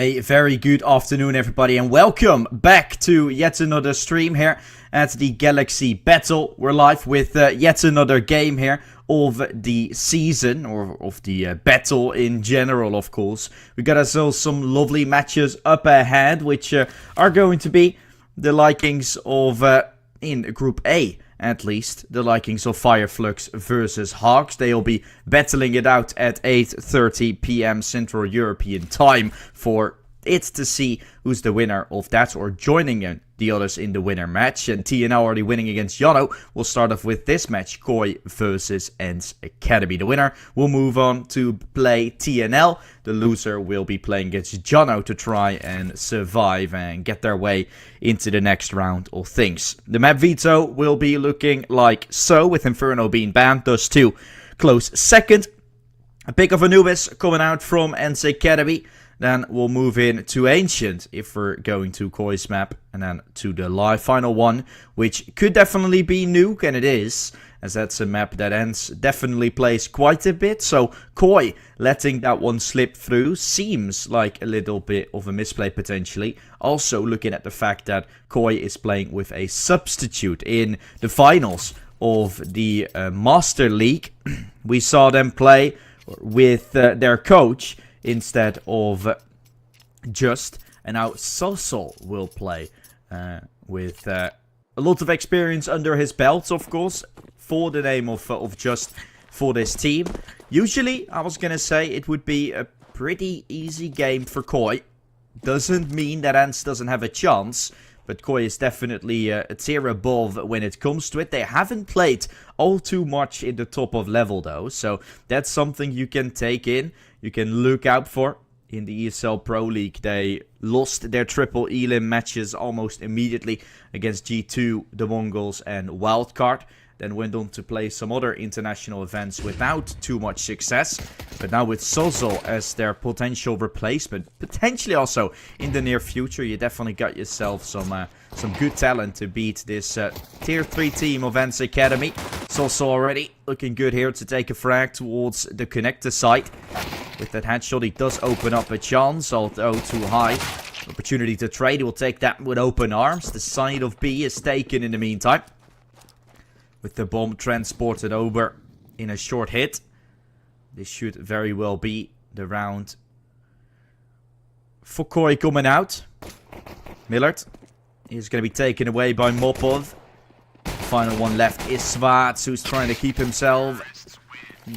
A very good afternoon, everybody, and welcome back to yet another stream here at the Galaxy Battle. We're live with yet another game here of the season, or of the battle in general, of course. We got ourselves some lovely matches up ahead, which are going to be the likings of, in Group A, at least, the likings of Fireflux versus Hawks. They'll be battling it out at 8:30 p.m. Central European time for it to see who's the winner of that, or joining in the others in the winner match. And TNL already winning against Yano. We'll start off with this match, Koi versus Ents Academy. The winner will move on to play TNL. The loser will be playing against Jano to try and survive and get their way into the next round of things. The map veto will be looking like so, with Inferno being banned, thus two close second. A pick of Anubis coming out from Ents Academy. Then we'll move in to Ancient if we're going to Koi's map. And then to the live final one, which could definitely be Nuke, and it is, as that's a map that Ents definitely plays quite a bit. So Koi letting that one slip through seems like a little bit of a misplay potentially. Also looking at the fact that Koi is playing with a substitute in the finals of the Master League. We saw them play with their coach instead of Just, and now Sosol will play with a lot of experience under his belt, of course, for the name of Just for this team. Usually, I was gonna say it would be a pretty easy game for Koi. Doesn't mean that Ents doesn't have a chance, but Koi is definitely a tier above when it comes to it. They haven't played all too much in the top of level though, so that's something you can take in. You can look out for. In the ESL Pro League, they lost their triple elim matches almost immediately against G2, the Mongols, and Wildcard. Then went on to play some other international events without too much success. But now with Sosol as their potential replacement, potentially also in the near future, you definitely got yourself some good talent to beat this tier 3 team of Ents Academy. Sosol already looking good here to take a frag towards the connector site. With that headshot, he does open up a chance, although too high. Opportunity to trade, he will take that with open arms. The side of B is taken in the meantime, with the bomb transported over in a short hit. This should very well be the round for Koi coming out. Millard is going to be taken away by Mopov. Final one left is Swartz, who's trying to keep himself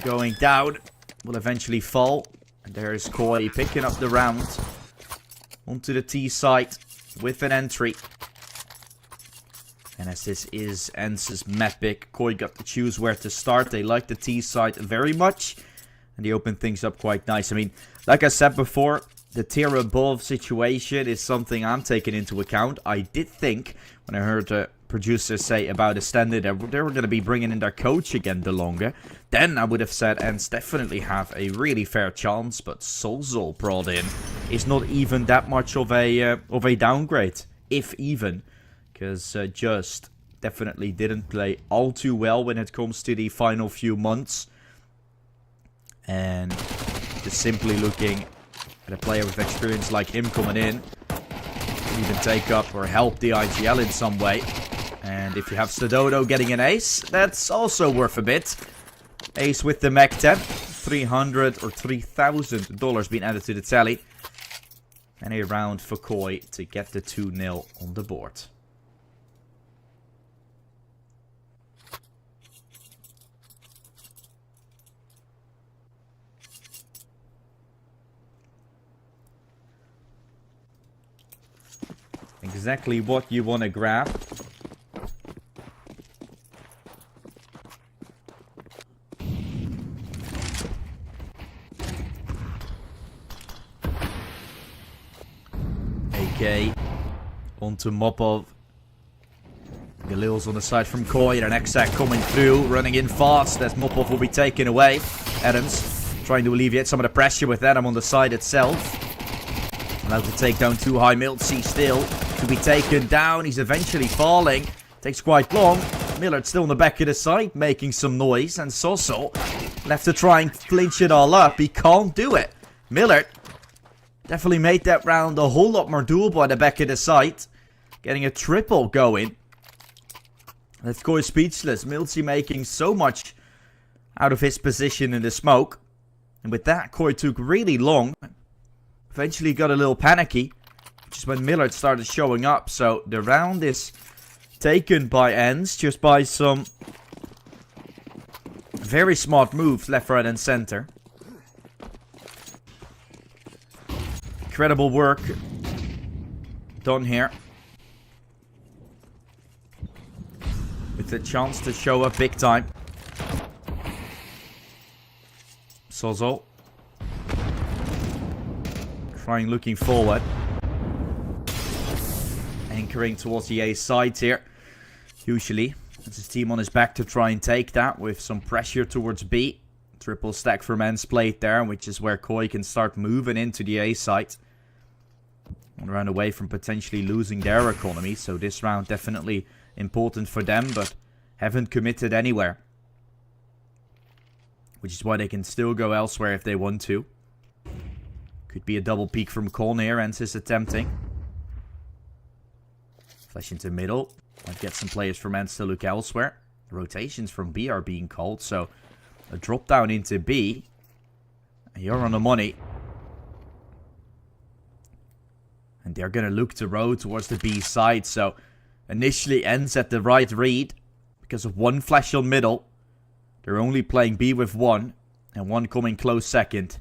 going down. Will eventually fall. And there is Koi picking up the round onto the T site with an entry. And as this is Ents' map pick, Koi got to choose where to start. They like the T site very much, and they open things up quite nice. I mean, like I said before, the tier above situation is something I'm taking into account. I did think, when I heard the producers say about a standard that they were going to be bringing in their coach again the longer, then I would have said Ents definitely have a really fair chance. But Sosol brought in is not even that much of a downgrade, if even. Because Just definitely didn't play all too well when it comes to the final few months. And just simply looking at a player with experience like him coming in, even take up or help the IGL in some way. And if you have Stododo getting an ace, that's also worth a bit. Ace with the Mech 10, $300 or $3,000 being added to the tally. And a round for Koi to get the 2-0 on the board. Exactly what you want to grab. AK onto Mopov. Galil's on the side from Koi, and an Exac coming through, running in fast as Mopov will be taken away. Adams trying to alleviate some of the pressure with Adam on the side itself. Allowed to take down too high. Miltsy still to be taken down. He's eventually falling. Takes quite long. Millard still on the back of the side, making some noise. And Sosol left to try and flinch it all up. He can't do it. Millard Definitely made that round a whole lot more doable at the back of the site. Getting a triple going. That's Koi speechless. Milty making so much out of his position in the smoke. And with that, Koi took really long. Eventually got a little panicky, which is when Millard started showing up. So the round is taken by Ends just by some very smart moves left, right, and center. Incredible work done here. With the chance to show up big time. Sozo. Trying looking forward. Anchoring towards the A side here. Usually. It's his team on his back to try and take that with some pressure towards B. Triple stack from Ends played there, which is where Koi can start moving into the A side. One round away from potentially losing their economy, so this round definitely important for them, but haven't committed anywhere. Which is why they can still go elsewhere if they want to. Could be a double peek from Con here, Ends is attempting. Flash into middle. Might get some players from Ends to look elsewhere. Rotations from B are being called, so a drop down into B. And you're on the money. And they're going to look to row towards the B side, so initially Ends at the right read. Because of one flash on middle. They're only playing B with one. And one coming close second.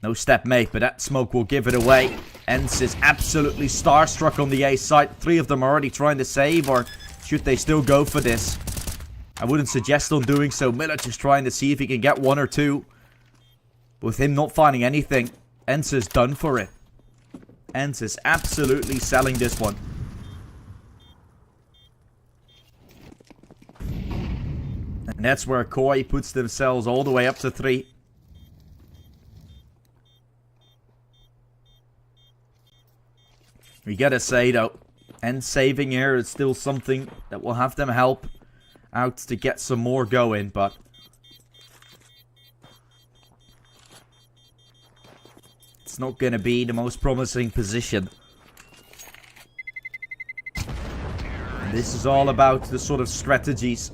No step made, but that smoke will give it away. Ends is absolutely starstruck on the A side. 3 of them are already trying to save, or should they still go for this? I wouldn't suggest on doing so. Miller just trying to see if he can get 1 or 2. With him not finding anything, Ends is done for it. Ends is absolutely selling this one. And that's where Koi puts themselves all the way up to 3. We gotta say though, Ends saving here is still something that will have them help out to get some more going, but it's not gonna be the most promising position. And this is all about the sort of strategies.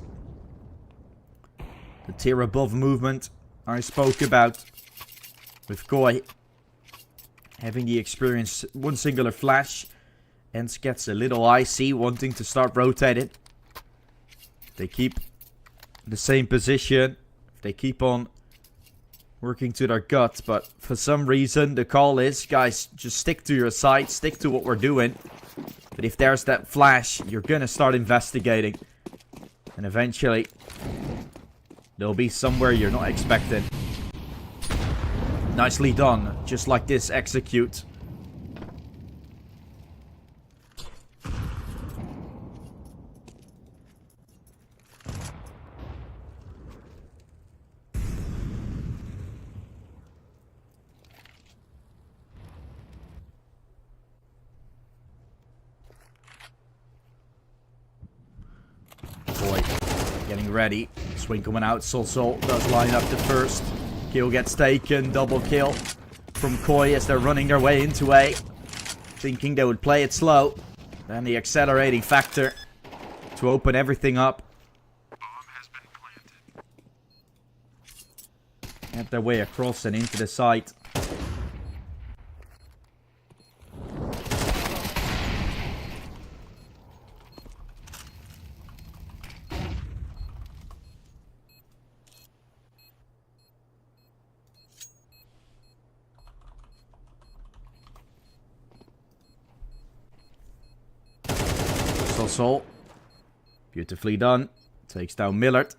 The tier above movement I spoke about with Koi. Having the experience, one singular flash. Ends gets a little icy, wanting to start rotating. They keep the same position. They keep on working to their gut. But for some reason, the call is, guys, just stick to your side. Stick to what we're doing. But if there's that flash, you're going to start investigating. And eventually, there'll be somewhere you're not expecting. Nicely done. Just like this, execute. Boy, getting ready. Swing coming out. Sol does line up the first. Kill gets taken, double kill from Koi as they're running their way into A. Thinking they would play it slow. Then the accelerating factor to open everything up. Get their way across and into the site. Sol. Beautifully done. Takes down Millard.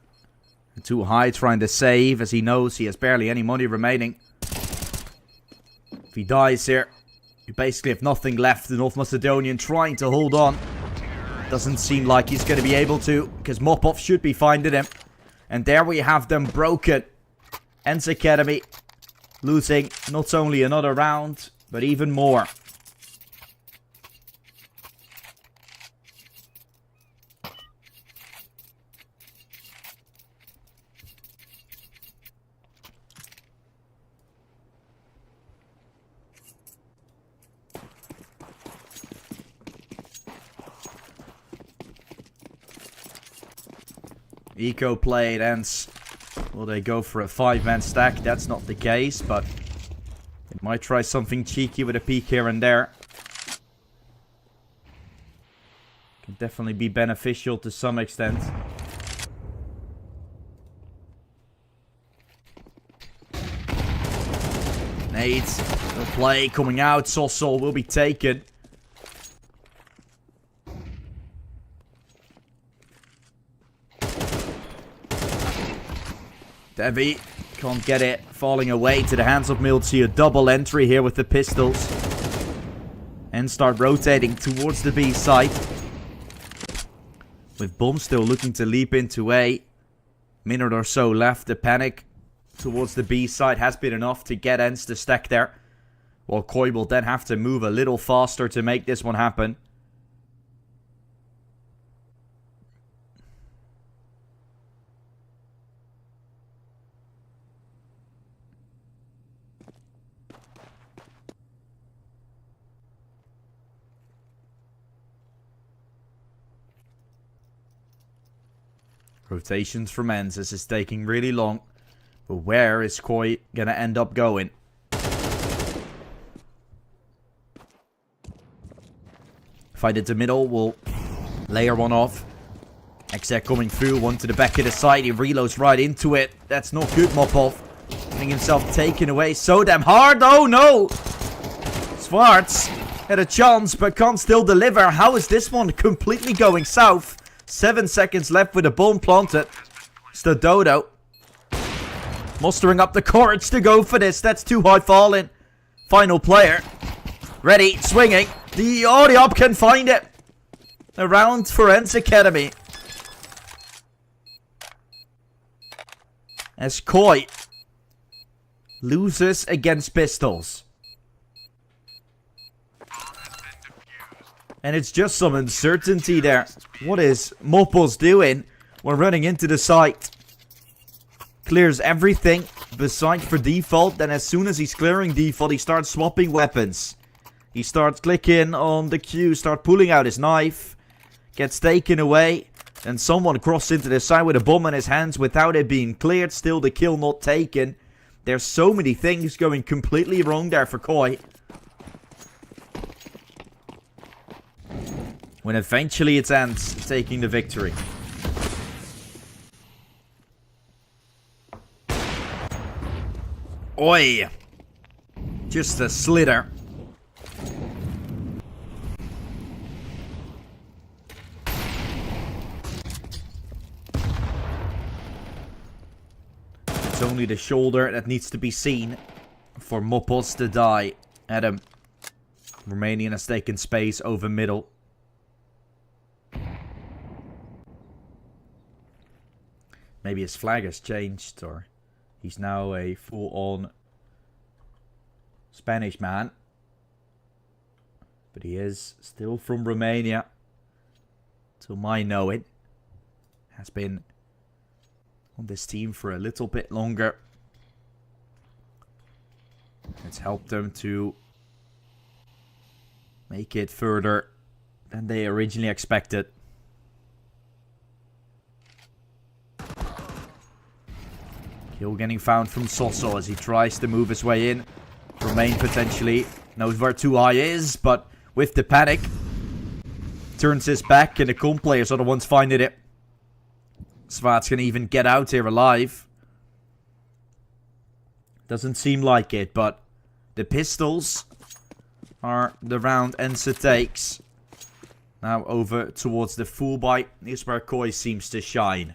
Too high trying to save as he knows he has barely any money remaining. If he dies here, you basically have nothing left. The North Macedonian trying to hold on. Doesn't seem like he's going to be able to, because Mopov should be finding him. And there we have them broken. Ends Academy losing not only another round, but even more. Eco play, it ends. Will they go for a 5-man stack? That's not the case, but they might try something cheeky with a peek here and there. Can definitely be beneficial to some extent. Nades, the play coming out. Sossol will be taken. Devi can't get it. Falling away to the hands of Milty. A double entry here with the pistols. And start rotating towards the B side. With Bomb still looking to leap into A. Minute or so left. The panic towards the B side has been enough to get Ens to stack there. While Koi will then have to move a little faster to make this one happen. Rotations from Ens. This is taking really long. But where is Koi gonna end up going? Fight at the middle. Will layer one off. Exec coming through. One to the back of the side. He reloads right into it. That's not good, Mopov. Getting himself taken away so damn hard. Oh no! Schwartz had a chance but can't still deliver. How is this one completely going south? 7 seconds left with a bomb planted. It's the Dodo. Mustering up the courage to go for this. That's too high falling. Final player. Ready, swinging. The op can find it. Around for Ens Academy. As Koi loses against pistols. And it's just some uncertainty there. What is Mopos doing? We're running into the site. Clears everything beside for default. Then as soon as he's clearing default, he starts swapping weapons. He starts clicking on the Q, start pulling out his knife. Gets taken away. And someone crosses into the side with a bomb in his hands without it being cleared. Still the kill not taken. There's so many things going completely wrong there for Koi. When eventually it ends, taking the victory. Oi! Just a slither. It's only the shoulder that needs to be seen for Mopos to die. Adam. Romanian has taken space over middle. Maybe his flag has changed, or he's now a full-on Spanish man. But he is still from Romania. To my knowing. Has been on this team for a little bit longer. It's helped them to make it further than they originally expected. Kill getting found from Soso as he tries to move his way in. Romain potentially knows where 2i is, but with the panic, turns his back and the comp players are the ones finding it. Svart's gonna even get out here alive. Doesn't seem like it, but the pistols are the round Ensa takes. Now over towards the full bite is where Koi seems to shine.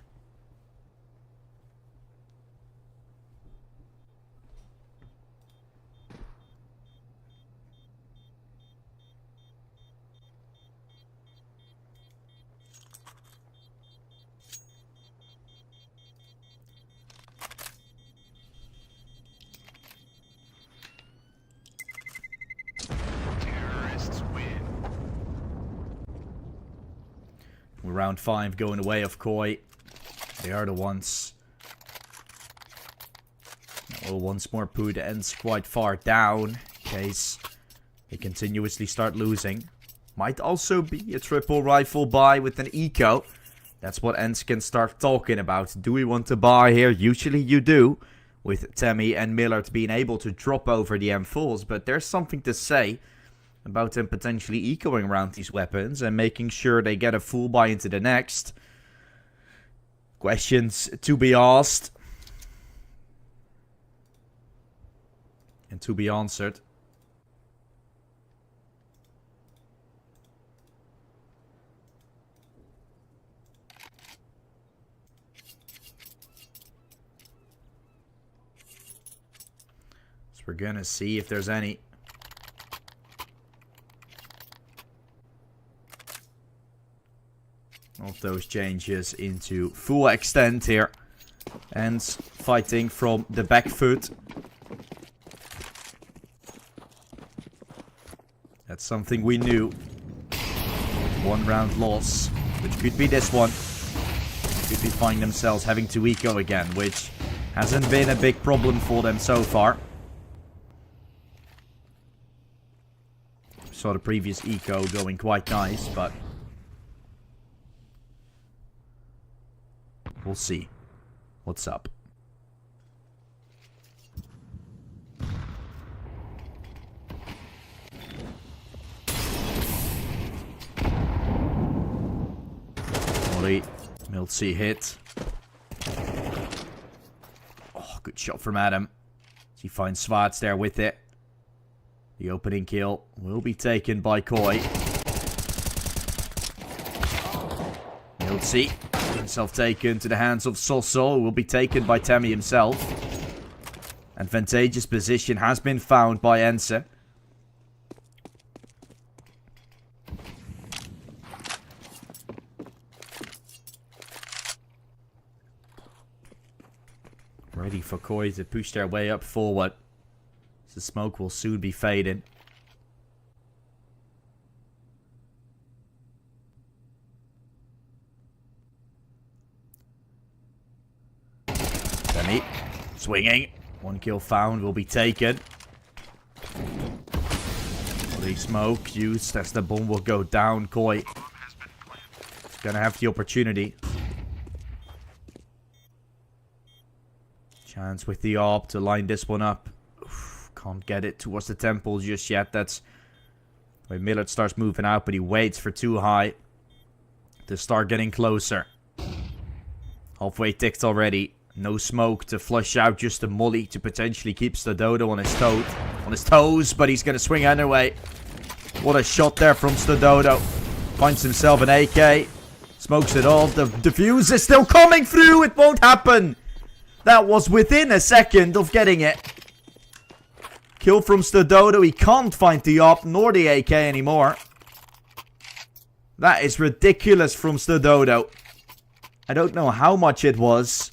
Round 5 going away of Koi. They are the ones that will once more put the Ends quite far down in case they continuously start losing. Might also be a triple rifle buy with an eco. That's what Ens can start talking about. Do we want to buy here? Usually you do, with Tammy and Millard being able to drop over the M4s, but there's something to say about them potentially ecoing around these weapons and making sure they get a full buy into the next. Questions to be asked and to be answered. So we're gonna see if there's any. Of those changes into full extent here. And fighting from the back foot. That's something we knew. One round loss, which could be this one. Could be finding themselves having to eco again, which hasn't been a big problem for them so far. Saw the previous eco going quite nice, but we'll see what's up. Molly, Miltsy hit. Oh, good shot from Adam. He finds Swartz there with it. The opening kill will be taken by Koi. Miltsy himself taken to the hands of Soso, who will be taken by Tammy himself. Advantageous position has been found by Ense. Ready for Koi to push their way up forward. The smoke will soon be fading. Demi swinging. One kill found will be taken. The smoke used as the bomb will go down. Koi is gonna have the opportunity. Chance with the AWP to line this one up. Can't get it towards the temple just yet. That's when Millard starts moving out, but he waits for too high to start getting closer. Halfway ticked already. No smoke to flush out, just a molly to potentially keep Stododo on his toes, but he's going to swing anyway. What a shot there from Stododo. Finds himself an AK. Smokes it all. The defuse is still coming through. It won't happen. That was within a second of getting it. Kill from Stododo. He can't find the AWP nor the AK anymore. That is ridiculous from Stododo. I don't know how much it was,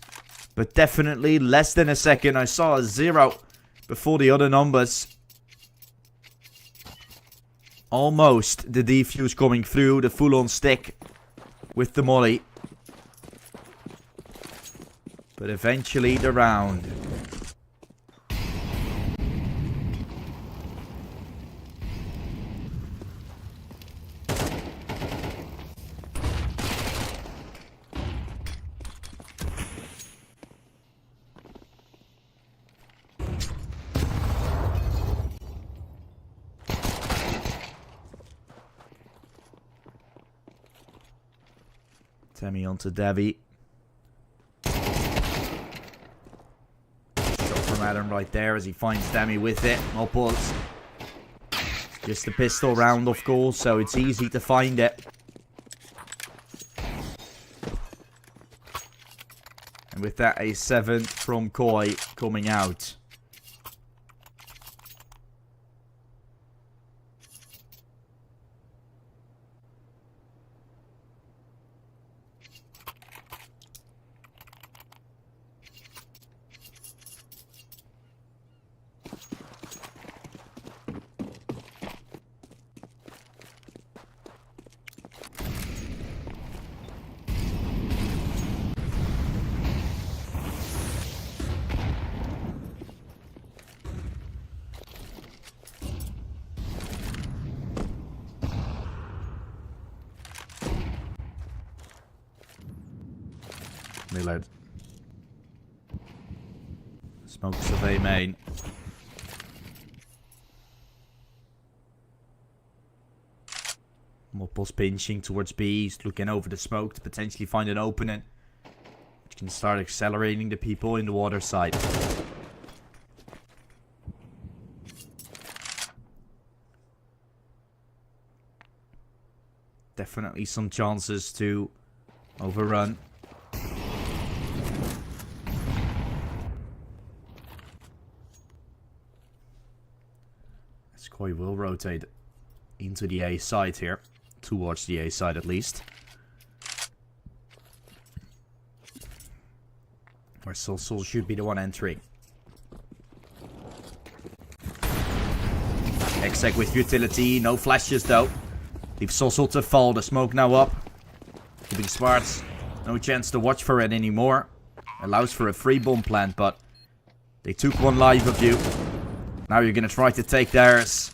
but definitely less than a second. I saw a 0 before the other numbers. Almost the defuse coming through. The full-on stick with the molly. But eventually the round. Tammy onto Devi. Shot from Adam right there as he finds Demi with it. No pulse. Just a pistol round, of course, so it's easy to find it. And with that, a 7th from Koi coming out. Millard. Smoke survey main. Mopple's pinching towards B. He's looking over the smoke to potentially find an opening, which can start accelerating the people in the water side. Definitely some chances to overrun. Koi will rotate into the A side here. Towards the A side at least. Where Sol should be the one entering. Exec with utility. No flashes though. Leave Sol to fall. The smoke now up. Keeping smart. No chance to watch for it anymore. Allows for a free bomb plant, but they took one live of you. Now you're going to try to take theirs.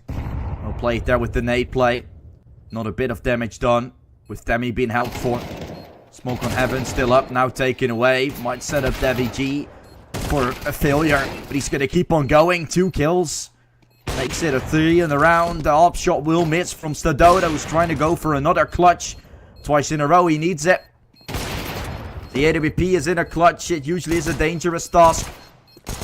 Well played there with the nade play. Not a bit of damage done. With Demi being helped for. Smoke on Heaven still up. Now taken away. Might set up Devi G for a failure. But he's going to keep on going. 2 kills. Makes it a 3 in the round. The op shot will miss from Stadoda, who's trying to go for another clutch. Twice in a row. He needs it. The AWP is in a clutch. It usually is a dangerous task.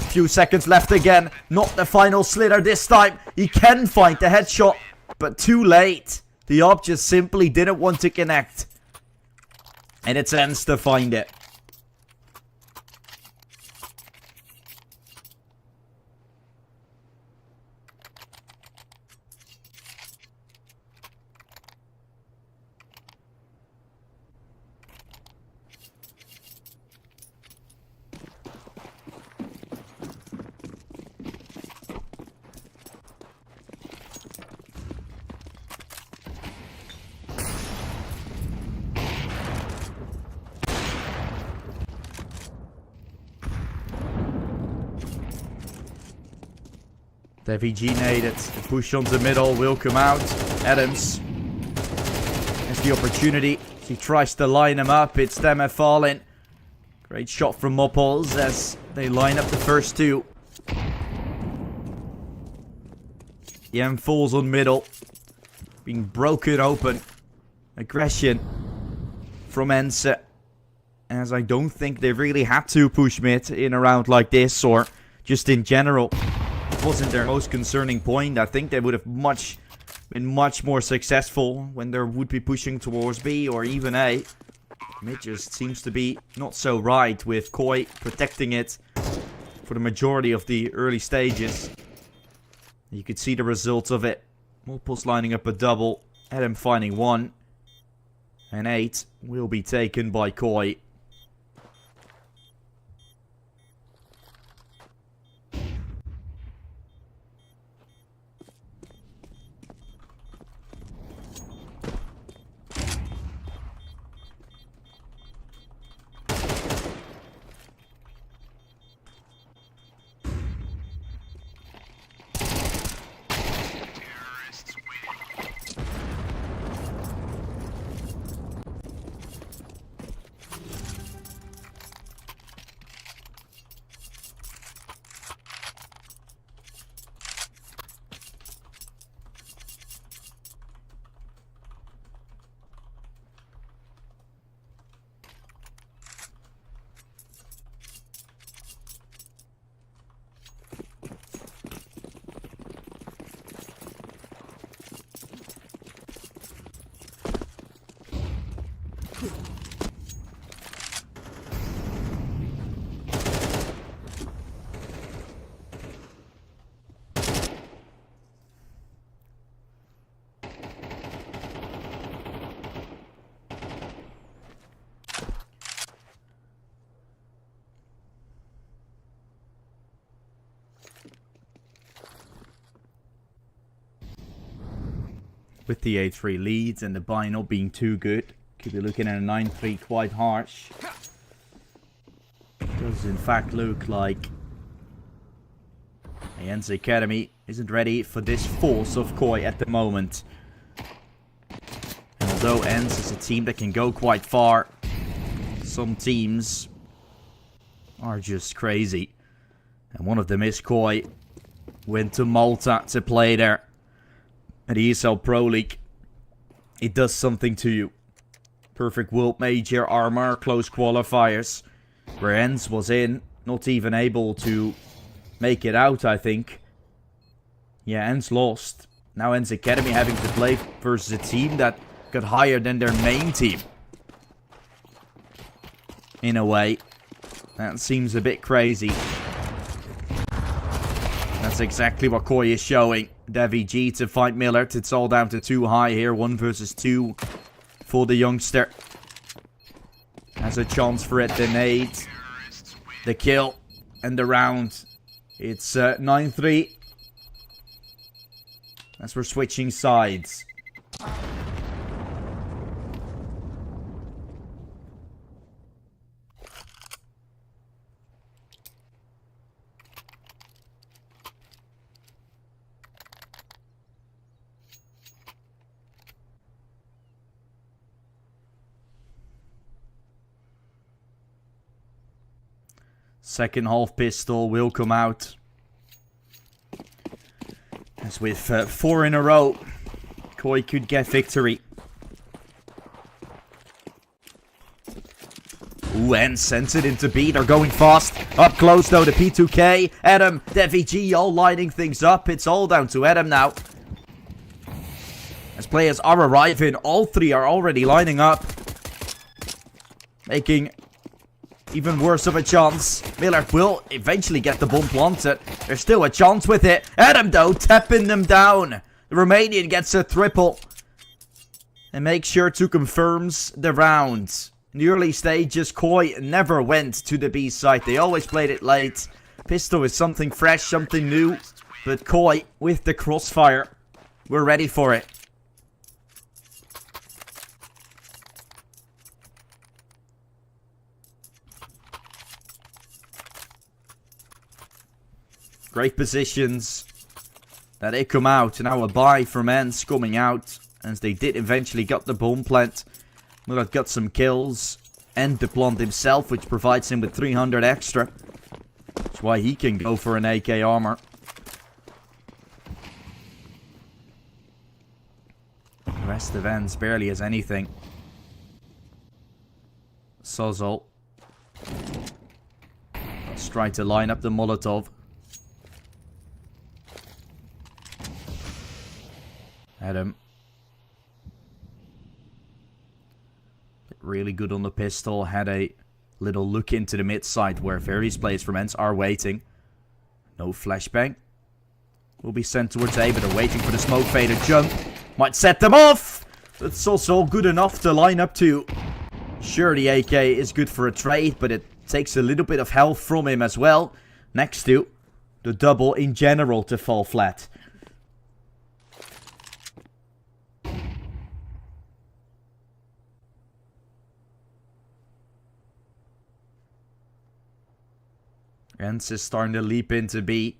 Few seconds left again. Not the final slither this time. He can find the headshot, but too late. The op just simply didn't want to connect. And it's ends to find it. The VG naded. The push on the middle will come out. Adams has the opportunity. He tries to line him up. It's them falling. Great shot from Mopples as they line up the first 2. Yen falls on middle. Being broken open. Aggression from Ense. As I don't think they really had to push mid in a round like this, or just in general. Wasn't their most concerning point. I think they would have been much more successful when they would be pushing towards B or even A. Mid just seems to be not so right, with Koi protecting it for the majority of the early stages. You could see the results of it. Mopples lining up a double. Adam finding 1. And 8 will be taken by Koi. With the 8-3 leads and the buy not being too good, could be looking at a 9-3 quite harsh. Does in fact look like Ayen's Academy isn't ready for this force of Koi at the moment. And although Ens is a team that can go quite far, Some teams are just crazy. And one of them is Koi. Went to Malta to play there at the ESL Pro League. It does something to you. Perfect World Major armor, close qualifiers. Where Ens was in, not even able to make it out, I think. Yeah, Ens lost. Now Ens Academy having to play versus a team that got higher than their main team. In a way. That seems a bit crazy. That's exactly what Koi is showing. Devi G to fight Millard. It's all down to 2 high here. 1 versus 2 for the youngster. Has a chance for it. The nade. The kill. And the round. It's 9-3. As we're switching sides. Second half pistol will come out. As with 4 in a row, Koi could get victory. Ooh, and sends it into B. They're going fast. Up close though, the P2K. Adam, Devi G all lining things up. It's all down to Adam now. As players are arriving, all 3 are already lining up. Making even worse of a chance. Millard will eventually get the bomb planted. There's still a chance with it. Adam, though, tapping them down. The Romanian gets a triple. And makes sure to confirms the round. In the early stages, Koi never went to the B side. They always played it late. Pistol is something fresh, something new. But Koi, with the crossfire, we're ready for it. Great positions that they come out. Now a buy from Ens coming out. As they did eventually got the bomb plant. Millard got some kills. And the plant himself, which provides him with 300 extra. That's why he can go for an AK armor. The rest of Ens barely has anything. Sozzle. Let's try to line up the Molotov. Adam. Really good on the pistol. Had a little look into the mid side where various players from Ens are waiting. No flashbang. Will be sent towards A, but they're waiting for the smoke fader jump. Might set them off! It's also good enough to line up to. Sure, the AK is good for a trade, but it takes a little bit of health from him as well. Next to the double in general to fall flat. Ens is starting to leap into B.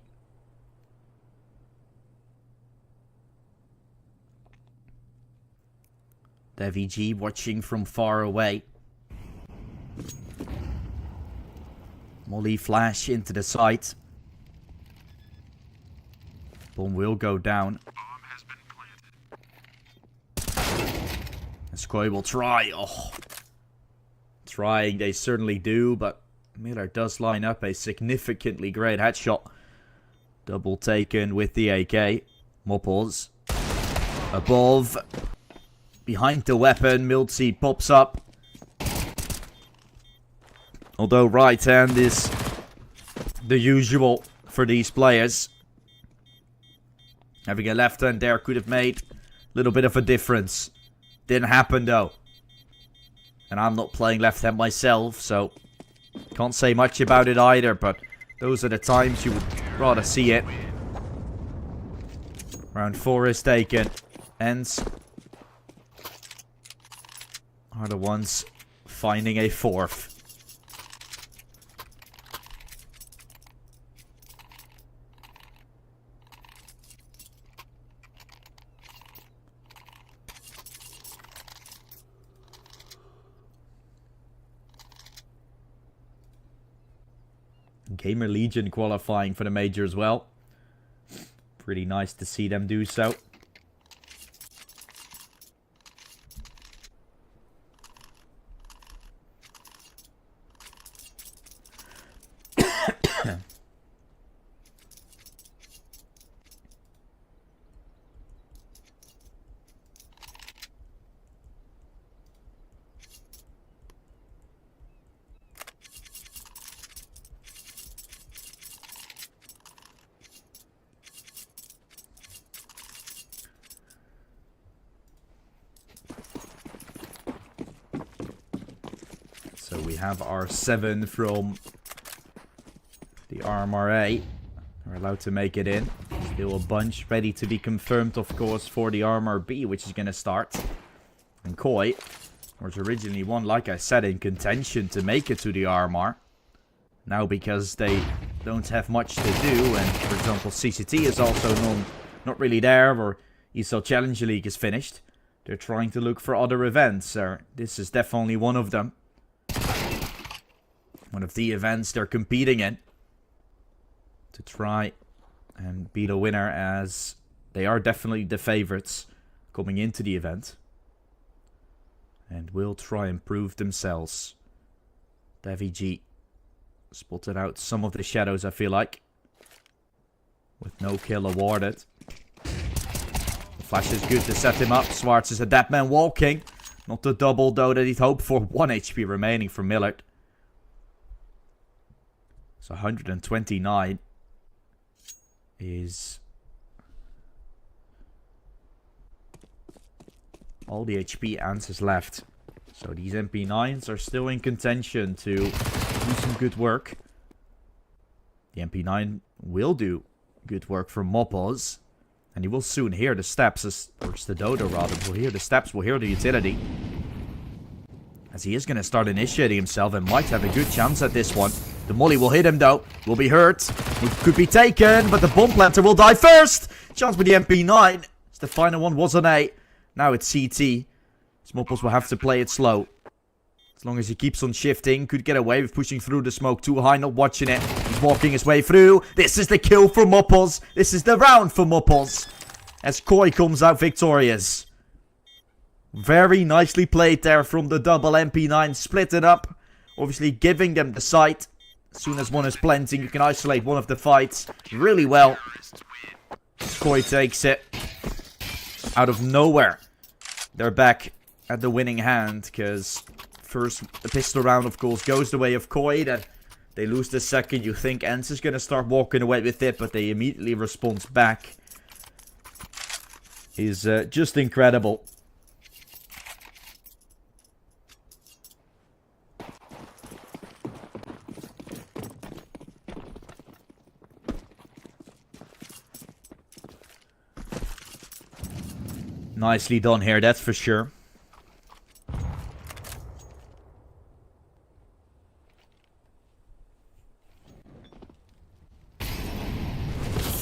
Devi G watching from far away. Molly flash into the site. Bomb will go down. Koi will try. Oh. Trying, they certainly do, but Miller does line up a significantly great headshot. Double taken with the AK. Mopples. Above. Behind the weapon, Miltzy pops up. Although right hand is the usual for these players. Having a left hand there could have made a little bit of a difference. Didn't happen though. And I'm not playing left hand myself, so can't say much about it either, but those are the times you would rather see it. Round 4 is taken. Ends are the ones finding a 4th. Gamer Legion qualifying for the major as well. Pretty nice to see them do so. So we have our 7 from the RMRA. We're allowed to make it in. Still a bunch ready to be confirmed, of course, for the RMRB, which is going to start. And Koi was originally one, like I said, in contention to make it to the RMR. Now, because they don't have much to do, and for example, CCT is also not really there, or ESL Challenger League is finished, they're trying to look for other events. This is definitely one of them. One of the events they're competing in. To try and be the winner, as they are definitely the favorites coming into the event. And will try and prove themselves. Davy G spotted out some of the shadows, I feel like. With no kill awarded. The flash is good to set him up. Swartz is a dead man walking. Not the double though that he'd hoped for. 1 HP remaining for Millard. So 129 is all the HP answers left. So these MP9s are still in contention to do some good work. The MP9 will do good work for Moppos. And he will soon hear the steps, or Stadodo rather, will hear the steps, will hear the utility. As he is going to start initiating himself and might have a good chance at this one. The molly will hit him though, will be hurt. It could be taken, but the bomb planter will die first. Chance with the MP9. The final one was an A. Now it's CT. Smopples will have to play it slow. As long as he keeps on shifting, could get away with pushing through the smoke too high, not watching it. He's walking his way through. This is the kill for Mopples. This is the round for Mopples. As Koi comes out victorious. Very nicely played there from the double MP9. Split it up. Obviously giving them the sight. As soon as one is planting, you can isolate one of the fights really well. Koi takes it. Out of nowhere. They're back at the winning hand. Because first, the pistol round, of course, goes the way of Koi. Then they lose the second. You think Ents is going to start walking away with it. But they immediately respond back. Is just incredible. Nicely done here, that's for sure.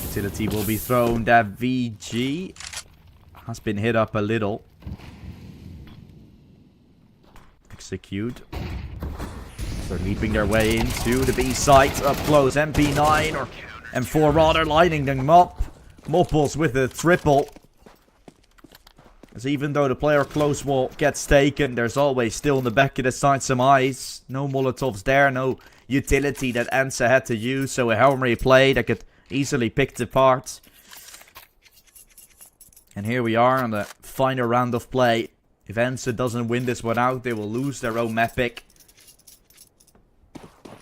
Utility will be thrown. That VG has been hit up a little. Execute. They're leaping their way into the B site. Up close, MP9 or M4 rather, lining them up. Mopples with a triple. As even though the player close wall gets taken, there's always still in the back of the side some eyes. No Molotovs there, no utility that Ansa had to use. So a Hail Mary play that could easily pick apart. And here we are on the final round of play. If Ansa doesn't win this one out, they will lose their own map pick.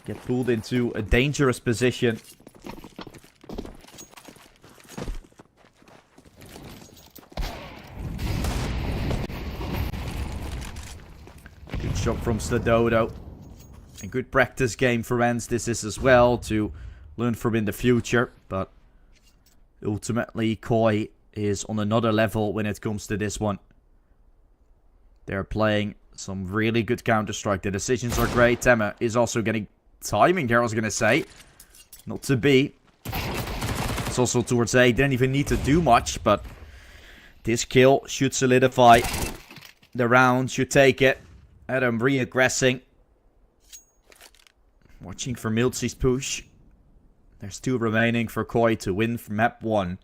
Get pulled into a dangerous position. Shot from Stadodo. A good practice game for Ents this is as well, to learn from in the future. But ultimately Koi is on another level when it comes to this one. They're playing some really good Counter-Strike. The decisions are great. Tema is also getting timing there, I was going to say. Not to be. It's also towards A. Didn't even need to do much, but this kill should solidify the round, should take it. Adam re-aggressing. Watching for Miltzy's push. There's 2 remaining for Koi to win from map 1.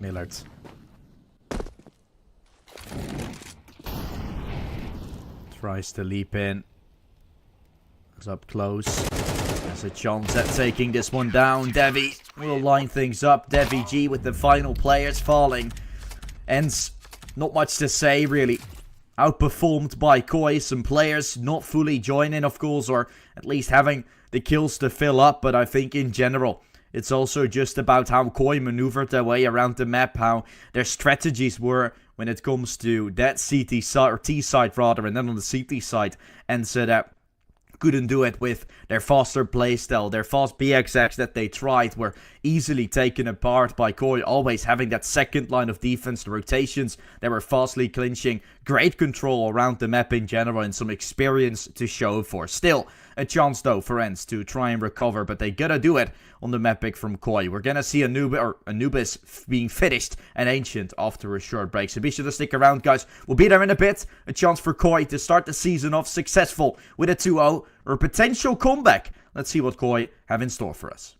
Millard. Tries to leap in. Is up close. Has a chance at taking this one down. Devi will line things up. Devi G with the final players falling. Ends, not much to say really. Outperformed by Koi. Some players not fully joining, of course, or at least having the kills to fill up. But I think in general, it's also just about how Koi maneuvered their way around the map, how their strategies were when it comes to that CT side, or T side rather, and then on the CT side, and so that couldn't do it with their faster playstyle. Their fast BXX that they tried were easily taken apart by Koi, always having that second line of defense, the rotations that were fastly clinching. Great control around the map in general and some experience to show for. Still, a chance though for Ents to try and recover, but they gotta do it on the map pick from Koi. We're gonna see Anubis being finished and Ancient after a short break, so be sure to stick around, guys. We'll be there in a bit. A chance for Koi to start the season off successful with a 2-0 or a potential comeback. Let's see what Koi have in store for us.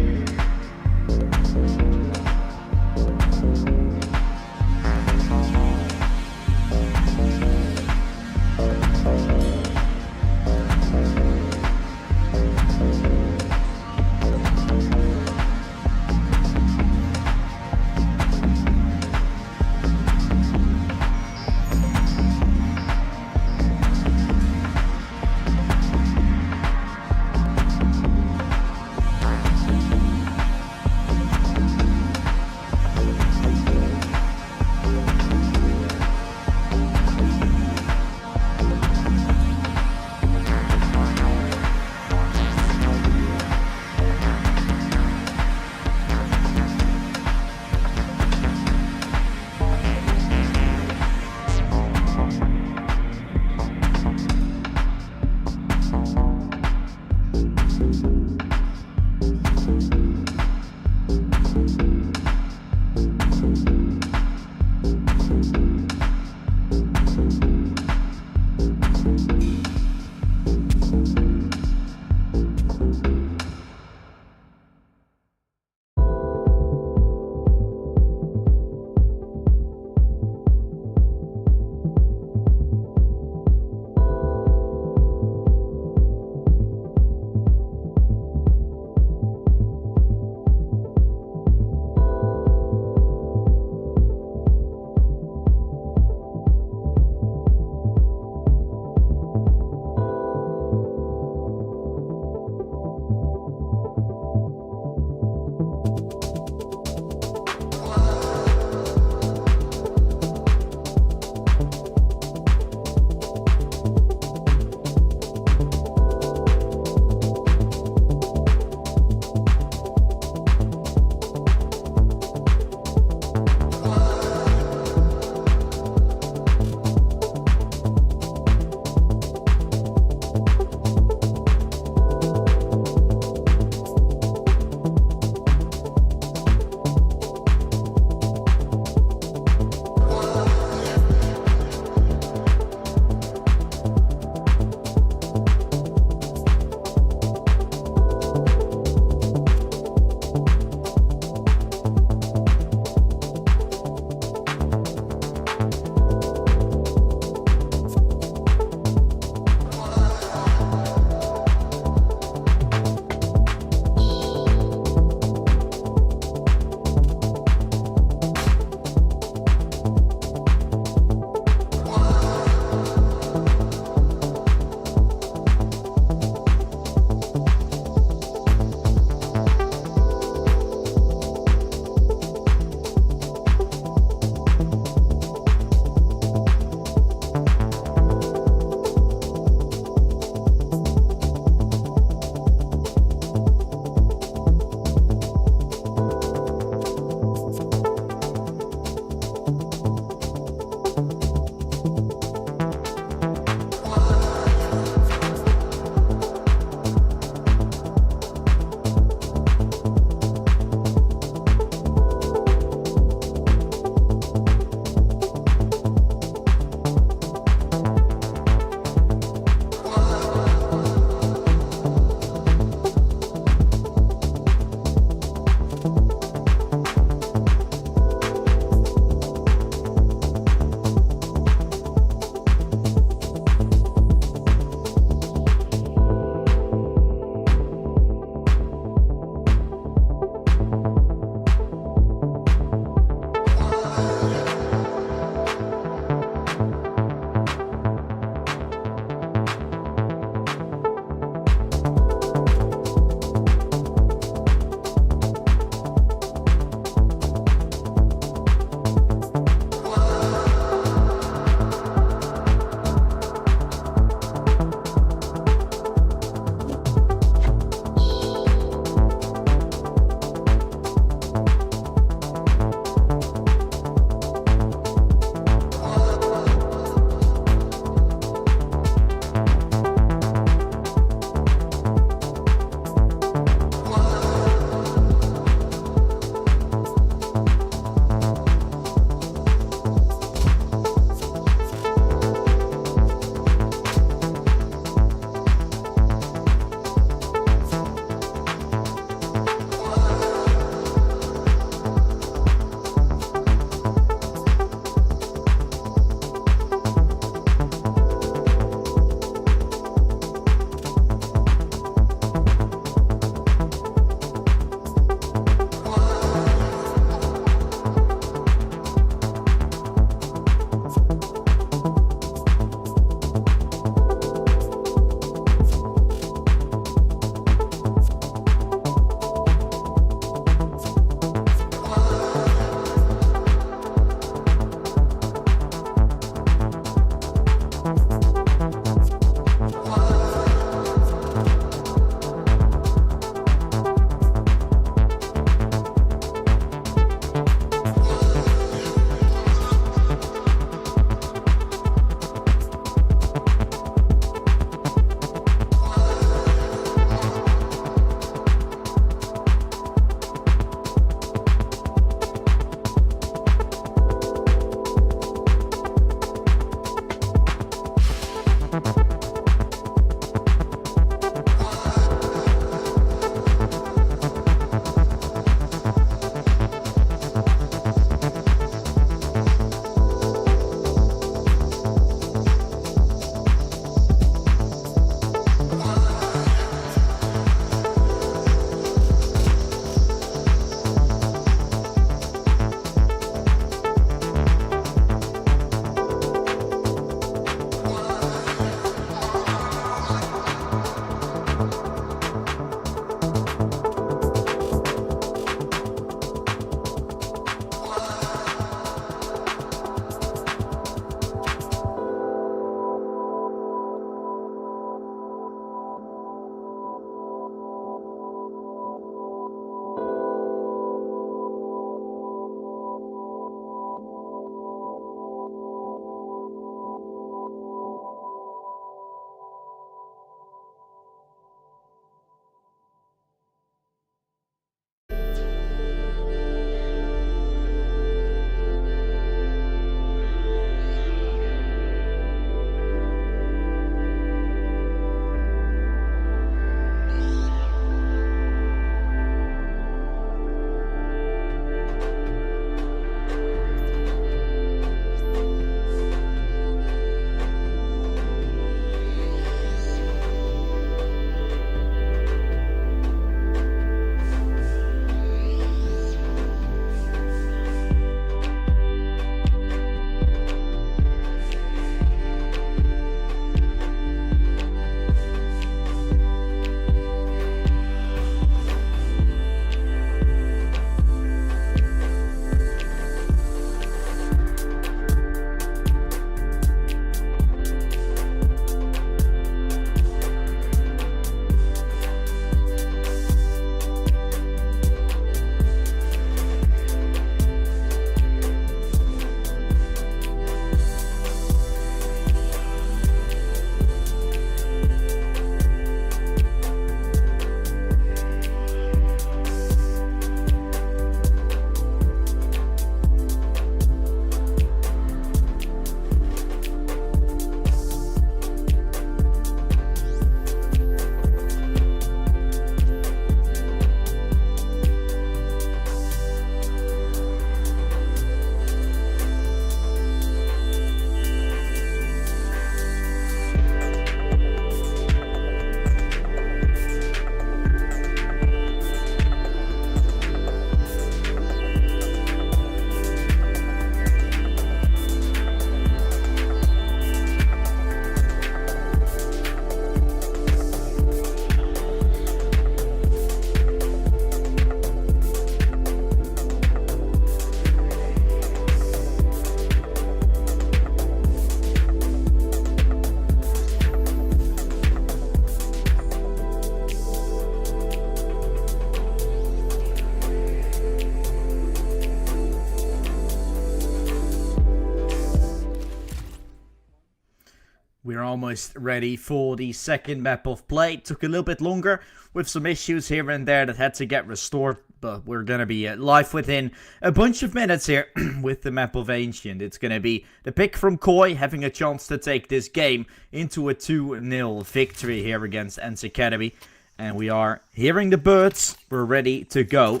almost ready for the second map of play. It took a little bit longer with some issues here and there that had to get restored. But we're going to be live within a bunch of minutes here with the map of Ancient. It's going to be the pick from Koi having a chance to take this game into a 2-0 victory here against Ents Academy. And we are hearing the birds. We're ready to go.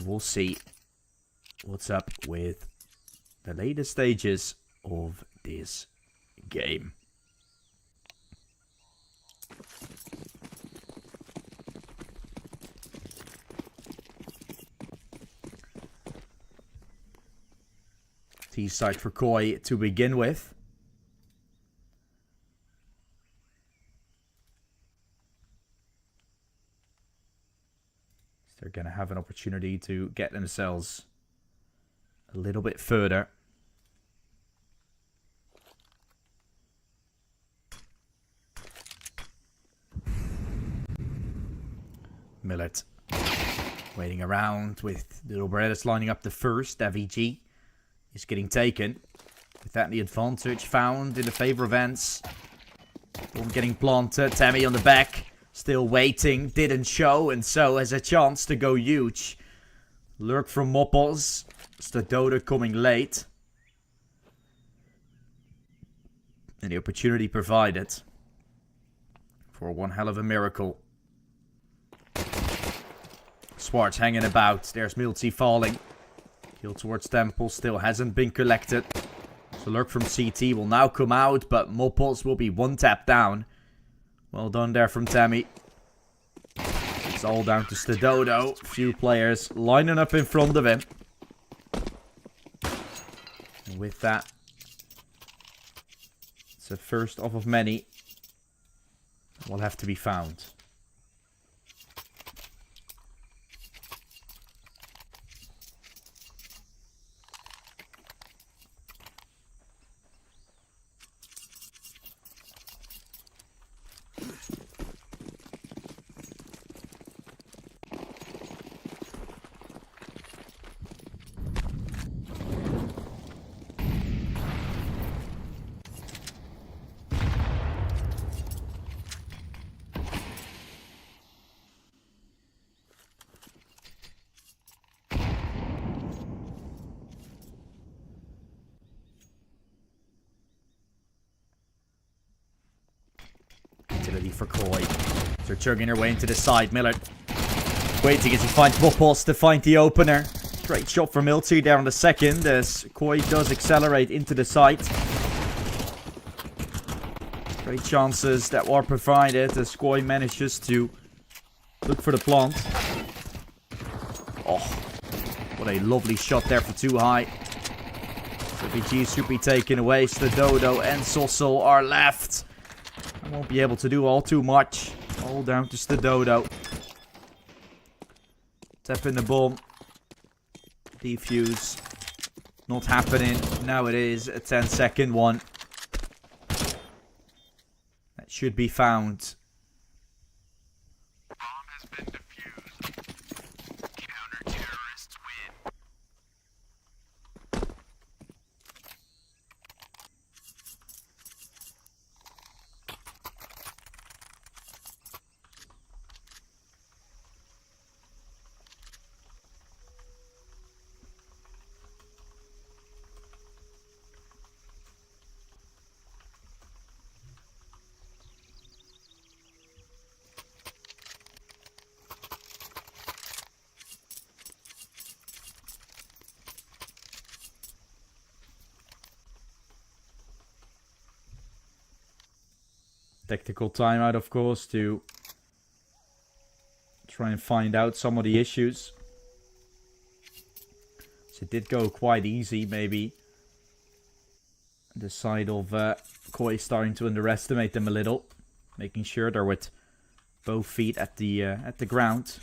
We'll see what's up with the later stages of this game. T-side for Koi to begin with. They're going to have an opportunity to get themselves a little bit further. Millet waiting around with Little Breaders lining up the first. VG is getting taken. With that, the advantage found in the favor of Ents. Bomb getting planted. Tammy on the back. Still waiting. Didn't show. And so has a chance to go huge. Lurk from Moppos. Stadoda coming late. And the opportunity provided for one hell of a miracle. Swartz hanging about. There's Milty falling. Kill towards Temple still hasn't been collected. So Lurk from CT will now come out, but Moppos will be one tap down. Well done there from Tammy. It's all down to Stadodo. Few players lining up in front of him. And with that, it's the first of many that will have to be found. For Koi. They're chugging her way into the side. Miller waiting as he finds Moppos to find the opener. Great shot from Milty there on the second as Koi does accelerate into the site. Great chances that were provided as Koi manages to look for the plant. Oh, what a lovely shot there for too high. RPGs should be taken away. Stadodo and Soso are left. Won't be able to do all too much. All down to Stadodo. Tap in the bomb. Defuse. Not happening. Now it is a 10-second one. That should be found. Bomb has been defused. Counter-terrorists win. Tactical timeout, of course, to try and find out some of the issues. So it did go quite easy, maybe. The side of Koi starting to underestimate them a little, making sure they're with both feet at the ground.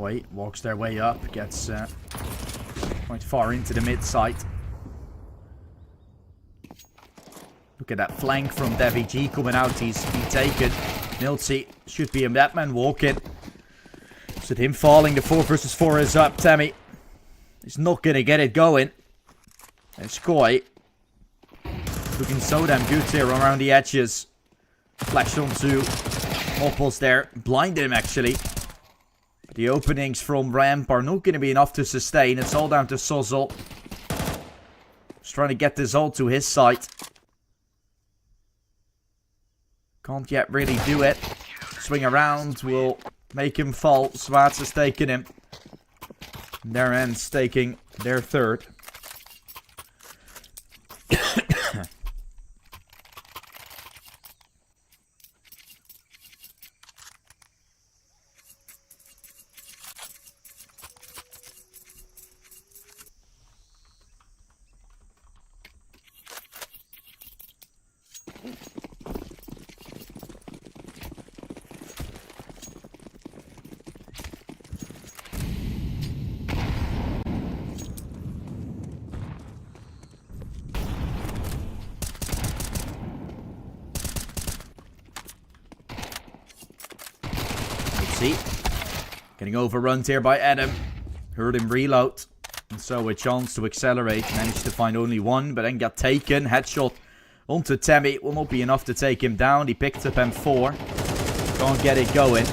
Koi walks their way up, gets quite far into the mid site. Look at that flank from Devi G coming out. He's been taken. Miltsy should be a Batman walking. So him falling, the 4 versus 4 is up. Tammy is not going to get it going. And Koi looking so damn good here around the edges. Flashed onto Mopples there. Blinded him actually. The openings from ramp are not going to be enough to sustain. It's all down to Sozzle. Just trying to get this ult to his side. Can't yet really do it. Swing around will make him fall. Swartz is taking him. Their end's taking their third. Getting overrun here by Adam. Heard him reload. And so a chance to accelerate. Managed to find only one, but then got taken. Headshot onto Tammy. Will not be enough to take him down. He picked up M4. Can't get it going.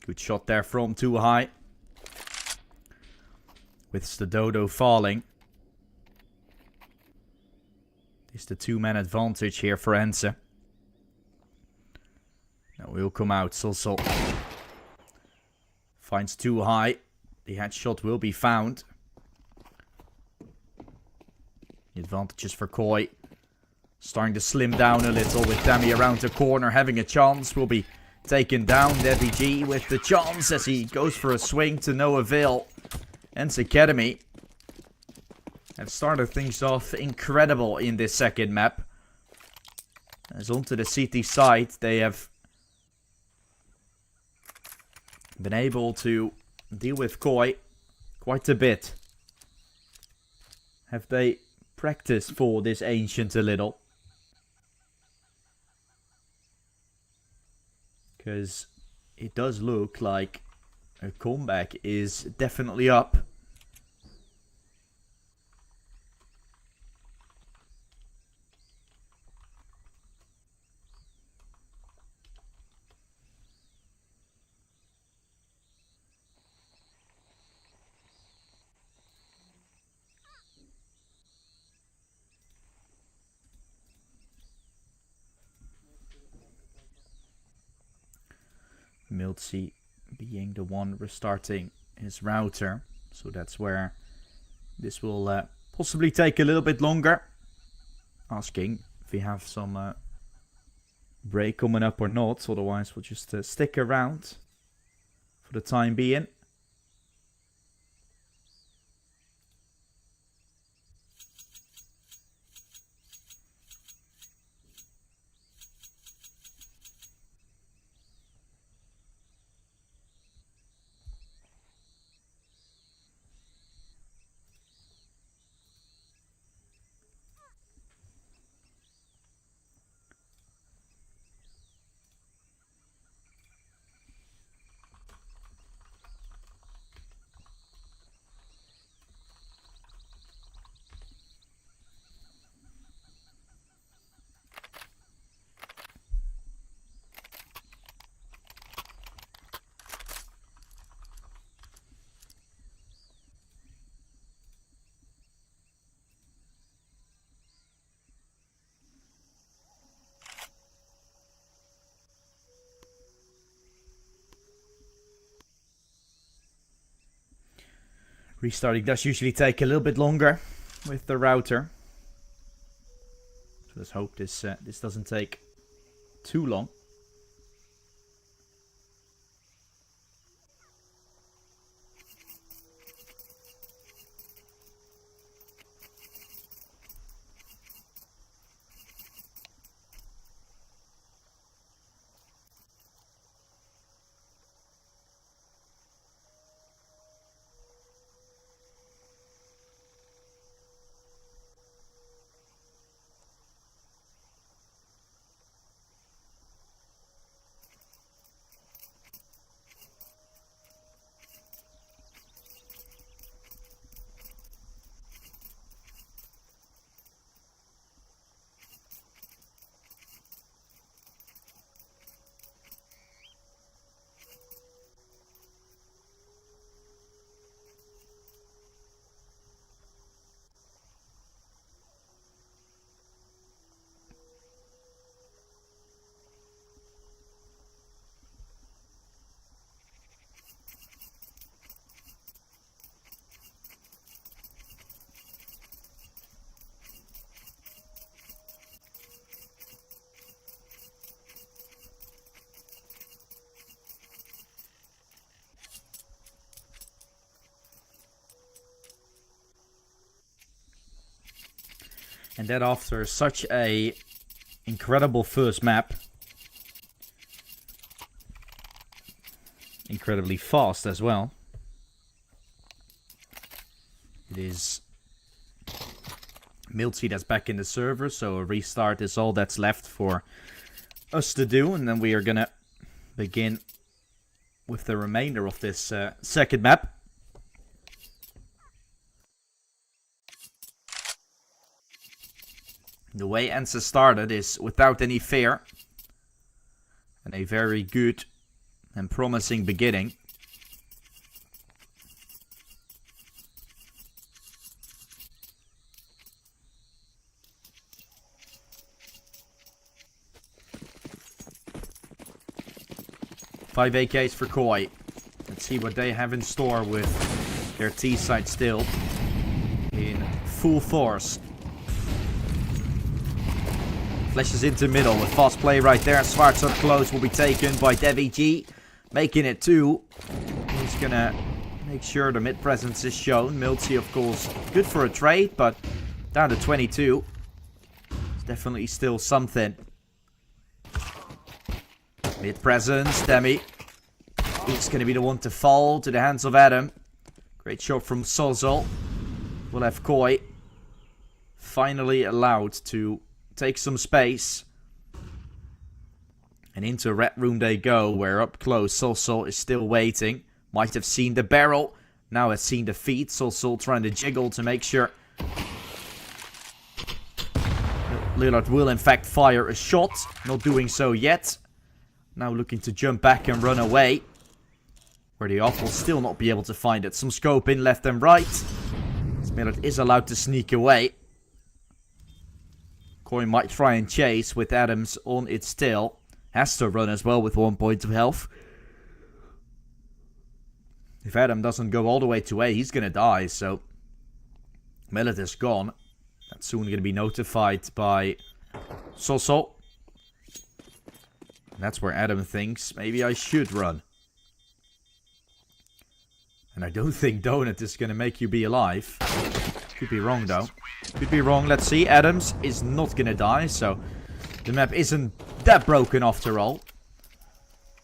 Good shot there from too high. With the Dodo falling. It's the 2-man advantage here for Ense. Now we'll come out. Sossel finds too high. The headshot will be found. The advantages for Koi. Starting to slim down a little with Demi around the corner. Having a chance. Will be taken down. Devi G with the chance as he goes for a swing to no avail. Ense Academy have started things off incredible in this second map. As onto the CT side, they have been able to deal with Koi quite a bit. Have they practiced for this Ancient a little? Because it does look like a comeback is definitely up. Miltsy being the one restarting his router. So that's where this will possibly take a little bit longer. Asking if we have some break coming up or not. Otherwise we'll just stick around for the time being. Restarting does usually take a little bit longer with the router. So let's hope this doesn't take too long. And that after such a incredible first map. Incredibly fast as well. It is Milty that's back in the server, so a restart is all that's left for us to do. And then we are gonna begin with the remainder of this second map. The way Ensa started is without any fear. And a very good and promising beginning. Five AKs for Koi. Let's see what they have in store with their T-side still in full force. Flashes into middle with fast play right there. Swartz up close will be taken by Devi G. Making it 2. He's gonna make sure the mid presence is shown. Milty, of course, good for a trade, but down to 22. It's definitely still something. Mid presence, Demi. He's gonna be the one to fall to the hands of Adam. Great shot from Sozol. We'll have Koi finally allowed to take some space. And into Red Room they go, where up close Sozol is still waiting. Might have seen the barrel, now has seen the feet. Sozol trying to jiggle to make sure Lillard will in fact fire a shot. Not doing so yet. Now looking to jump back and run away. Where the off will still not be able to find it. Some scope in left and right. Lillard is allowed to sneak away. Koi might try and chase with Adams on its tail. Has to run as well with 1 point of health. If Adam doesn't go all the way to A, he's gonna die, so Millet is gone. That's soon gonna be notified by Sozol. That's where Adam thinks, maybe I should run. And I don't think Donut is gonna make you be alive. Could be wrong though. Could be wrong. Let's see. Adams is not gonna die, so the map isn't that broken after all.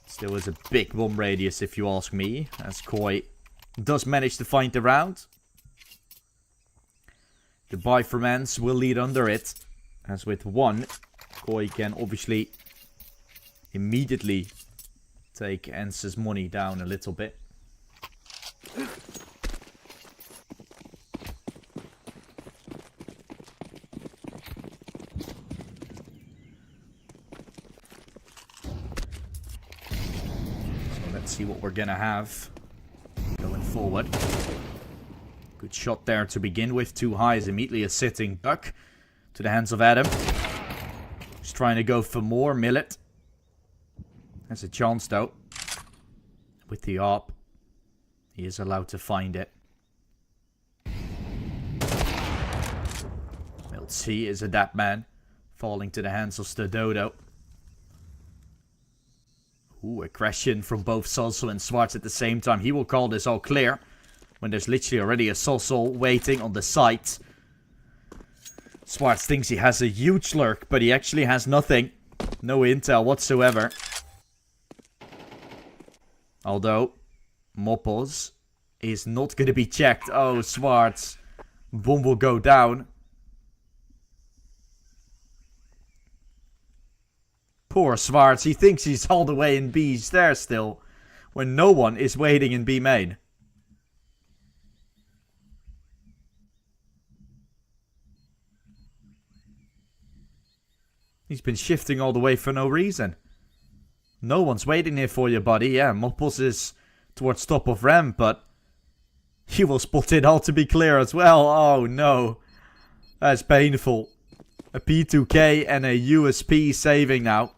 Still is a big bomb radius if you ask me, as Koi does manage to find the round. The buy from Ants will lead under it, as with 1, Koi can obviously immediately take Ants' money down a little bit. See what we're gonna have going forward. Good shot there to begin with. Too high is immediately a sitting duck to the hands of Adam. He's trying to go for more. Millet has a chance though. With the ARP, he is allowed to find it. Milty is a dap man, falling to the hands of Stododo. Ooh, aggression from both Sossel and Swartz at the same time. He will call this all clear. When there's literally already a Sossel waiting on the site. Swartz thinks he has a huge lurk, but he actually has nothing. No intel whatsoever. Although, Moppos is not going to be checked. Oh, Swartz. Bomb will go down. Poor Swartz. He thinks he's all the way in B. He's there still. When no one is waiting in B main. He's been shifting all the way for no reason. No one's waiting here for you, buddy. Yeah, Moppos is towards top of ramp, but he will spot it all to be clear as well. Oh, no. That's painful. A P2K and a USP saving now.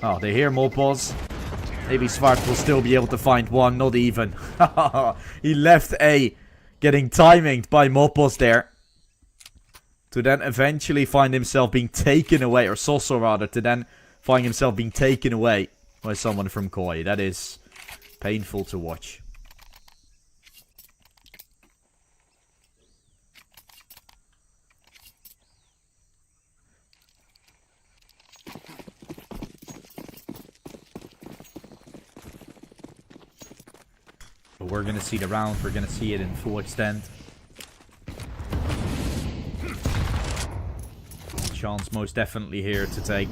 Oh, they hear Moppos. Maybe Swartz will still be able to find one. Not even. He left A. Getting timinged by Moppos there. To then eventually find himself being taken away. Or Sossel rather. To then find himself being taken away by someone from Koi. That is painful to watch. But we're going to see the round. We're going to see it in full extent. Chance most definitely here to take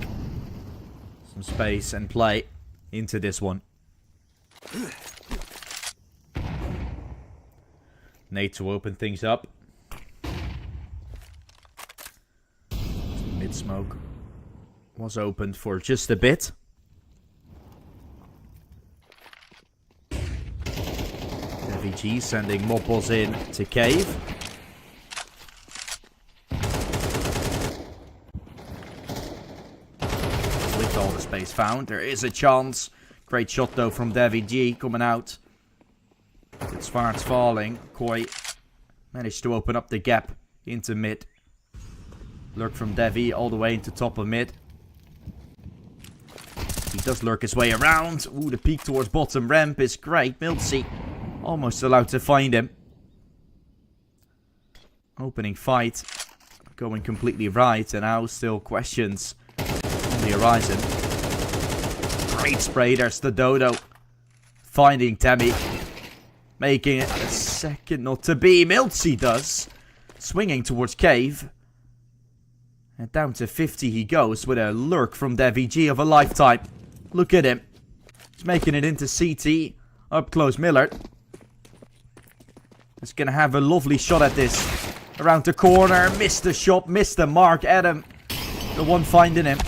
some space and play into this one. Nate to open things up. Mid smoke was opened for just a bit. VG sending Moppos in to cave. With all the space found, there is a chance. Great shot though from Devi G coming out. It's Swartz falling. Koi managed to open up the gap into mid. Lurk from Devi all the way into top of mid. He does lurk his way around. Ooh, the peek towards bottom ramp is great. Miltsy almost allowed to find him. Opening fight going completely right, and now still questions on the horizon. Great spray, there's the Dodo. Finding Tammy. Making it a second not to be. Miltsy does. Swinging towards cave. And down to 50 he goes with a lurk from Devi G of a lifetime. Look at him. He's making it into CT. Up close Millard. He's going to have a lovely shot at this. Around the corner. Missed the shot. Missed the mark. Adam. The one finding him.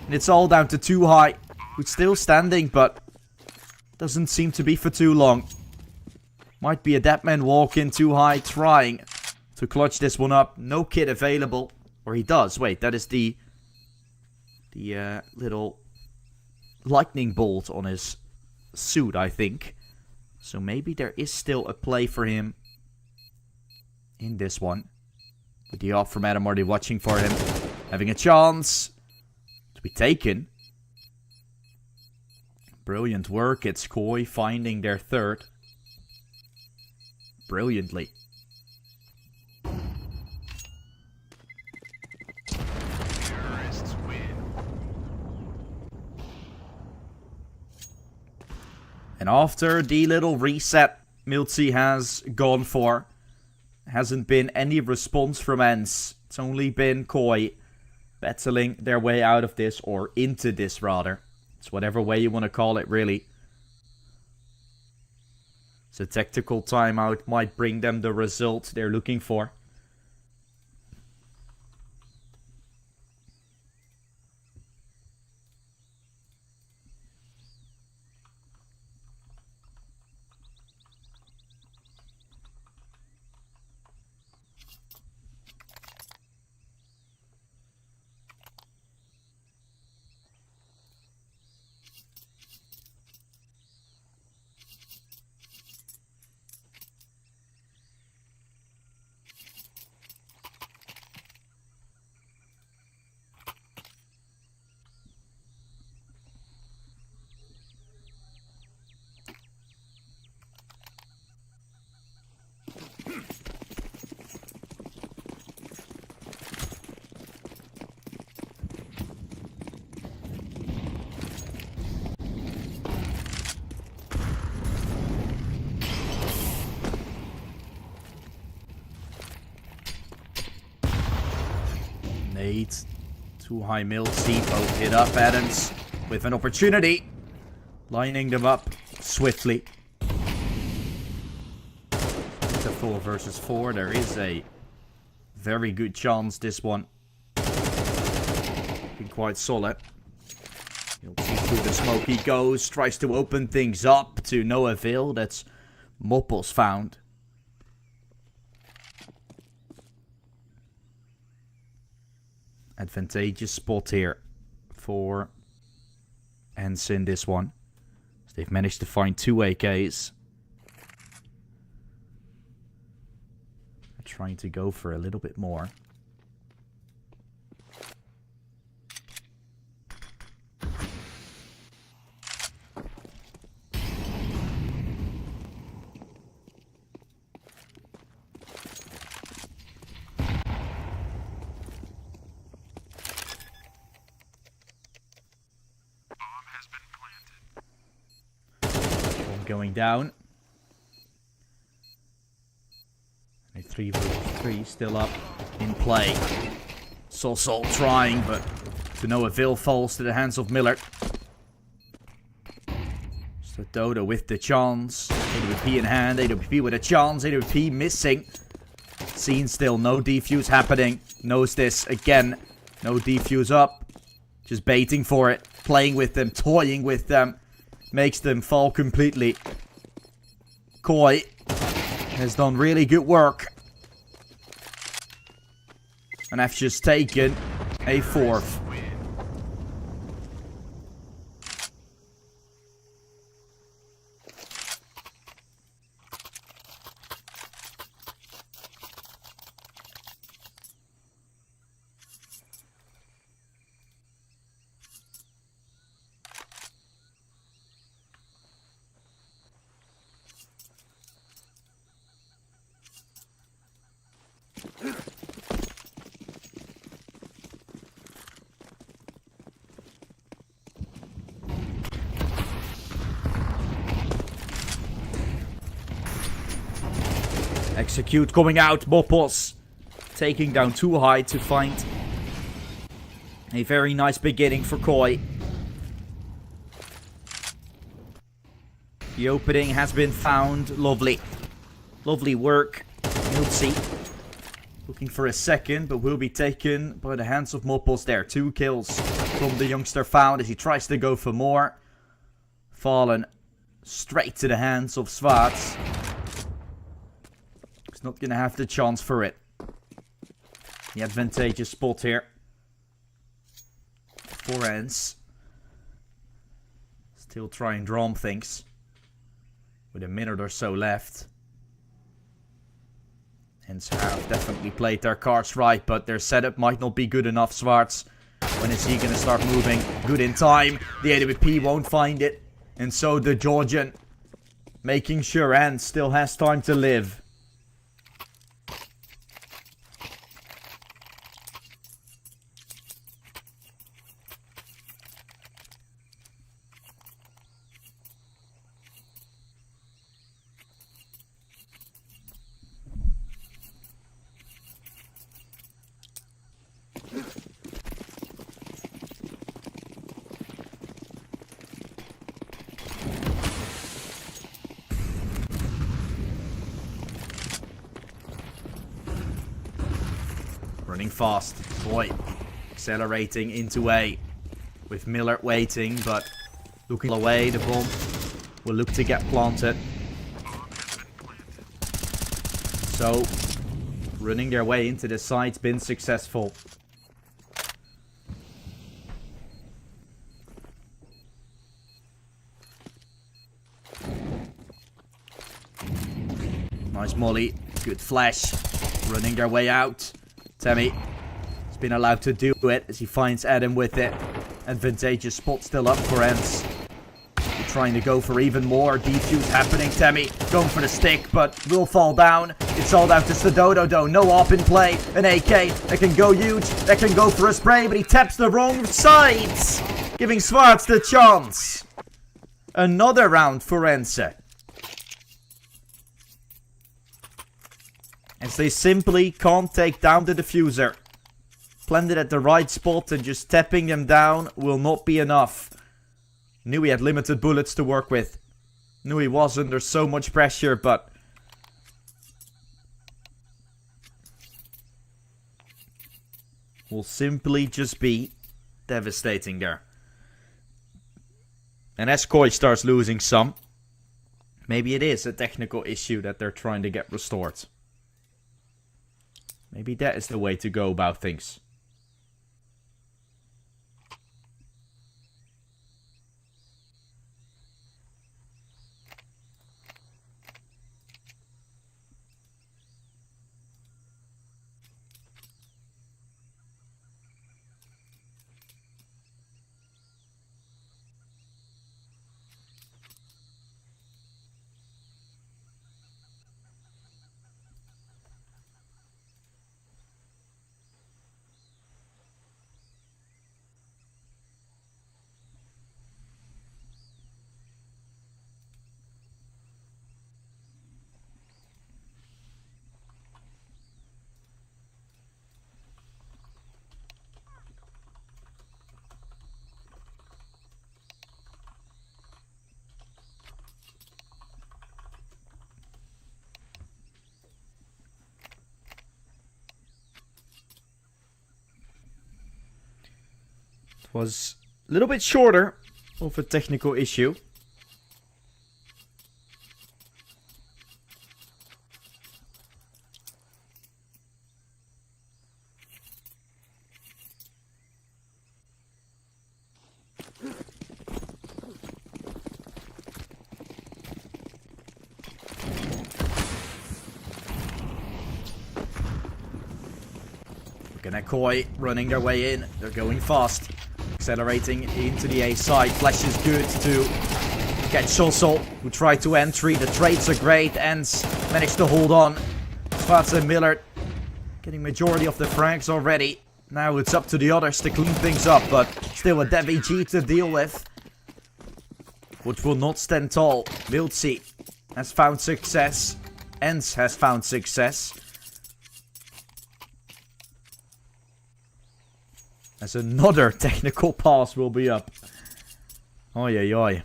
And it's all down to Too High. Who's still standing, but doesn't seem to be for too long. Might be a Deadman walk in. Too High trying to clutch this one up. No kit available. Or he does. Wait, that is the little lightning bolt on his suit, I think. So maybe there is still a play for him in this one. With the off from Adam already watching for him. Having a chance to be taken. Brilliant work. It's Koi finding their third. Brilliantly. And after the little reset Miltsy has gone for, hasn't been any response from ENCE. It's only been Koi battling their way out of this, or into this rather. It's whatever way you want to call it, really. So tactical timeout might bring them the result they're looking for. Too high multi, both hit up. Adams with an opportunity. Lining them up swiftly. It's a 4 versus 4. There is a very good chance this one been quite solid. You'll see through the smoke he goes. Tries to open things up to no avail. That's Moppos found. Advantageous spot here for Ensign this one. So they've managed to find 2 AKs. They're trying to go for a little bit more. Going down. A 3 versus 3 still up in play. Sol trying, but to no avail, falls to the hands of Miller. So Dodo with the chance. AWP in hand, AWP with a chance, AWP missing. Scene still, no defuse happening. Knows this again. No defuse up. Just baiting for it. Playing with them, toying with them. Makes them fall completely. Koi has done really good work. And I've just taken a 4th. Execute coming out. Moppos taking down too high to find a very nice beginning for Koi. The opening has been found. Lovely. Lovely work. We'll see. Looking for a second, but will be taken by the hands of Moppos there. 2 kills from the youngster found as he tries to go for more. Fallen straight to the hands of Svarts. He's not going to have the chance for it. The advantageous spot here. 4 ends. Still try and drum things. With a minute or so left. Hens have definitely played their cards right, but their setup might not be good enough. Svarts, when is he going to start moving? Good in time. The AWP won't find it. And so the Georgian, making sure Ant still has time to live. Running fast. Boy. Accelerating into A. With Miller waiting, but looking away. The bomb will look to get planted. So, running their way into the site's been successful. Nice molly. Good flash. Running their way out. Temi has been allowed to do it as he finds Adam with it. Advantageous spot still up for Ents. Trying to go for even more. Defuse happening. Temi going for the stick, but will fall down. It's all out to Sadodo though. No op in play. An AK that can go huge. That can go for a spray, but he taps the wrong sides. Giving Svarts the chance. Another round for Ense. As they simply can't take down the diffuser. planted at the right spot and just tapping them down will not be enough. Knew he had limited bullets to work with. Knew he was under so much pressure, but... will simply just be devastating there. And as Koi starts losing some, maybe it is a technical issue that they're trying to get restored. Maybe that is the way to go about things. Was a little bit shorter of a technical issue. Looking at Koi running their way in. They're going fast. Accelerating into the A side. Flash is good to catch Sossel, who tried to entry. The trades are great. Ends managed to hold on. Svats and Miller getting majority of the frags already. Now it's up to the others to clean things up, but still a Devi G to deal with, which will not stand tall. Miltsy has found success. Ends has found success. As another technical pass will be up. Oi, oi, oi.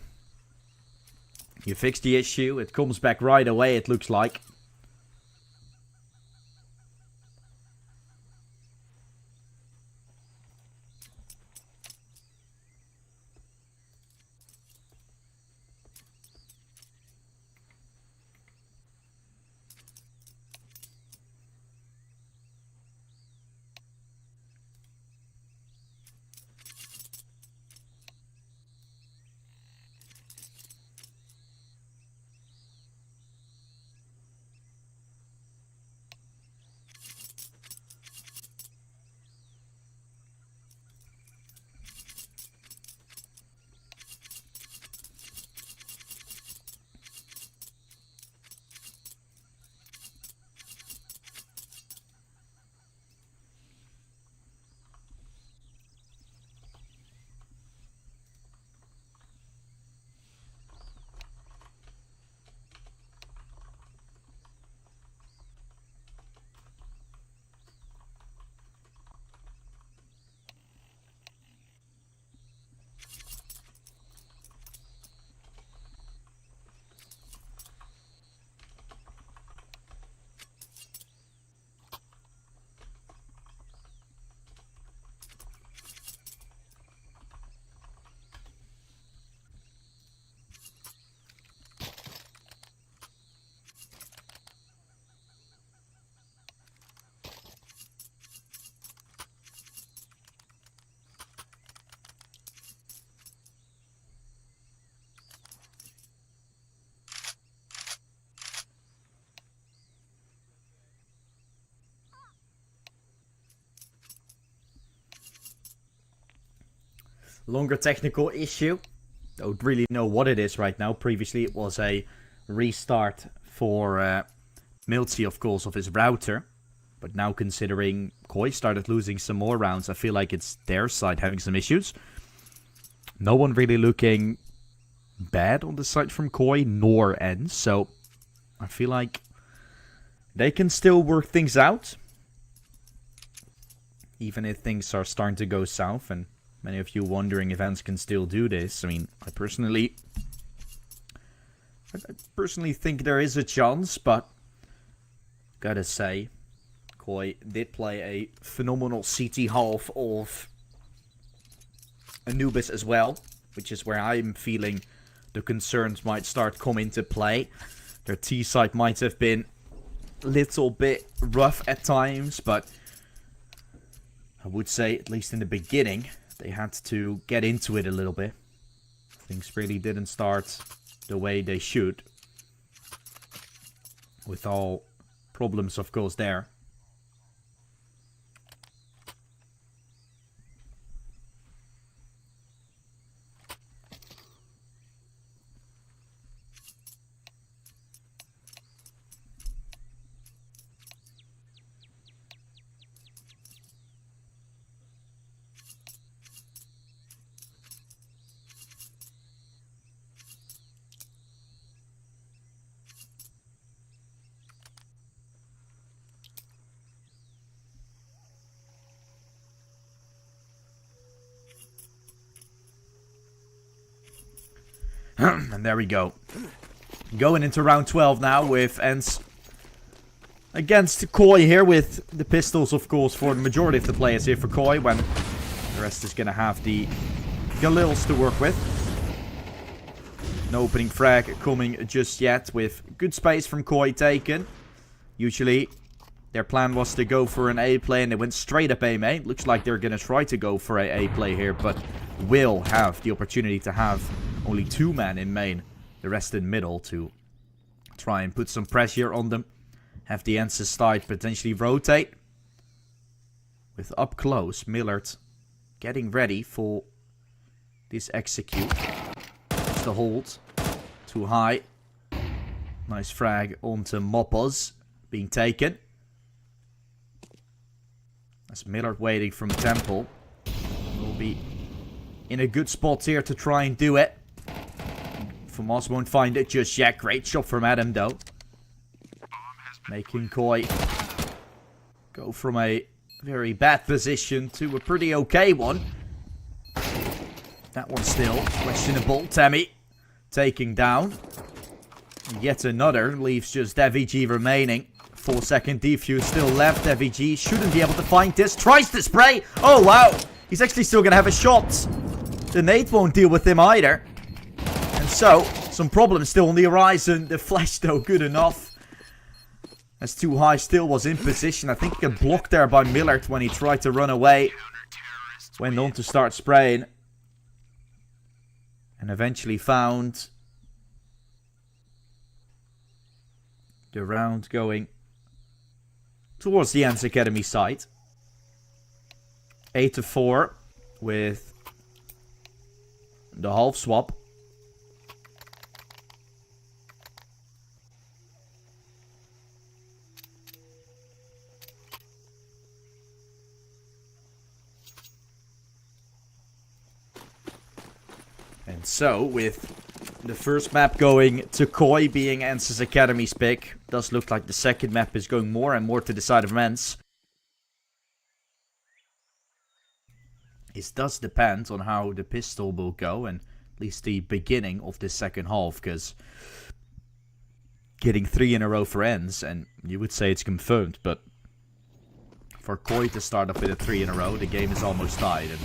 You fix the issue. It comes back right away, it looks like. Longer technical issue. Don't really know what it is right now. Previously it was a restart for Miltsy, of course, of his router. But now considering Koi started losing some more rounds, I feel like it's their side having some issues. No one really looking bad on the side from Koi, nor Ends. So I feel like they can still work things out. even if things are starting to go south, and many of you wondering if Ents can still do this. I mean, I personally think there is a chance, but gotta say, Koi did play a phenomenal CT half of Anubis as well, which is where I'm feeling the concerns might start coming to play. Their T side might have been a little bit rough at times, but I would say, at least in the beginning, they had to get into it a little bit. Things really didn't start the way they should. With all problems, of course, there. And there we go. Going into round 12 now with Ents against Koi here, with the pistols, of course, for the majority of the players here for Koi, when the rest is going to have the Galils to work with. No opening frag coming just yet, with good space from Koi taken. Usually their plan was to go for an A play, and they went straight up A main. Looks like they're going to try to go for a play here, but will have the opportunity to have only 2 men in main, the rest in middle, to try and put some pressure on them. Have the Ents side potentially rotate. With up close, Millard getting ready for this execute. It's the hold. Too high. Nice frag onto Moppos being taken. As Millard waiting from Temple. Will be in a good spot here to try and do it. Famas won't find it just yet. Great shot from Adam, though. Making Koi go from a very bad position to a pretty okay one. That one's still questionable. Temmie taking down. Yet another. Leaves just DeVG remaining. 4-second defuse still left. DeVG shouldn't be able to find this. Tries to spray. Oh, wow. He's actually still going to have a shot. The nade won't deal with him either. And so, some problems still on the horizon. The flash, though, good enough. As Too High still was in position. I think he got blocked there by Millard when he tried to run away. Went on to start spraying. And eventually found the round going towards the Ents Academy side. 8-4 with the half swap. And so, with the first map going to Koi being Ents' Academy's pick, does look like the second map is going more and more to the side of Ents. It does depend on how the pistol will go, and at least the beginning of this second half, because getting 3 in a row for Ents, and you would say it's confirmed, but for Koi to start up with a 3 in a row, the game is almost tied, and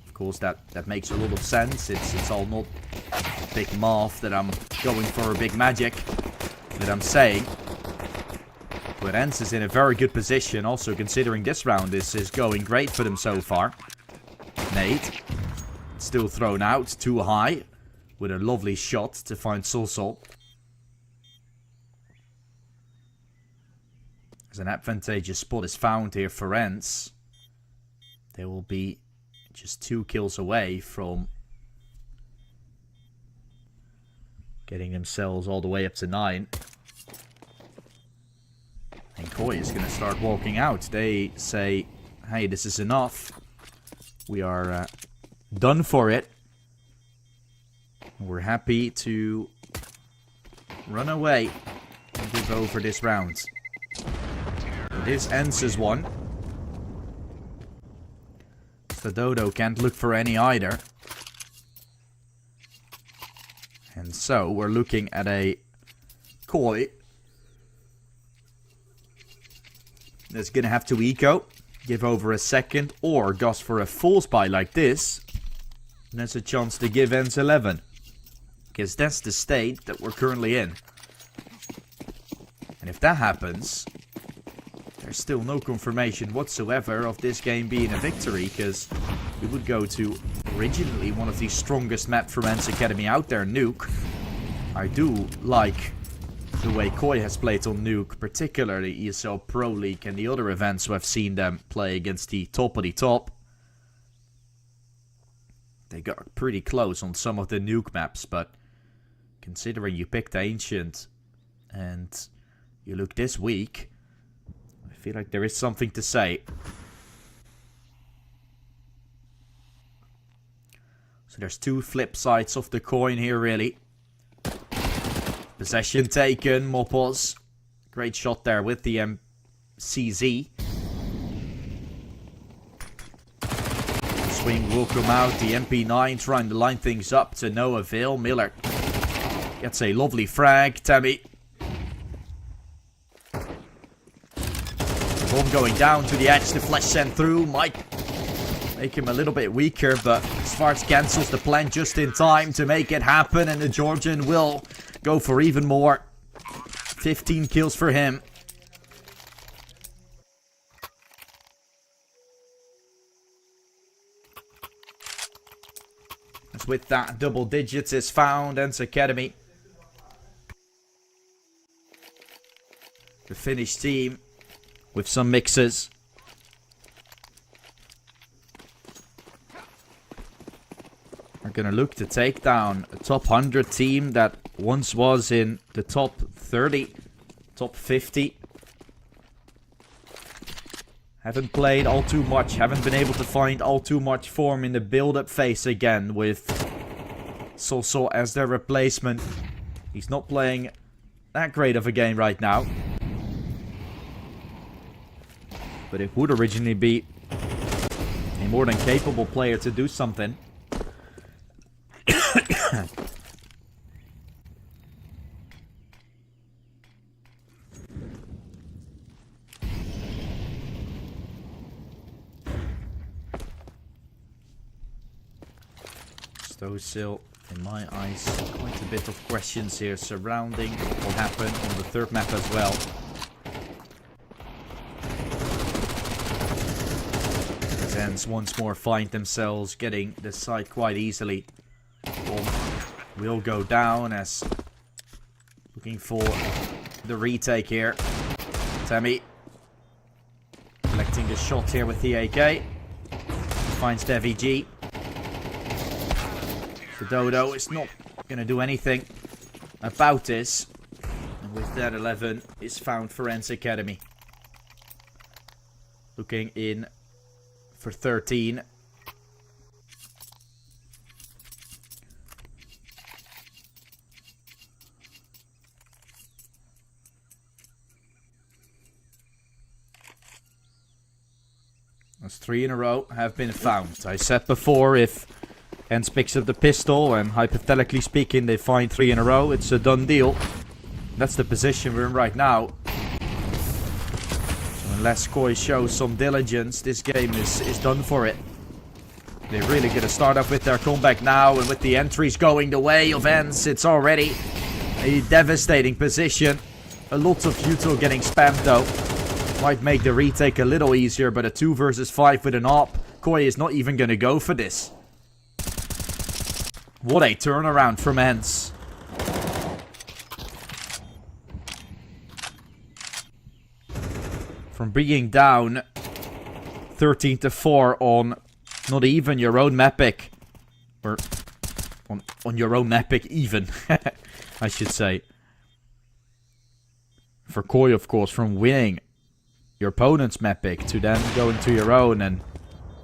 of course that makes a lot of sense. It's all not big math that I'm going for, a big magic that I'm saying. But Ents is in a very good position, also considering this round is going great for them so far. Nade. Still thrown out, Too High, with a lovely shot to find Solsol. As an advantageous spot is found here for Ents, they will be just 2 kills away from getting themselves all the way up to 9. And Koi is going to start walking out. They say, hey, this is enough. We are done for it. We're happy to run away and give over this round. It is Ents' one. The Dodo can't look for any either. And so we're looking at a Koi that's gonna have to eco, give over a second, or goes for a full spy like this. And there's a chance to give ends 11. Because that's the state that we're currently in. And if that happens, there's still no confirmation whatsoever of this game being a victory, because we would go to originally one of the strongest maps from Ends Academy out there, Nuke. I do like the way Koi has played on Nuke, particularly ESL Pro League and the other events where I've seen them play against the top of the top. They got pretty close on some of the Nuke maps, but considering you picked Ancient and you look this weak, I feel like there is something to say. So there's two flip sides of the coin here, really. Possession taken, Mopos. Great shot there with the MCZ. Swing will come out. The MP9 trying to line things up to no avail. Miller gets a lovely frag. Tammy. Bomb going down to the edge. The flash sent through. Might make him a little bit weaker, but Svarts cancels the plan just in time to make it happen, and the Georgian will go for even more. 15 kills for him. As with that, double digits is found, Ends Academy. The Finnish team with some mixes. Are gonna look to take down a top 100 team that once was in the top 30, top 50. Haven't played all too much, haven't been able to find all too much form in the build-up phase again with Soso as their replacement. He's not playing that great of a game right now. But it would originally be a more than capable player to do something. Still, in my eyes, quite a bit of questions here surrounding what will happen on the third map as well. Ends once more find themselves getting the side quite easily. Will go down as looking for the retake here. Tammy collecting the shot here with the AK. Finds Devi G. The Dodo is not going to do anything about this. And with that, 11 is found for Ends Academy. Looking in for 13. As 3 in a row have been found. I said before, if Ends picks up the pistol and hypothetically speaking they find 3 in a row, it's a done deal. That's the position we're in right now. So unless Koi shows some diligence, this game is done for it. They're really going to start up with their comeback now, and with the entries going the way of Ends, it's already a devastating position. A lot of util getting spammed though. Might make the retake a little easier, but a 2 versus 5 with an op. Koi is not even going to go for this. What a turnaround from Ends. From being down 13-4 on not even your own map pick. Or on your own map pick even, I should say. For Koi, of course, from winning your opponent's map pick to then going to your own and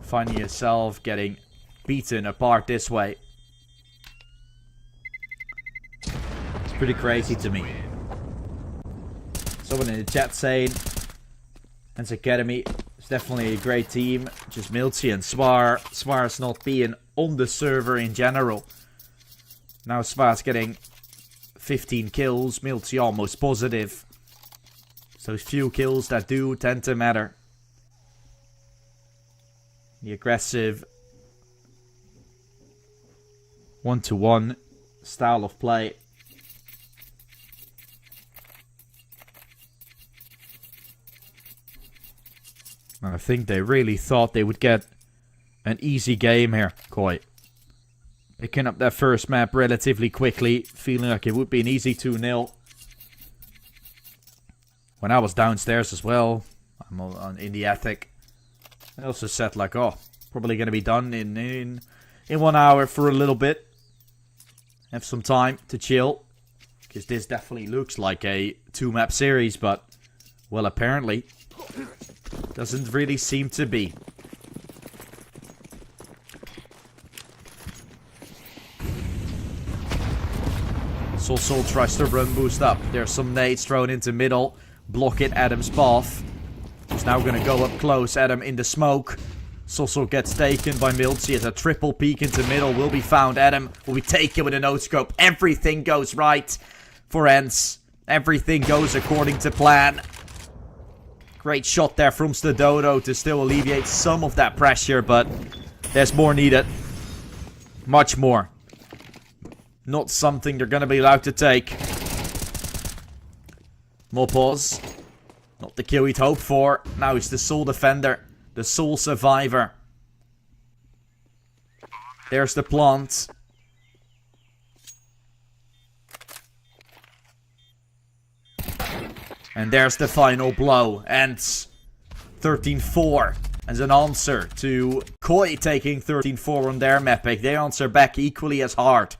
finding yourself getting beaten apart this way. It's pretty crazy to me. Someone in the chat saying Ends Academy It's definitely a great team. Just Milty and Swar. Swar's not being on the server in general. Now Swar's getting 15 kills. Milty almost positive. So few kills that do tend to matter. The aggressive 1-to-1 style of play. I think they really thought they would get an easy game here, Koi. Picking up that first map relatively quickly, feeling like it would be an easy 2-0. When I was downstairs as well, I'm in the attic, I also said like, oh, probably going to be done in 1 hour for a little bit. Have some time to chill, because this definitely looks like a 2-map series, but, well, apparently doesn't really seem to be. Sol tries to run boost up. There's some nades thrown into middle. Block it, Adam's path. He's now going to go up close. Adam in the smoke. Sol gets taken by Milty as a triple peek into middle will be found. Adam will be taken with a no-scope. Everything goes right for Ents. Everything goes according to plan. Great shot there from Stadodo to still alleviate some of that pressure, but there's more needed. Much more. Not something they're going to be allowed to take. More pause. Not the kill he'd hoped for. Now he's the sole defender. The sole survivor. There's the plant. And there's the final blow. And 13-4 as an answer to Koi taking 13-4 on their map pick. They answer back equally as hard.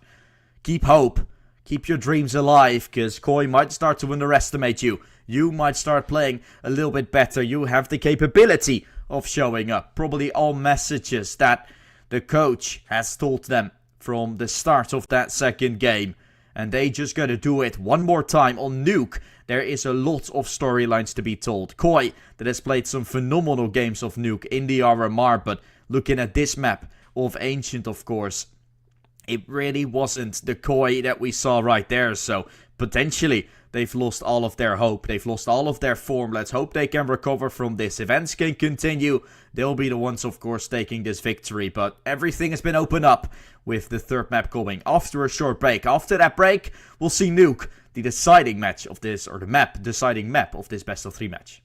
Keep hope. Keep your dreams alive, because Koi might start to underestimate you. You might start playing a little bit better. You have the capability of showing up. Probably all messages that the coach has told them from the start of that second game. And they just gotta do it one more time on Nuke. There is a lot of storylines to be told. Koi, that has played some phenomenal games of Nuke in the RMR, but looking at this map of Ancient, of course, it really wasn't the Koi that we saw right there. So potentially they've lost all of their hope. They've lost all of their form. Let's hope they can recover from this. Events can continue. They'll be the ones, of course, taking this victory. But everything has been opened up with the third map coming after a short break. After that break, we'll see Nuke, the deciding match of this, or the map, deciding map of this best of 3 match.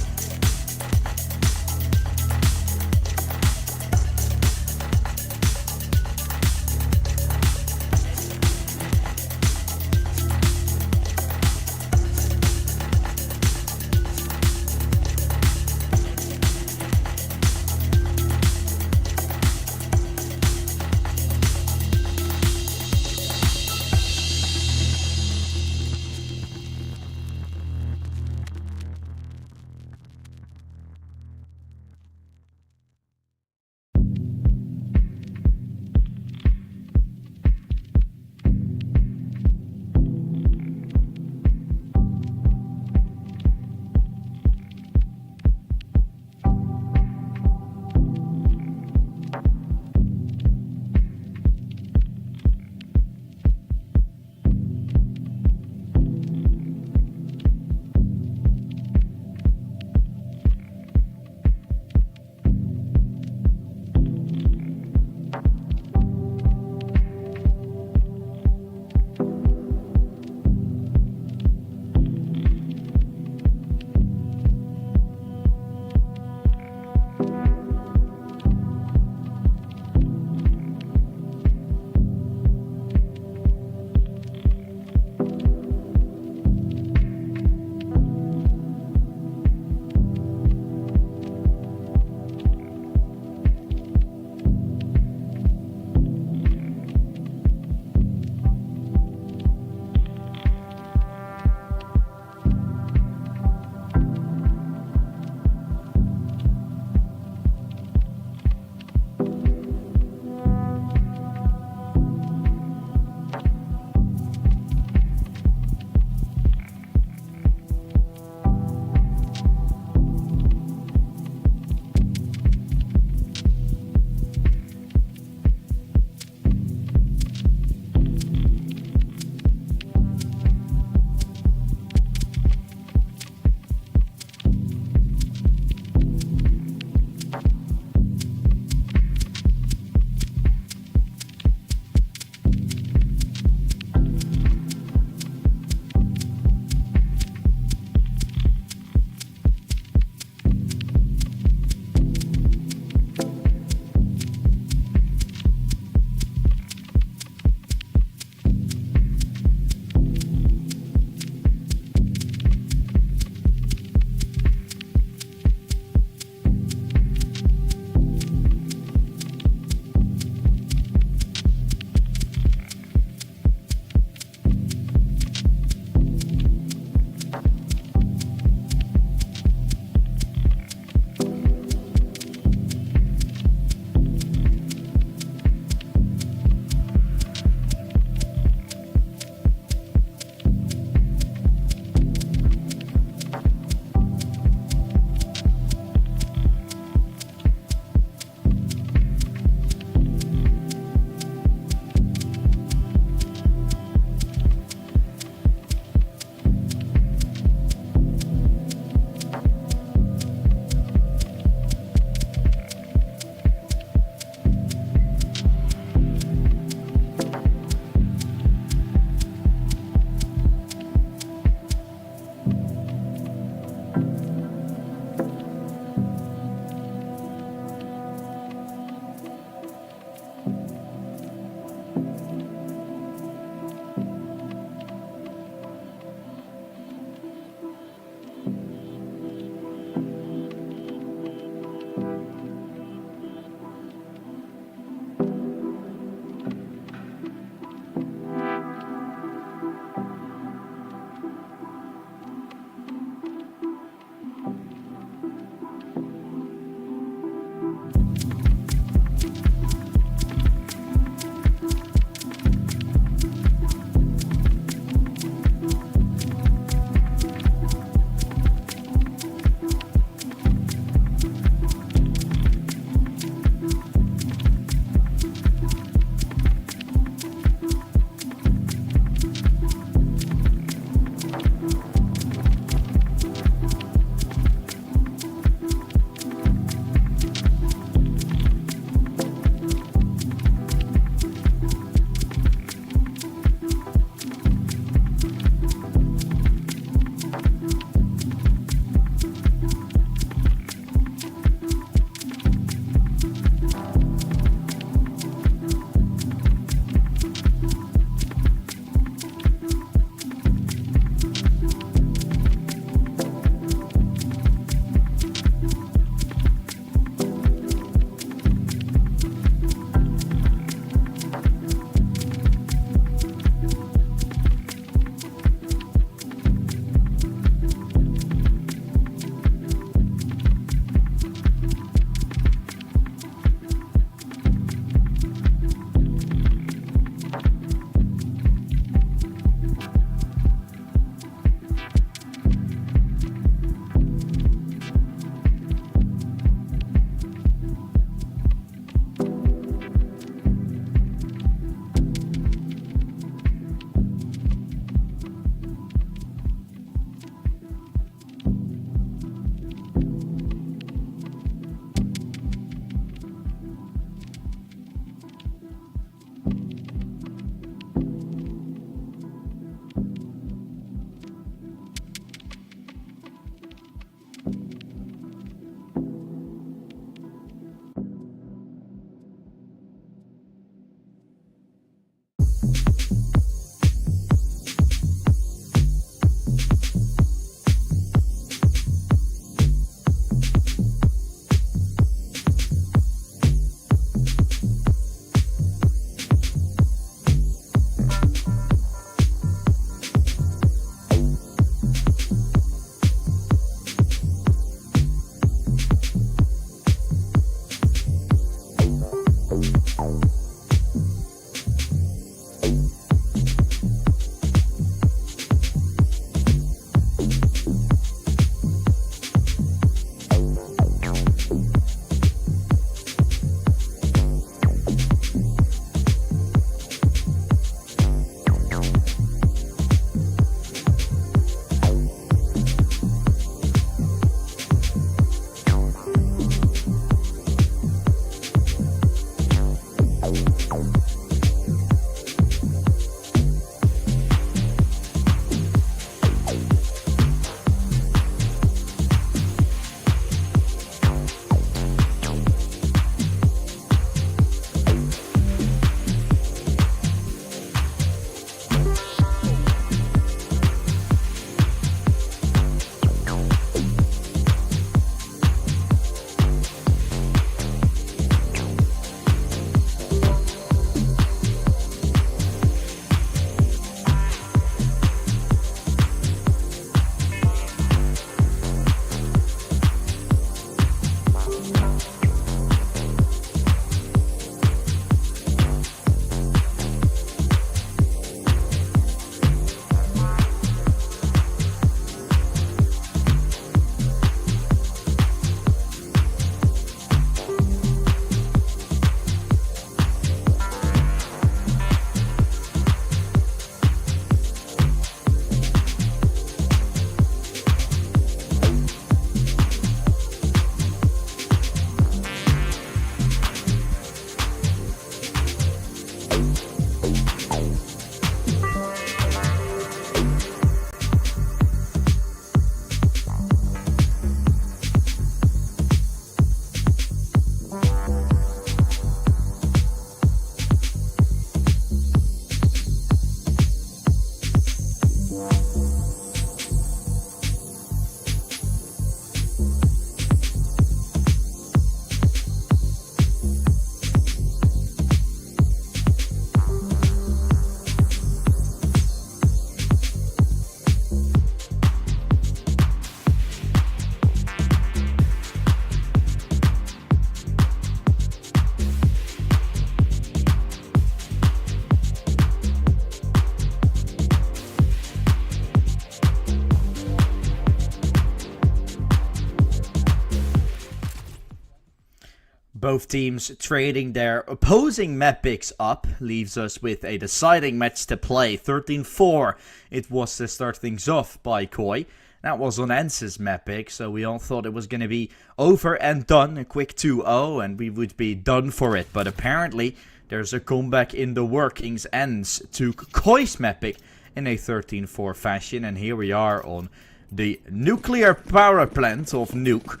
Both teams trading their opposing map picks up leaves us with a deciding match to play. 13-4 it was to start things off by Koi. That was on Ence's map pick, so we all thought it was going to be over and done. A quick 2-0 and we would be done for it. But apparently there's a comeback in the workings. Ence took Koi's map pick in a 13-4 fashion. And here we are on the nuclear power plant of Nuke,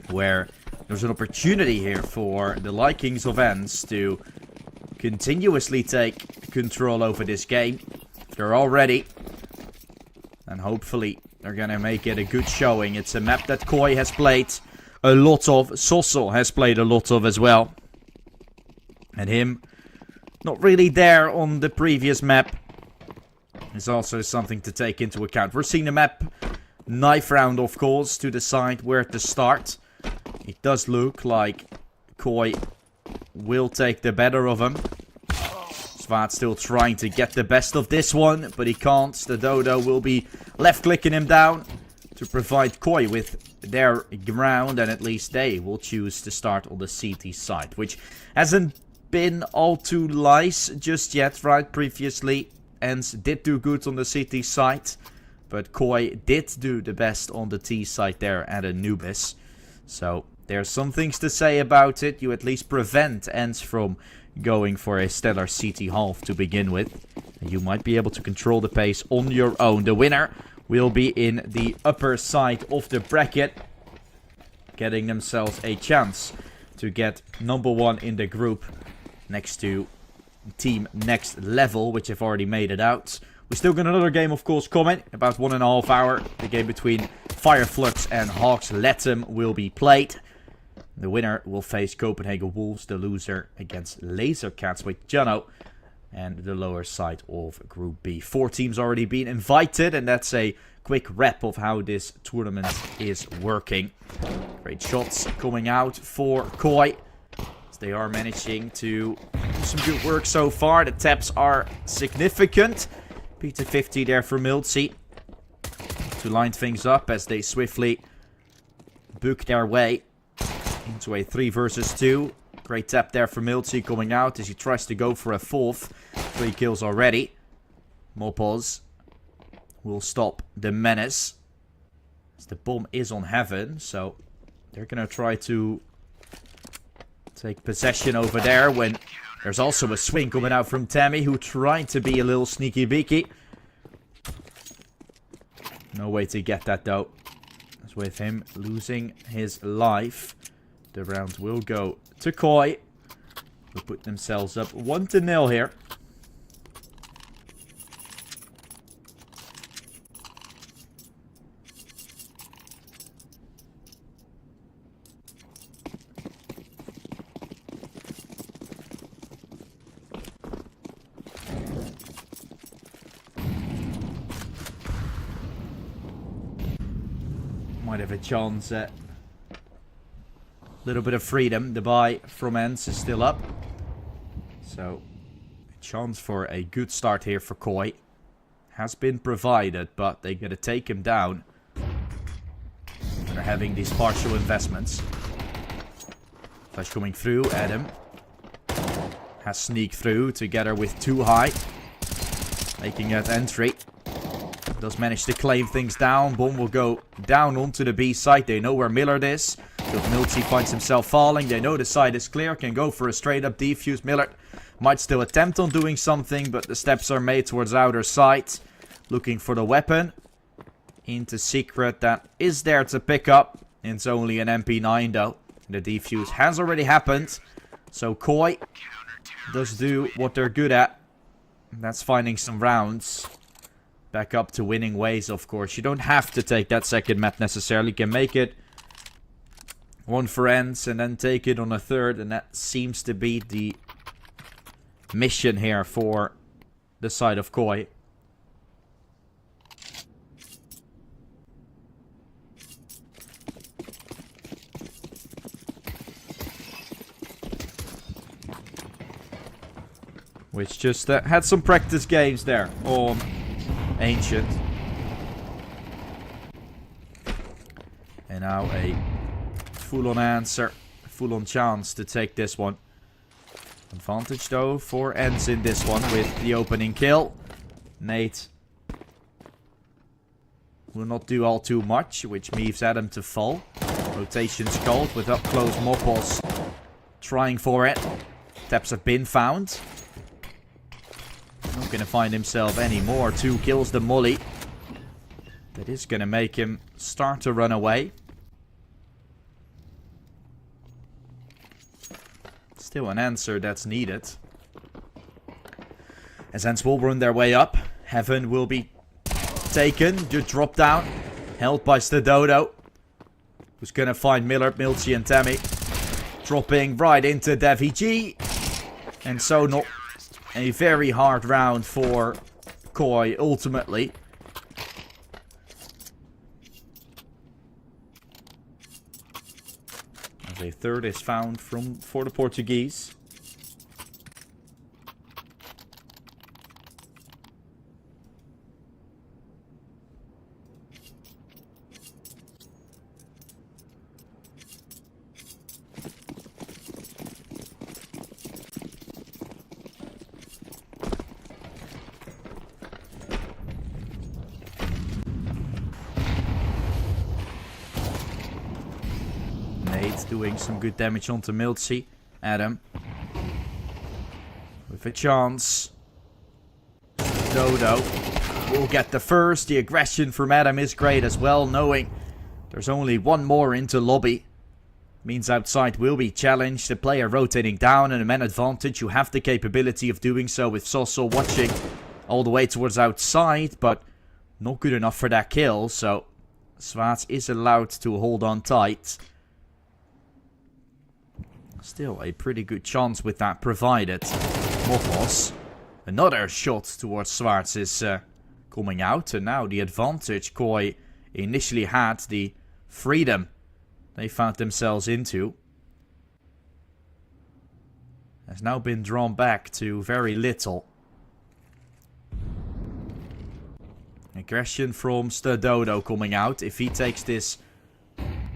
where there's an opportunity here for the likings of Ence to continuously take control over this game. They're all ready. And hopefully they're gonna make it a good showing. It's a map that Koi has played a lot of. Sossel has played a lot of as well. And him not really there on the previous map is also something to take into account. We're seeing the map knife round, of course, to decide where to start. It does look like Koi will take the better of him. Zwaard still trying to get the best of this one, but he can't. The Dodo will be left-clicking him down to provide Koi with their ground, and at least they will choose to start on the CT side, which hasn't been all too nice just yet, right? Previously, Ence did do good on the CT side, but Koi did do the best on the T side there at Anubis. So there's some things to say about it. You at least prevent Ence from going for a stellar CT half to begin with. You might be able to control the pace on your own. The winner will be in the upper side of the bracket, getting themselves a chance to get #1 in the group next to Team Next Level, which have already made it out. We still got another game, of course, coming. About 1.5 hours. The game between Fireflux and Hawks Latham will be played. The winner will face Copenhagen Wolves. The loser against Laser Cats with Jano. And the lower side of Group B. 4 teams already been invited. And that's a quick wrap of how this tournament is working. Great shots coming out for Koi. They are managing to do some good work so far. The taps are significant. Peter 50 there for Miltsy to line things up as they swiftly book their way into a 3 versus 2. Great tap there for Miltsy coming out as he tries to go for a 4th. 3 kills already. Mopos will stop the menace as the bomb is on Heaven, so they're gonna try to take possession over there when there's also a swing coming out from Tammy, who tried to be a little sneaky beaky. No way to get that though. As with him losing his life, the round will go to Koi, who put themselves up 1-0 here. Might have a chance at a little bit of freedom. The buy from Ence is still up. So, a chance for a good start here for Koi has been provided, but they gotta take him down. They're having these partial investments. Flash coming through. Adam has sneaked through together with Too High, making that entry. Does manage to claim things down. Bomb will go down onto the B side. They know where Millard is. So if Miltsy finds himself falling, they know the side is clear. Can go for a straight up defuse. Millard might still attempt on doing something, but the steps are made towards outer side. Looking for the weapon. Into secret that is there to pick up. It's only an MP9 though. The defuse has already happened. So Koi does do what they're good at. That's finding some rounds. Back up to winning ways, of course. You don't have to take that second map necessarily. You can make it one for Ence and then take it on a third. And that seems to be the mission here for the side of Koi. Which just had some practice games there on Ancient. And now a full-on answer full-on chance to take this one. Advantage though for Ens in this one with the opening kill. Nate will not do all too much, which moves Adam to fall. Rotation's called with up close Mopos trying for it. Taps have been found. Not gonna find himself anymore. 2 kills the molly. That is gonna make him start to run away. Still an answer that's needed. As Ens will run their way up. Heaven will be taken. Just drop down. Held by Stadodo. Who's gonna find Miller, Milchi and Tammy. Dropping right into Devi G. And so not a very hard round for Koi ultimately. As a third is found for the Portuguese. Doing some good damage onto Miltsy. Adam. With a chance. Dodo will get the first. The aggression from Adam is great as well, knowing there's only one more into lobby. Means outside will be challenged. The player rotating down and a man advantage. You have the capability of doing so with Soso watching all the way towards outside, but not good enough for that kill. So Swaats is allowed to hold on tight. Still a pretty good chance with that provided. Mopos. Another shot towards Swaats is coming out. And now the advantage Koi initially had, the freedom they found themselves into, has now been drawn back to very little. Aggression from Stadodo coming out. If he takes this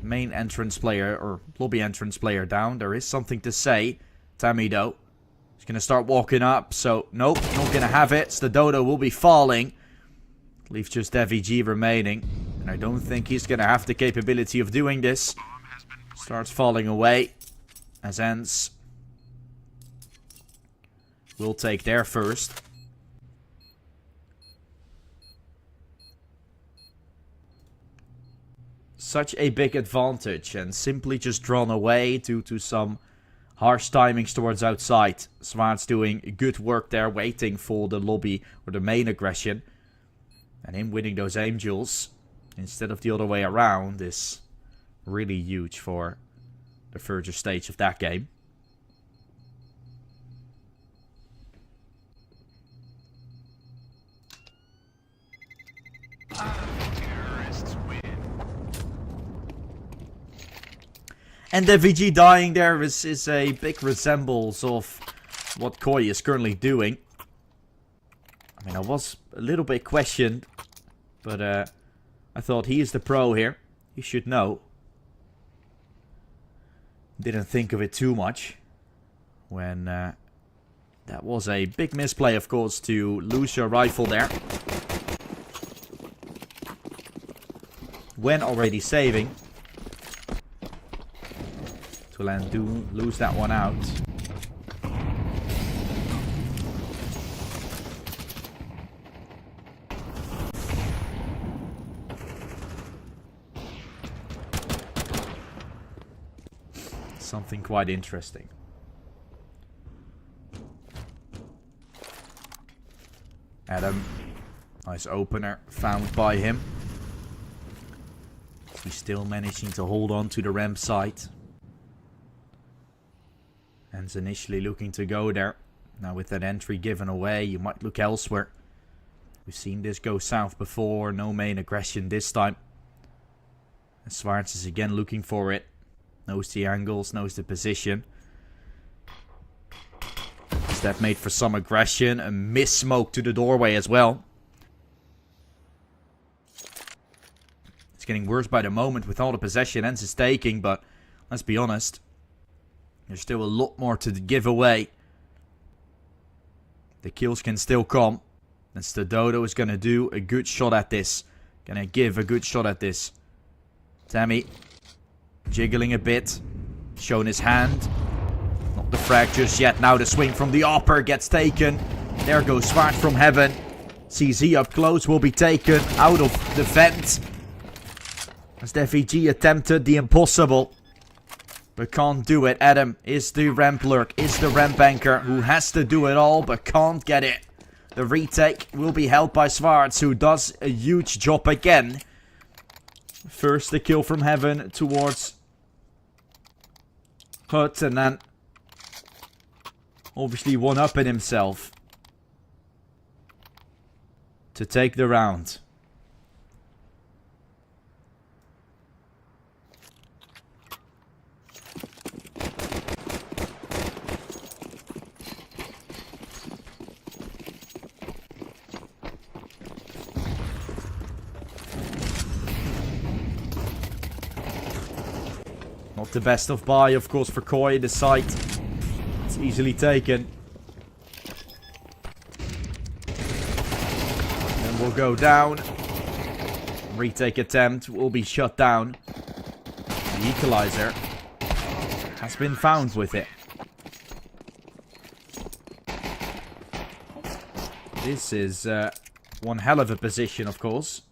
main entrance player or lobby entrance player down, there is something to say. Tammy though, he's gonna start walking up, so nope, not gonna have it. Stadodo will be falling. Leaves just Devi G remaining, and I don't think he's gonna have the capability of doing this. Starts falling away as Ens will take their first. Such a big advantage and simply just drawn away due to some harsh timings towards outside. Swaats doing good work there, waiting for the lobby or the main aggression. And him winning those angels instead of the other way around is really huge for the further stage of that game. And the VG dying there is a big resemblance of what Koi is currently doing. I mean, I was a little bit questioned, but I thought he is the pro here. He should know. Didn't think of it too much when that was a big misplay, of course, to lose your rifle there. When already saving. Tulan do lose that one out. Something quite interesting. Adam, nice opener found by him. He's still managing to hold on to the ramp site. And's initially looking to go there. Now with that entry given away, you might look elsewhere. We've seen this go south before. No main aggression this time. And Swaats is again looking for it. Knows the angles, knows the position. Step made for some aggression. A miss smoke to the doorway as well. It's getting worse by the moment with all the possession Ens is taking, but let's be honest. There's still a lot more to give away. The kills can still come. And Dodo is going to do a good shot at this. Going to give a good shot at this. Tammy jiggling a bit. Showing his hand. Not the frag just yet. Now the swing from the upper gets taken. There goes Zwart from heaven. CZ up close will be taken out of the vent. As the FEG attempted the impossible. But can't do it. Adam is the ramp lurk. Is the ramp banker who has to do it all but can't get it. The retake will be held by Zwarts, who does a huge job again. First the kill from heaven towards Hut, and then obviously one up in himself to take the round. Not the best of buy, of course, for Koi. The site, it's easily taken. Then we'll go down. Retake attempt will be shut down. The equalizer has been found with it. This is one hell of a position, of course.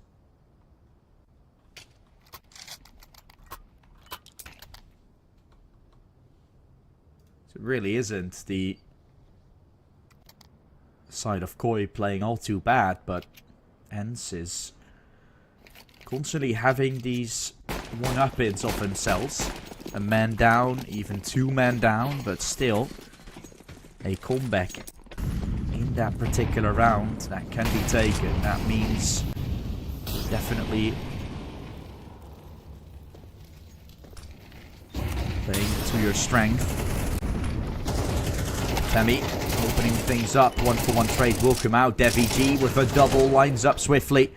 It really isn't the side of Koi playing all too bad, but Ens is constantly having these one-up-ins of themselves. A man down, even 2 men down, but still a comeback in that particular round that can be taken. That means definitely playing to your strength. Tammy opening things up. 1-for-1 trade will come out. DeviG with a double lines up swiftly.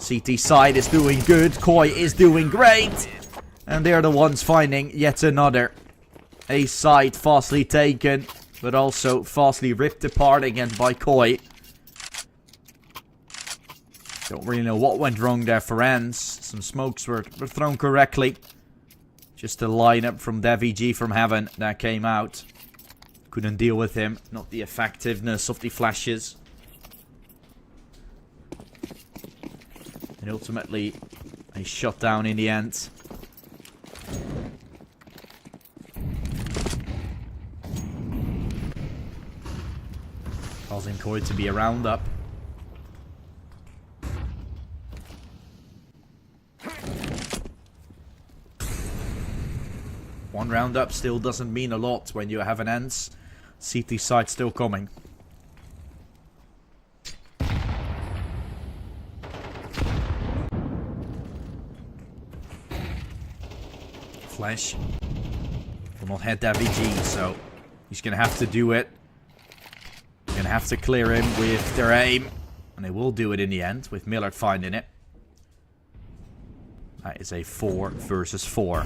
CT side is doing good. Koi is doing great. And they're the ones finding yet another A side fastly taken, but also fastly ripped apart again by Koi. Don't really know what went wrong there for Ens. Some smokes were thrown correctly. Just a lineup from DeviG from heaven that came out. Couldn't deal with him. Not the effectiveness of the flashes. And ultimately, a shutdown in the end. Causing Koi to be a roundup. One roundup still doesn't mean a lot when you have an Ens. CT side still coming. Flash will not hit DeviG, so he's going to have to do it. They're going to have to clear him with their aim. And they will do it in the end, with Millard finding it. That is a 4 versus 4.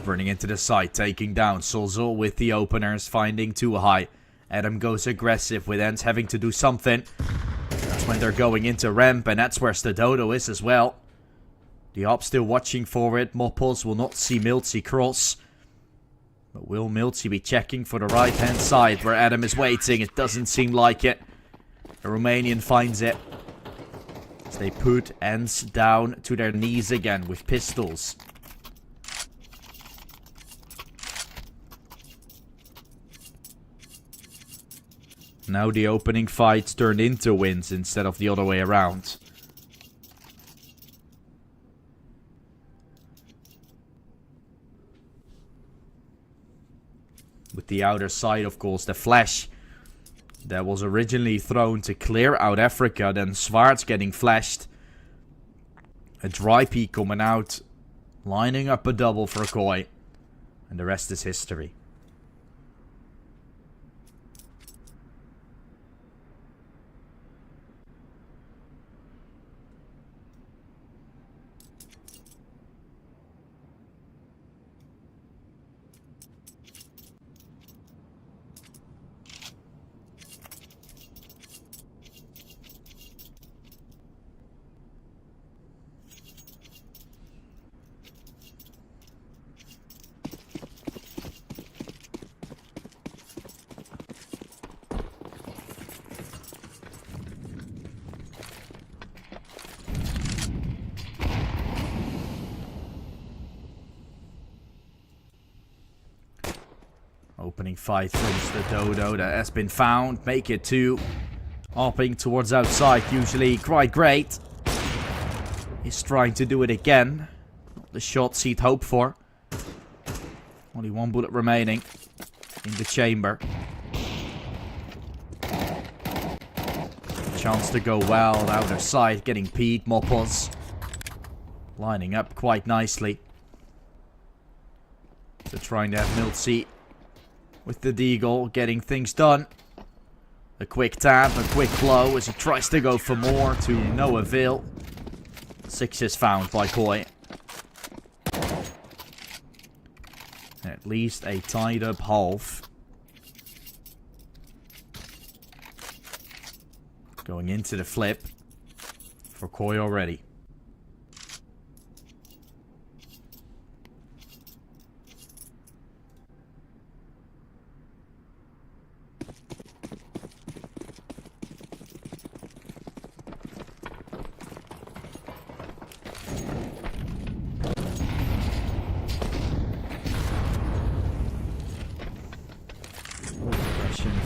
Running into the site, taking down Solzul with the openers, finding too high. Adam goes aggressive with Ens having to do something. That's when they're going into ramp, and that's where Dodo is as well. The op still watching for it. Moppos will not see Miltsy cross. But will Miltsy be checking for the right hand side where Adam is waiting? It doesn't seem like it. The Romanian finds it. As they put Ens down to their knees again with pistols. Now the opening fights turned into wins instead of the other way around. With the outer side, of course, the flash that was originally thrown to clear out Africa. Then Zwarts getting flashed. A dry peek coming out. Lining up a double for Koi. And the rest is history. Opening fight throws the Dodo that has been found. Make it 2. Hopping towards outside, usually quite great. He's trying to do it again. Not the shots he'd hoped for. Only 1 bullet remaining in the chamber. Chance to go well, outer side, getting peed. Mopos lining up quite nicely. So trying to have Miltsy with the Deagle, getting things done. A quick tap, a quick blow as he tries to go for more to no avail. 6 is found by Koi. At least a tied up half. Going into the flip for Koi already.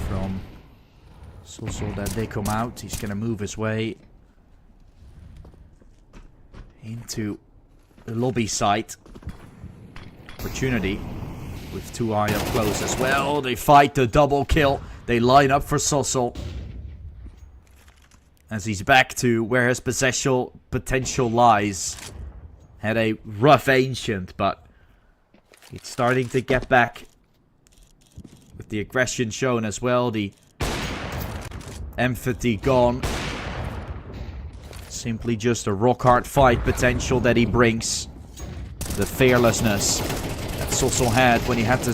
From so that they come out. He's gonna move his way into the lobby site. Opportunity with 2 eye up close as well. They fight the double kill. They line up for Sossel as he's back to where his potential lies. Had a rough ancient, but it's starting to get back. With the aggression shown as well, the empathy gone. Simply just a rock-hard fight potential that he brings. The fearlessness that Sossel had when he had to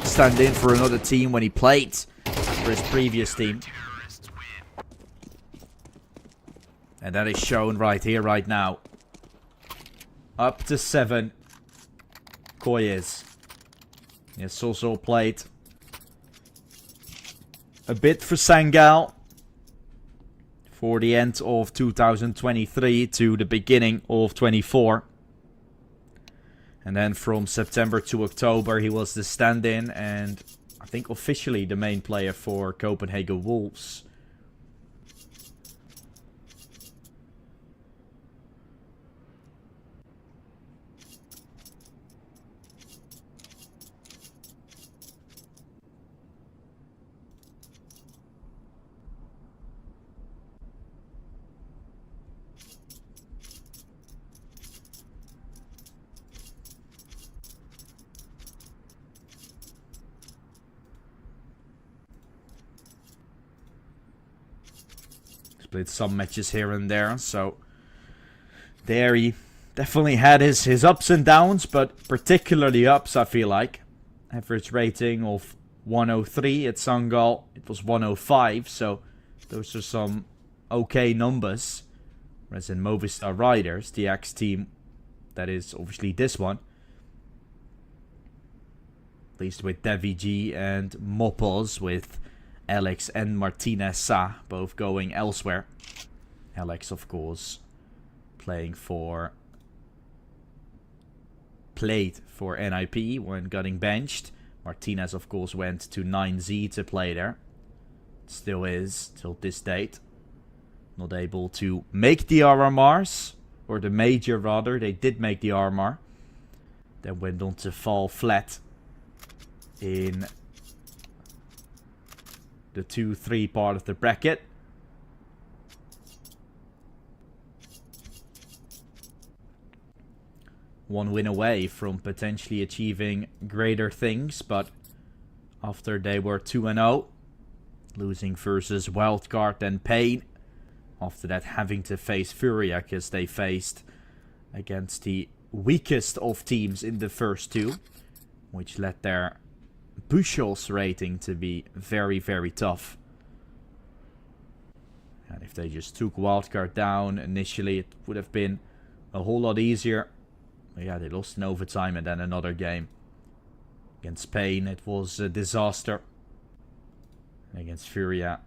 stand in for another team when he played for his previous team. And that is shown right here, right now. Up to 7. Koi is. Yes, Sossel played a bit for Sangal for the end of 2023 to the beginning of 24. And then from September to October he was the stand-in and I think officially the main player for Copenhagen Wolves. Played some matches here and there, so there he definitely had his ups and downs, but particularly ups, I feel like. Average rating of 103 at Sangal, it was 105, so those are some okay numbers. Whereas in Movistar Riders, the X team, that is obviously this one, at least with Devi G and Mopos, with Alex and Martinez Sa both going elsewhere. Alex, of course, played for NIP when getting benched. Martinez, of course, went to 9Z to play there. Still is, till this date. Not able to make the RMRs, or the major rather. They did make the RMR. Then went on to fall flat in the 2-3 part of the bracket. One win away from potentially achieving greater things, but after they were 2-0, losing versus Wildcard and Pain, after that having to face Furia because they faced against the weakest of teams in the first 2, which led their Bushels rating to be very, very tough. And if they just took Wildcard down initially, it would have been a whole lot easier. But yeah, they lost in overtime and then another game. Against Pain, it was a disaster. And against Furia,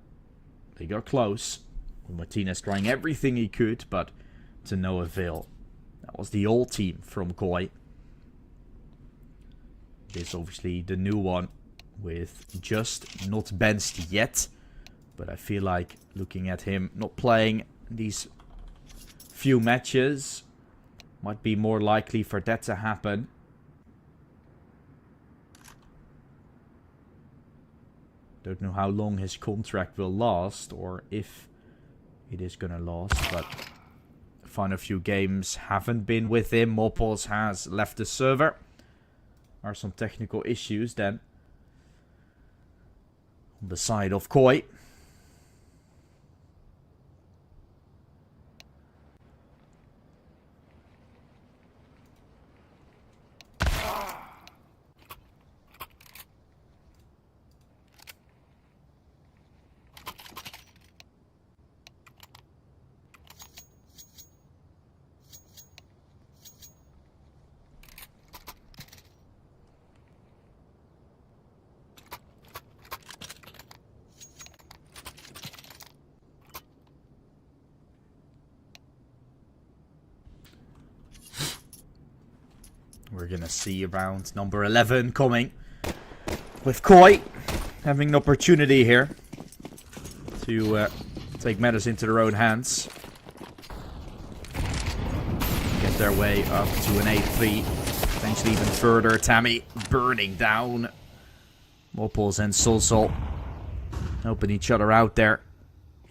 they got close. With Martinez trying everything he could, but to no avail. That was the old team from Koi. This obviously the new one with just not benched yet. But I feel like looking at him not playing these few matches might be more likely for that to happen. Don't know how long his contract will last or if it is gonna last, but the final few games haven't been with him. Mopos has left the server. Are some technical issues then on the side of Koi. We're gonna see round number 11 coming. With Koi having an opportunity here to take matters into their own hands. Get their way up to an 8-3. Potentially even further. Tammy burning down. Mopos and Solsol helping each other out there.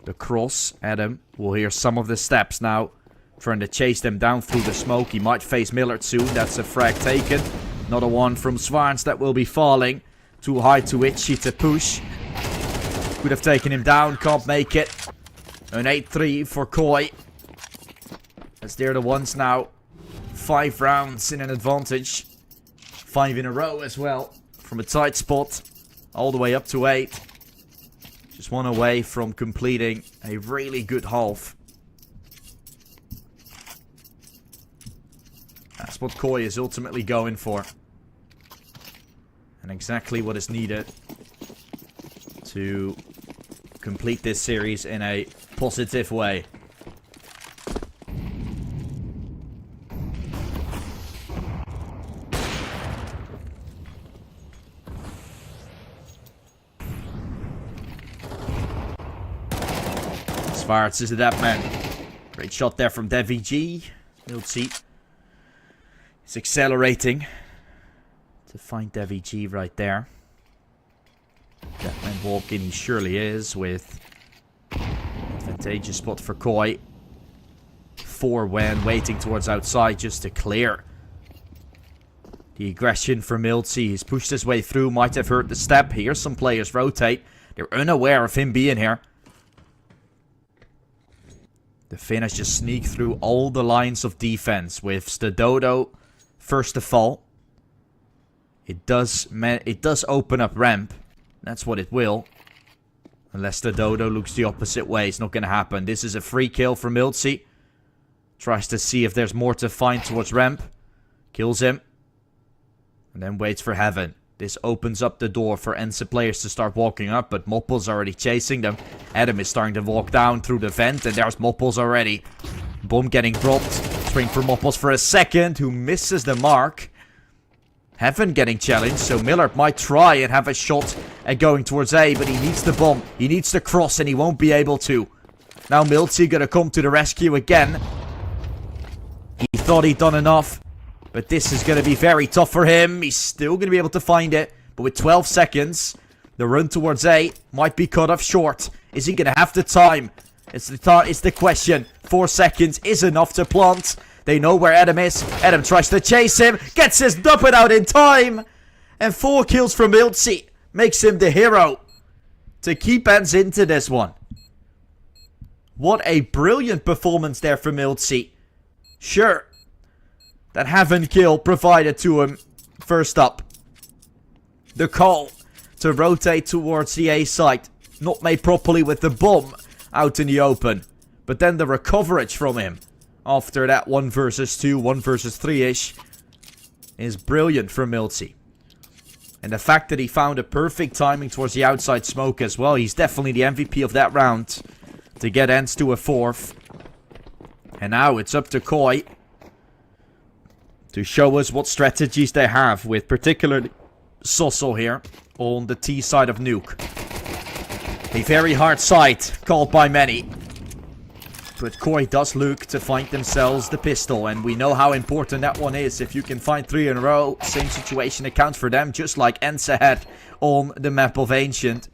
The cross. Adam will hear some of the steps now. Trying to chase them down through the smoke. He might face Millard soon. That's a frag taken. Another one from Swans that will be falling. Too high, too itchy to push. Could have taken him down. Can't make it. An 8-3 for Koi. As they're the ones now. 5 rounds in an advantage. 5 in a row as well. From a tight spot. All the way up to 8. Just one away from completing a really good half. That's what Koi is ultimately going for. And exactly what is needed to complete this series in a positive way. Svarts is that man. Great shot there from Devi G. Miltzy. He's accelerating to find Devi G right there. That man walking, he surely is, with advantageous spot for Koi. 4 when waiting towards outside just to clear. The aggression from Miltzy. He's pushed his way through, might have hurt the step. Here some players rotate. They're unaware of him being here. The Finns just sneak through all the lines of defense with Stadodo. First of all, it does open up ramp. That's what it will. Unless the Dodo looks the opposite way. It's not going to happen. This is a free kill for Miltzy. Tries to see if there's more to find towards ramp. Kills him. And then waits for heaven. This opens up the door for Ensa players to start walking up. But Moppel's already chasing them. Adam is starting to walk down through the vent. And there's Moppel's already. Bomb getting dropped. Swing for Moppos for a second, who misses the mark. Heaven getting challenged, so Millard might try and have a shot at going towards A, but he needs the bomb. He needs the cross, and he won't be able to. Now Miltzy gonna come to the rescue again. He thought he'd done enough, but this is gonna be very tough for him. He's still gonna be able to find it, but with 12 seconds, the run towards A might be cut off short. Is he gonna have the time? It's the question. 4 seconds is enough to plant. They know where Adam is. Adam tries to chase him. Gets his duppet out in time. And 4 kills from Miltzy. Makes him the hero to keep ends into this one. What a brilliant performance there from Miltzy. Sure. That Heaven kill provided to him. First up. The call to rotate towards the A side. Not made properly with the bomb out in the open. But then the recoverage from him after that 1 versus 2, 1 versus 3-ish is brilliant from Miltzy. And the fact that he found a perfect timing towards the outside smoke as well. He's definitely the MVP of that round to get ends to a 4th. And now it's up to Koi to show us what strategies they have with particularly Sossel here. on the T side of Nuke. A very hard site, called by many. But Koi does look to find themselves the pistol, and we know how important that one is. If you can find 3 in a row, same situation accounts for them, just like Ensa had on the map of Ancient.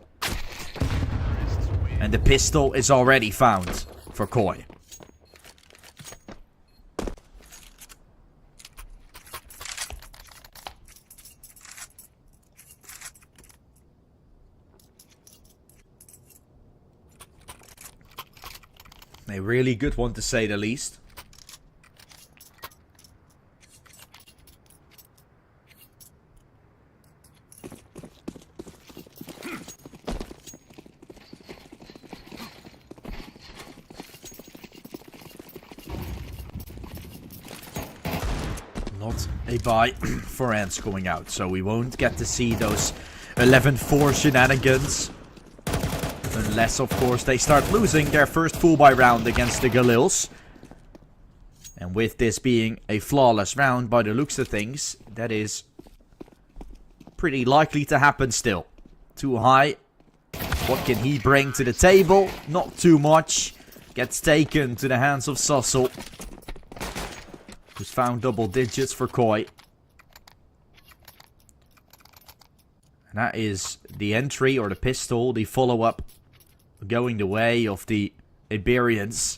And the pistol is already found for Koi. A really good one to say the least. Not a buy for Ants going out, so we won't get to see those 11-4 shenanigans. Unless, of course, they start losing their first full buy round against the Galils. And with this being a flawless round by the looks of things, that is pretty likely to happen still. Too high. What can he bring to the table? Not too much. Gets taken to the hands of Sussel, who's found double digits for Koi. And that is the entry, or the pistol, the follow-up, going the way of the Iberians.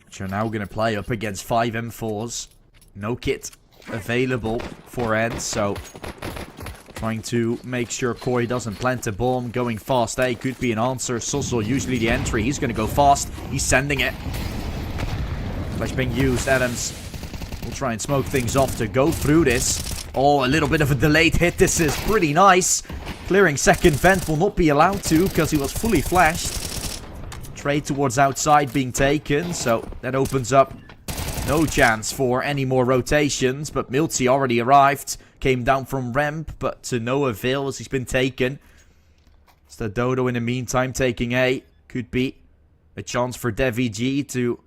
Which are now going to play up against 5 M4s. No kit available for Ends, so trying to make sure Koi doesn't plant a bomb. Going fast A could be an answer. Sussel, usually the entry. He's going to go fast. He's sending it. Flash being used. Adams will try and smoke things off to go through this. Oh, a little bit of a delayed hit. This is pretty nice. Clearing second vent will not be allowed to because he was fully flashed. Trade towards outside being taken, so that opens up no chance for any more rotations. But Milty already arrived. Came down from ramp, but to no avail as he's been taken. It's the Dodo in the meantime taking A. Could be a chance for Devi G to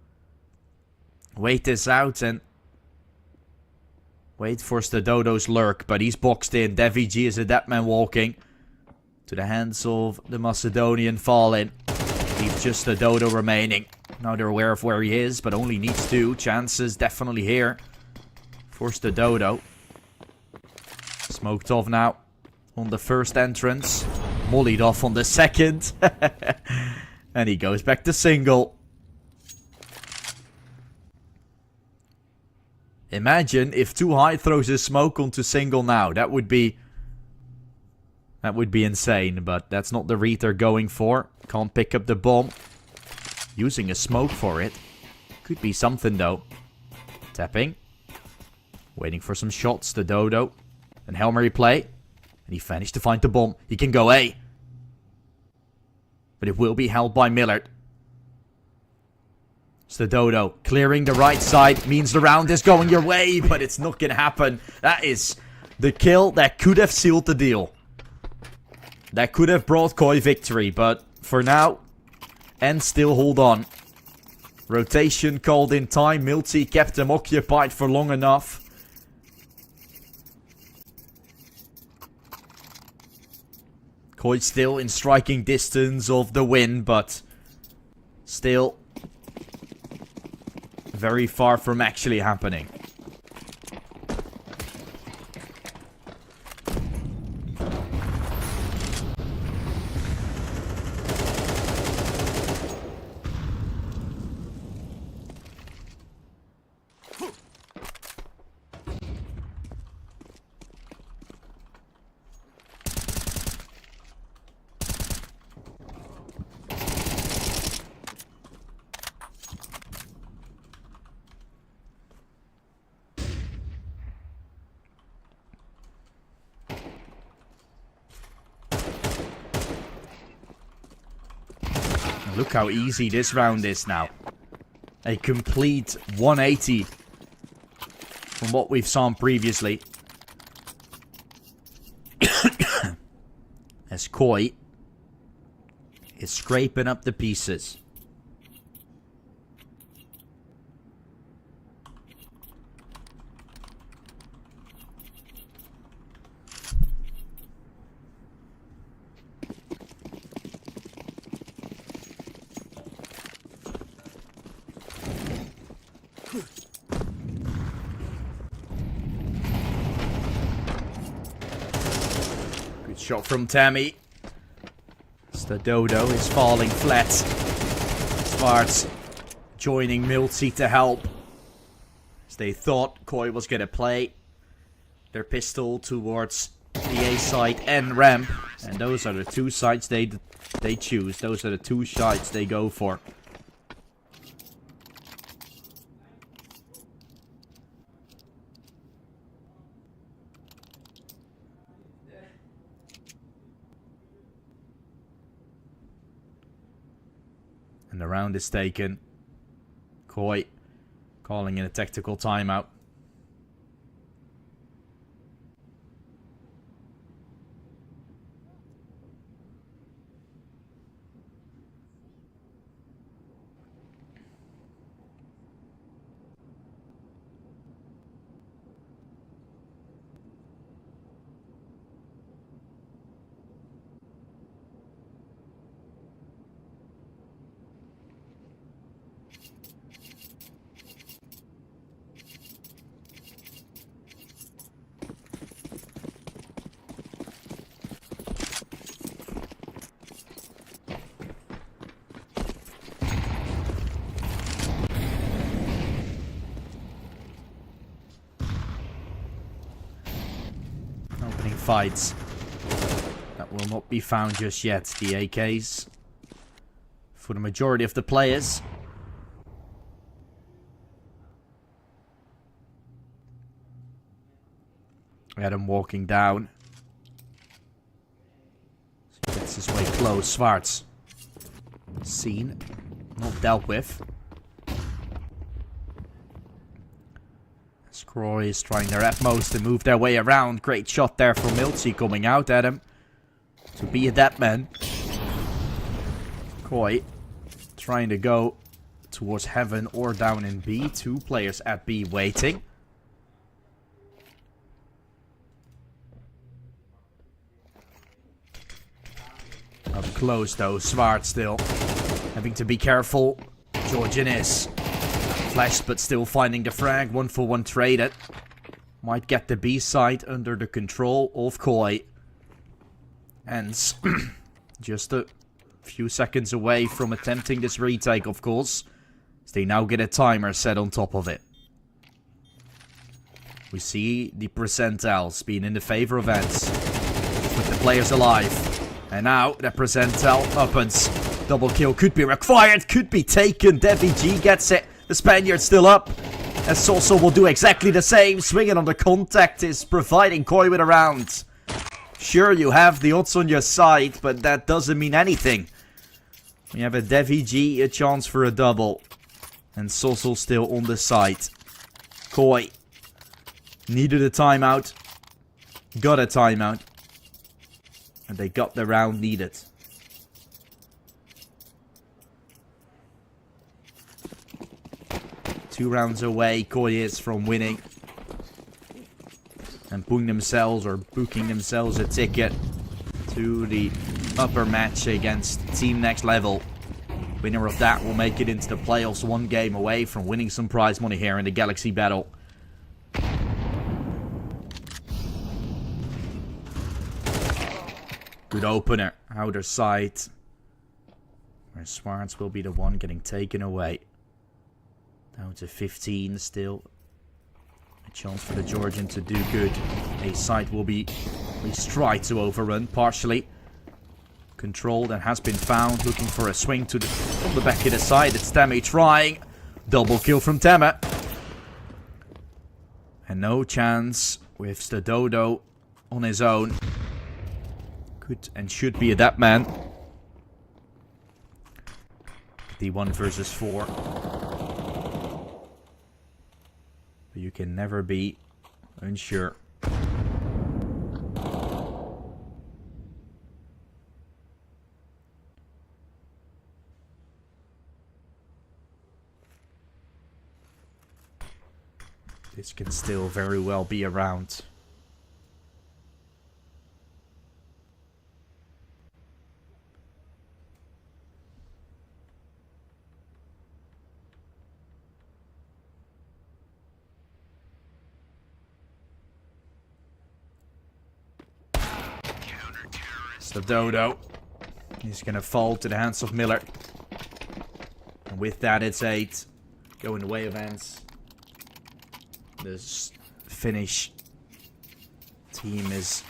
wait this out and wait for Stadodo's lurk, but he's boxed in. Devi G is a dead man walking to the hands of the Macedonian Fallen. Leaves just Stadodo remaining. Now they're aware of where he is, but only needs 2. Chances definitely here for Stadodo. Smoked off now on the first entrance. Mollied off on the second. And he goes back to single. Imagine if Too High throws his smoke onto single now. That would be insane, but that's not the read they're going for. Can't pick up the bomb. Using a smoke for it. Could be something though. Tapping. Waiting for some shots. The Dodo. And Hail Mary play. And he managed to find the bomb. He can go A. But it will be held by Millard. Stadodo clearing the right side means the round is going your way, but it's not going to happen. That is the kill that could have sealed the deal. That could have brought Koi victory, but for now, and still hold on. Rotation called in time. Milty kept them occupied for long enough. Koi still in striking distance of the win, but still very far from actually happening. Look how easy this round is now. A complete 180 from what we've seen previously. As Koi is scraping up the pieces. Good shot from Tammy. The Dodo is falling flat. Sparts joining Milty to help. As they thought Koi was gonna play their pistol towards the A side and ramp. And those are the two sides they choose. Those are the two sides they go for. And the round is taken. Koi calling in a tactical timeout. Opening fights that will not be found just yet. The AKs for the majority of the players. Adam walking down. So he gets his way close. Zwarts seen, not dealt with. Croy is trying their utmost to move their way around. Great shot there from Milty coming out at him. To be a dead man. Croy trying to go towards heaven or down in B. Two players at B waiting. Up close though. Zwarts still having to be careful. Georgian is. Flashed, but still finding the frag. 1-for-1 traded. Might get the B side under the control of Koi. And just a few seconds away from attempting this retake, of course. As they now get a timer set on top of it. We see the percentiles being in the favor of Ants. With the players alive. And now the percentile opens. Double kill could be required. Could be taken. Devi G gets it. The Spaniard's still up. And Soso will do exactly the same. Swinging on the contact is providing Koi with a round. Sure, you have the odds on your side, but that doesn't mean anything. We have a Devi G, a chance for a double. And Soso still on the side. Koi needed a timeout. Got a timeout. And they got the round needed. Two rounds away, Koi is from winning. And booking themselves a ticket to the upper match against Team Next Level. Winner of that will make it into the playoffs, one game away from winning some prize money here in the Galaxy Battle. Good opener, outer side. Where Zwarts will be the one getting taken away. Down to 15 still. A chance for the Georgian to do good. A side will be at least tried to overrun partially. Controlled and has been found. Looking for a swing to from the back of the side. It's Tammy trying. Double kill from Tama. And no chance with the Dodo on his own. Could and should be a dead man. The 1 versus 4. But you can never be unsure. This can still very well be around. the Dodo. He's going to fall to the hands of Miller. And with that, it's 8. Go in the way of Ants. This Finnish team is...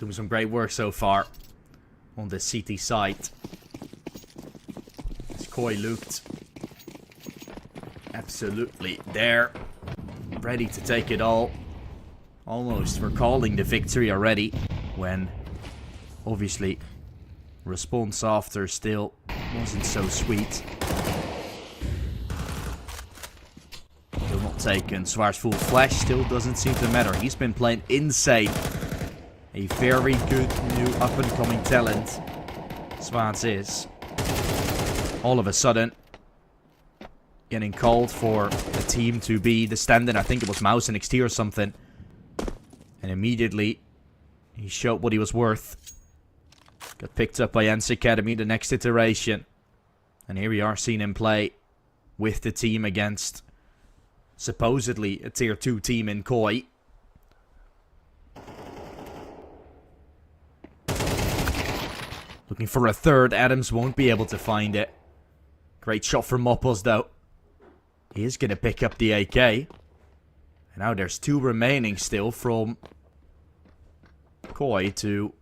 doing some great work so far on the CT site. As Koi looked absolutely there, ready to take it all. Almost recalling the victory already, when obviously response after still wasn't so sweet. Still not taken. Zwaar's full flash still doesn't seem to matter. He's been playing insane. A very good new up-and-coming talent, Zwaar's is. All of a sudden, getting called for a team to be the stand-in. I think it was Mouse NXT or something. And immediately, he showed what he was worth. Got picked up by Ents Academy, the next iteration. And here we are seeing him play with the team against supposedly a tier 2 team in Koi. Looking for a third. Adams won't be able to find it. Great shot from Moppos though. He is going to pick up the AK. And now there's 2 remaining still from Koi to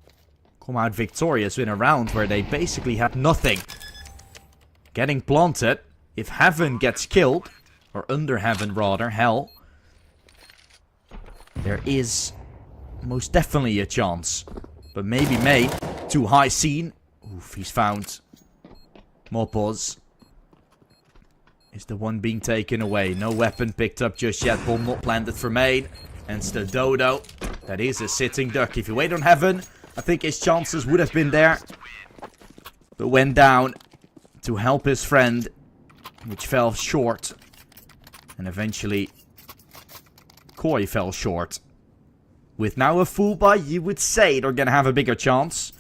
come out victorious in a round where they basically had nothing. Getting planted. If Heaven gets killed, or Under Heaven rather, Hell, there is most definitely a chance. But maybe May, too high scene. Oof, he's found. Moppos is the one being taken away. No weapon picked up just yet. Bomb not planted for Main. And the Dodo. That is a sitting duck. If you wait on Heaven, I think his chances would have been there. But went down to help his friend, which fell short. And eventually, Koi fell short. With now a full buy, you would say they're going to have a bigger chance.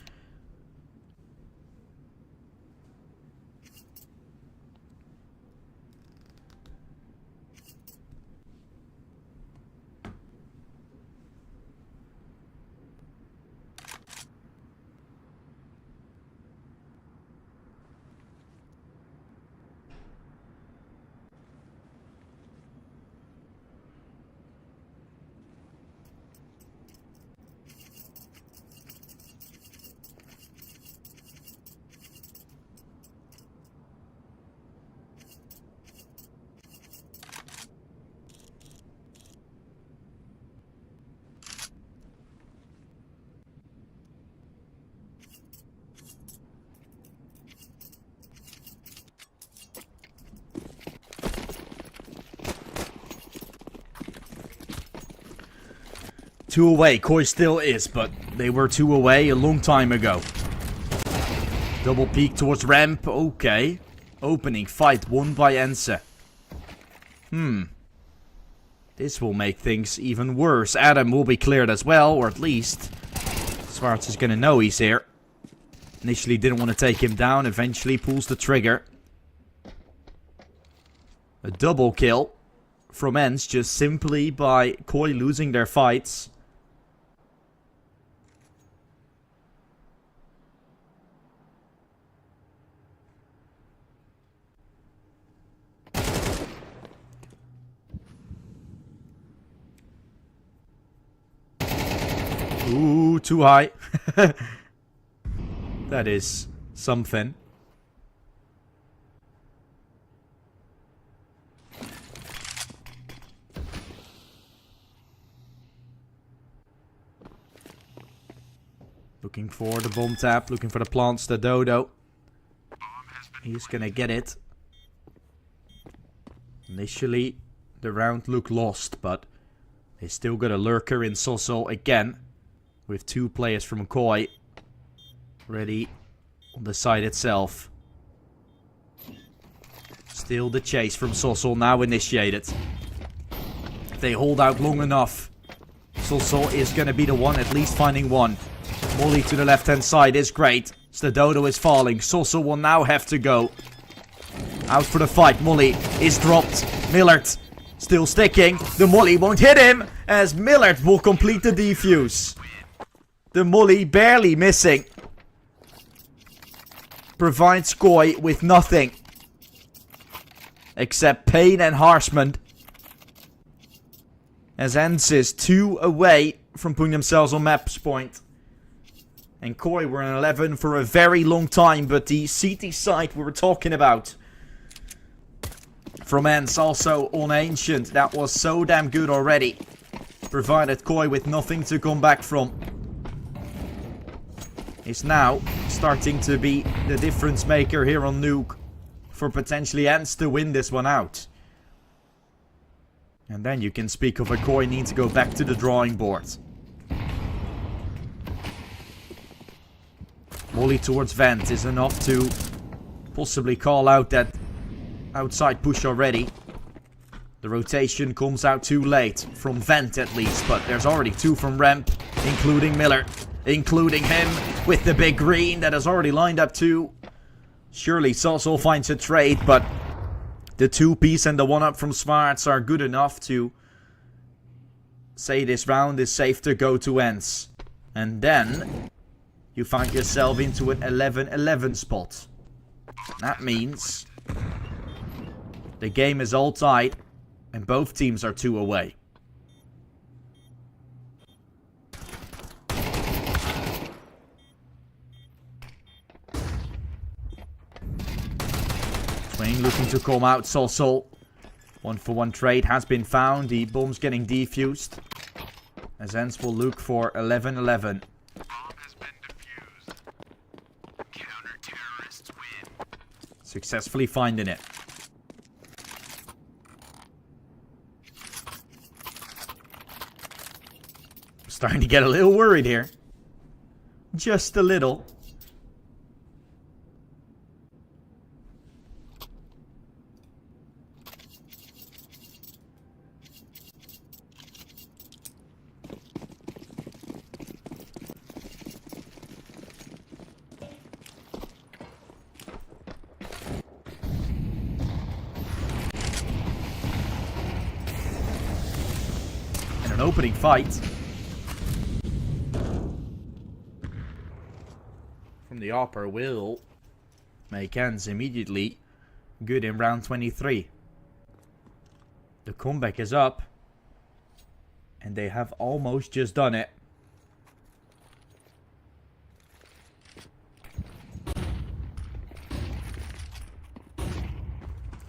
Two away. Koi still is, but they were 2 away a long time ago. Double peek towards ramp. Okay. Opening fight won by Ense. This will make things even worse. Adam will be cleared as well, or at least Zwaar is gonna know he's here. Initially didn't want to take him down, eventually pulls the trigger. A double kill from Ents just simply by Koi losing their fights. Ooh, too high. That is something. Looking for the bomb tap, looking for the plants, the Dodo. He's gonna get it. Initially, the round looked lost, but they still got a lurker in Soso again. With 2 players from Koi ready on the side itself. Still the chase from Soso now initiated. If they hold out long enough, Soso is going to be the one at least finding one. Molly to the left hand side is great. Dodo is falling. Soso will now have to go. Out for the fight. Molly is dropped. Millard still sticking. The molly won't hit him as Millard will complete the defuse. The molly barely missing. Provides Koi with nothing. Except pain and harassment. As Ents is 2 away from putting themselves on match point. And Koi were in 11 for a very long time. But the CT side we were talking about from Ents also on Ancient. That was so damn good already. Provided Koi with nothing to come back from. Is now starting to be the difference maker here on Nuke. For potentially Ents to win this one out. And then you can speak of a Koi need to go back to the drawing board. Molly towards Vent is enough to possibly call out that outside push already. The rotation comes out too late. From Vent at least. But there's already 2 from Ramp. Including Miller. Including him. With the big green that has already lined up 2. Surely Sassel finds a trade. But the 2-piece and the 1-up from Smarts are good enough to say this round is safe to go to Ents. And then you find yourself into an 11-11 spot. That means the game is all tied and both teams are 2 away. Twain looking to come out. Sassel. 1-for-1 trade has been found. The bomb's getting defused. As Ents will look for 11-11. Successfully finding it. Starting to get a little worried here. Just a little. Opening fight from the upper will make Ents immediately good in round 23. The comeback is up and they have almost just done it.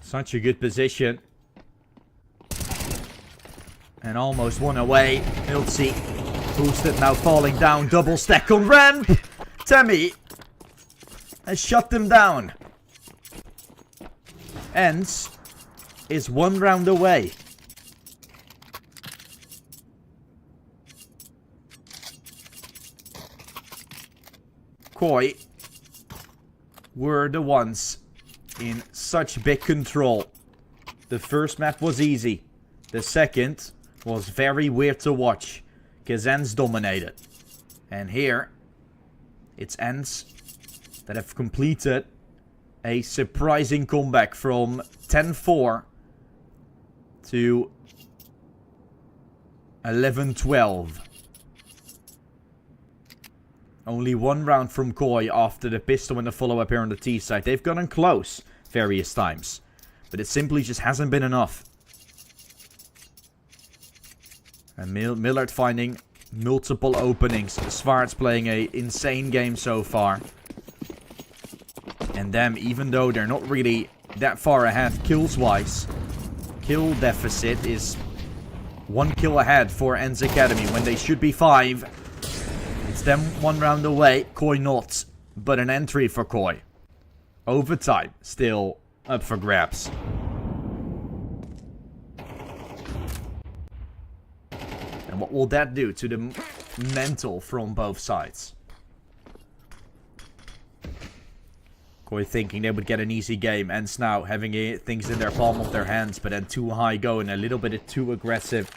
Such a good position. And almost one away. Miltsy boosted, now falling down. Double stack on Ramp. Temmie has shut them down. Ents is 1 round away. Koi were the ones in such big control. The first map was easy. The second was very weird to watch, because Ents dominated. And here, it's Ents that have completed a surprising comeback from 10-4 to 11-12. Only 1 round from Koi after the pistol and the follow-up here on the T side. They've gotten close various times, but it simply just hasn't been enough. And Millard finding multiple openings. Svarts playing a insane game so far. And them, even though they're not really that far ahead kills-wise, kill deficit is 1 kill ahead for Ents Academy when they should be 5. It's them 1 round away. Koi not, but an entry for Koi. Overtime still up for grabs. And what will that do to the mental from both sides? Koi thinking they would get an easy game. Ents now having things in their palm of their hands, but then too high going, a little bit too aggressive.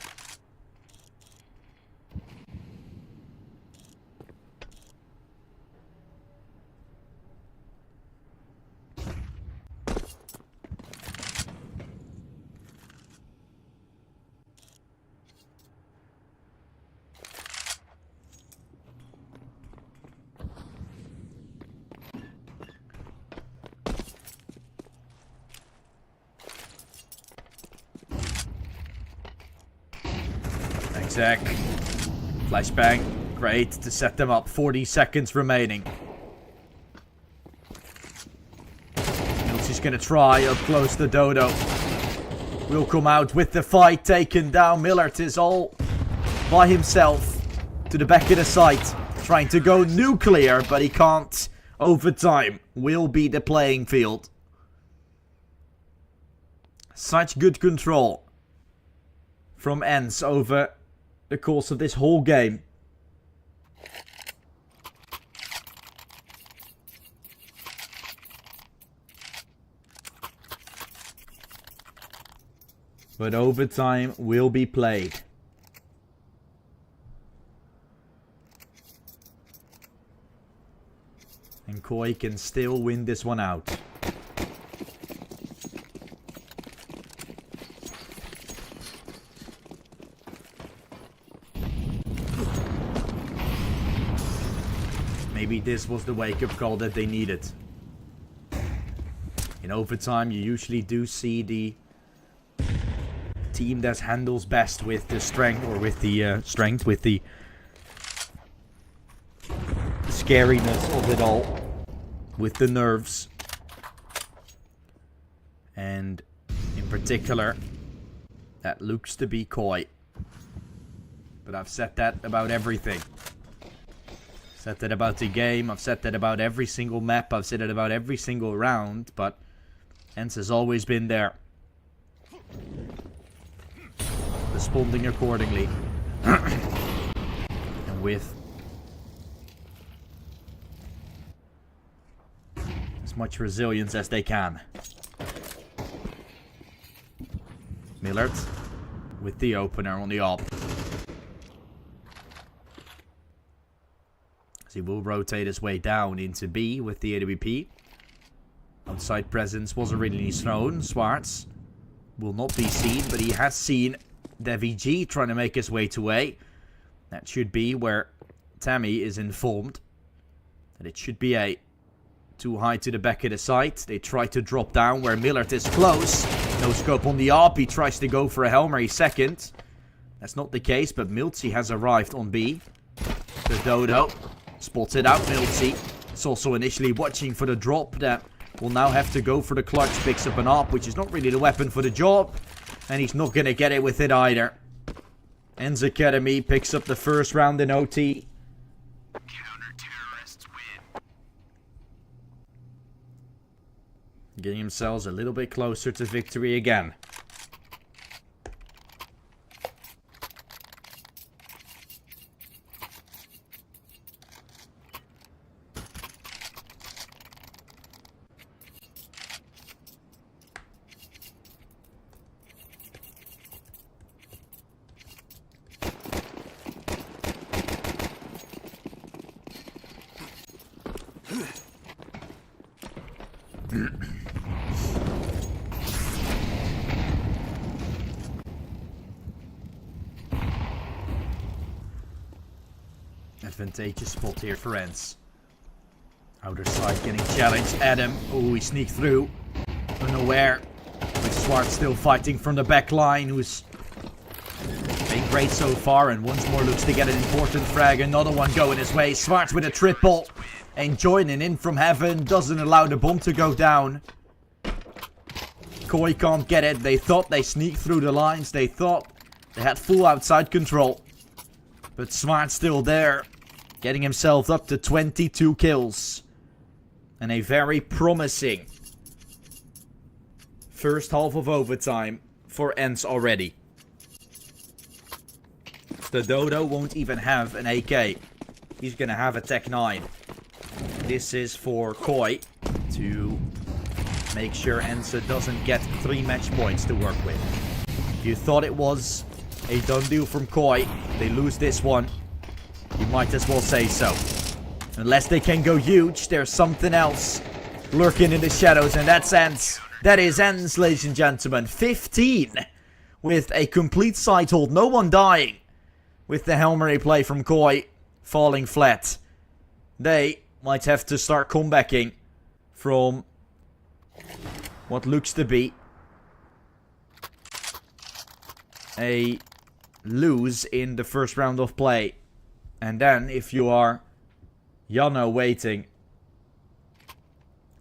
Sec. Flashbang. Great to set them up. 40 seconds remaining. Miltsy's gonna try up close to Dodo. Will come out with the fight taken down. Millard is all by himself to the back of the site. Trying to go nuclear, but he can't. Overtime will be the playing field. Such good control from ENCE over the course of this whole game. But overtime will be played. And Koi can still win this one out. Maybe this was the wake-up call that they needed. In overtime, you usually do see the team that handles best with the strength, or with the with the scariness of it all, with the nerves. And in particular, that looks to be Koi. But I've said that about everything. Said that about the game, I've said that about every single map, I've said it about every single round, but ENCE has always been there. Responding accordingly. And with as much resilience as they can. Millard with the opener on the op. He will rotate his way down into B with the AWP. Outside presence wasn't really known. Swartz will not be seen, but he has seen DeVG trying to make his way to A. That should be where Tammy is informed that it should be A. Too high to the back of the site. They try to drop down where Millard is close. No scope on the AWP. He tries to go for a Hail Mary second. That's not the case, but Miltsy has arrived on B. The Dodo. Spotted out Miltsy. It's also initially watching for the drop that will now have to go for the clutch. Picks up an AWP, which is not really the weapon for the job. And he's not going to get it with it either. ENCE Academy picks up the first round in OT. Counter-terrorists win. Getting themselves a little bit closer to victory again. Advantageous spot here for ENCE. Outer side getting challenged. Adam. Oh, he sneaked through. Unaware. With Swart still fighting from the back line, who's been great so far, and once more looks to get an important frag. Another one going his way. Swart with a triple. And joining in from heaven. Doesn't allow the bomb to go down. Koi can't get it. They thought they sneaked through the lines. They thought they had full outside control. But Smart's still there. Getting himself up to 22 kills. And a very promising first half of overtime for ENCE already. The Dodo won't even have an AK. He's going to have a Tech 9. This is for Koi to make sure ENCE doesn't get 3 match points to work with. If you thought it was a done deal from Koi, they lose this one, you might as well say so. Unless they can go huge, there's something else lurking in the shadows, and that's ENCE. That is ENCE, ladies and gentlemen. 15 with a complete side hold. No one dying with the Hail Mary play from Koi falling flat. They might have to start comebacking from what looks to be a lose in the first round of play. And then if you are Jano waiting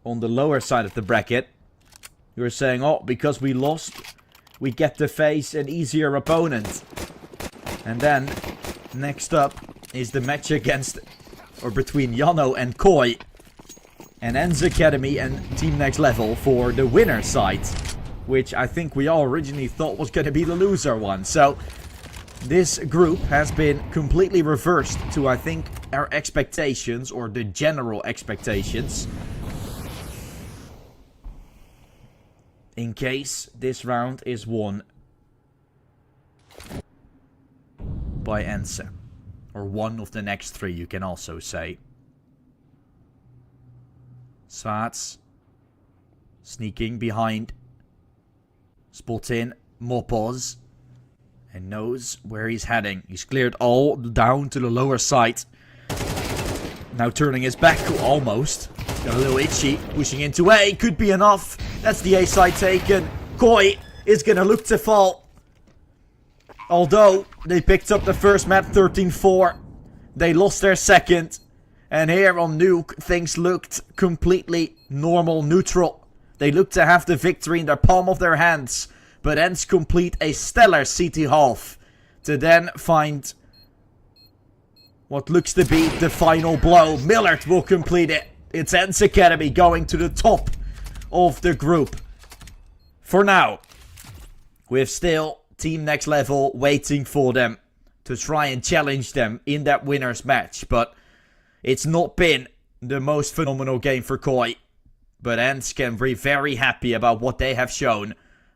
on the lower side of the bracket, you're saying, oh, because we lost, we get to face an easier opponent. And then next up is the match against, or between Jano and Koi. And Ens Academy and Team Next Level for the winner side. Which I think we all originally thought was going to be the loser one. So this group has been completely reversed to, I think, our expectations, or the general expectations. In case this round is won by Ense. Or one of the next three, you can also say. Svaats sneaking behind. Spots in Mopos. And knows where he's heading. He's cleared all down to the lower side. Now turning his back, almost. Got a little itchy. Pushing into A. Could be enough. That's the A side taken. Koi is going to look to fall. Although they picked up the first map 13-4. They lost their second. And here on Nuke, things looked completely normal, neutral. They looked to have the victory in the palm of their hands. But Ens complete a stellar CT half. To then find what looks to be the final blow. Millard will complete it. It's Ens Academy going to the top of the group. For now, with still Team Next Level waiting for them to try and challenge them in that winner's match. But it's not been the most phenomenal game for Koi. But Ens can be very happy about what they have shown.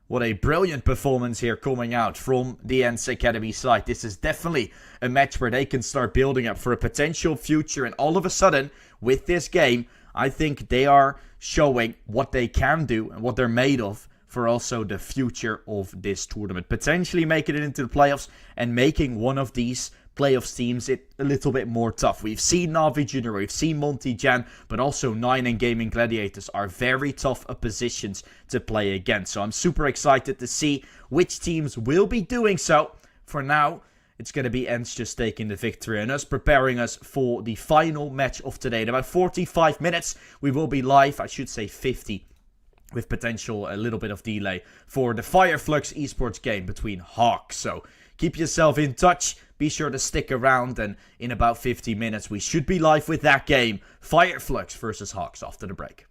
What a brilliant performance here coming out from the Ens Academy side. This is definitely a match where they can start building up for a potential future. And all of a sudden, with this game, I think they are showing what they can do and what they're made of for also the future of this tournament. Potentially making it into the playoffs and making one of these playoffs teams it a little bit more tough. We've seen Navi Junior, we've seen Monty Jan, but also 9 and Gaming Gladiators are very tough positions to play against. So I'm super excited to see which teams will be doing so. For now, it's going to be Ens just taking the victory and us preparing us for the final match of today. In about 45 minutes, we will be live. I should say 50. With potential a little bit of delay for the Fireflux esports game between Hawks. So keep yourself in touch. Be sure to stick around, and in about 50 minutes we should be live with that game. Fireflux versus Hawks after the break.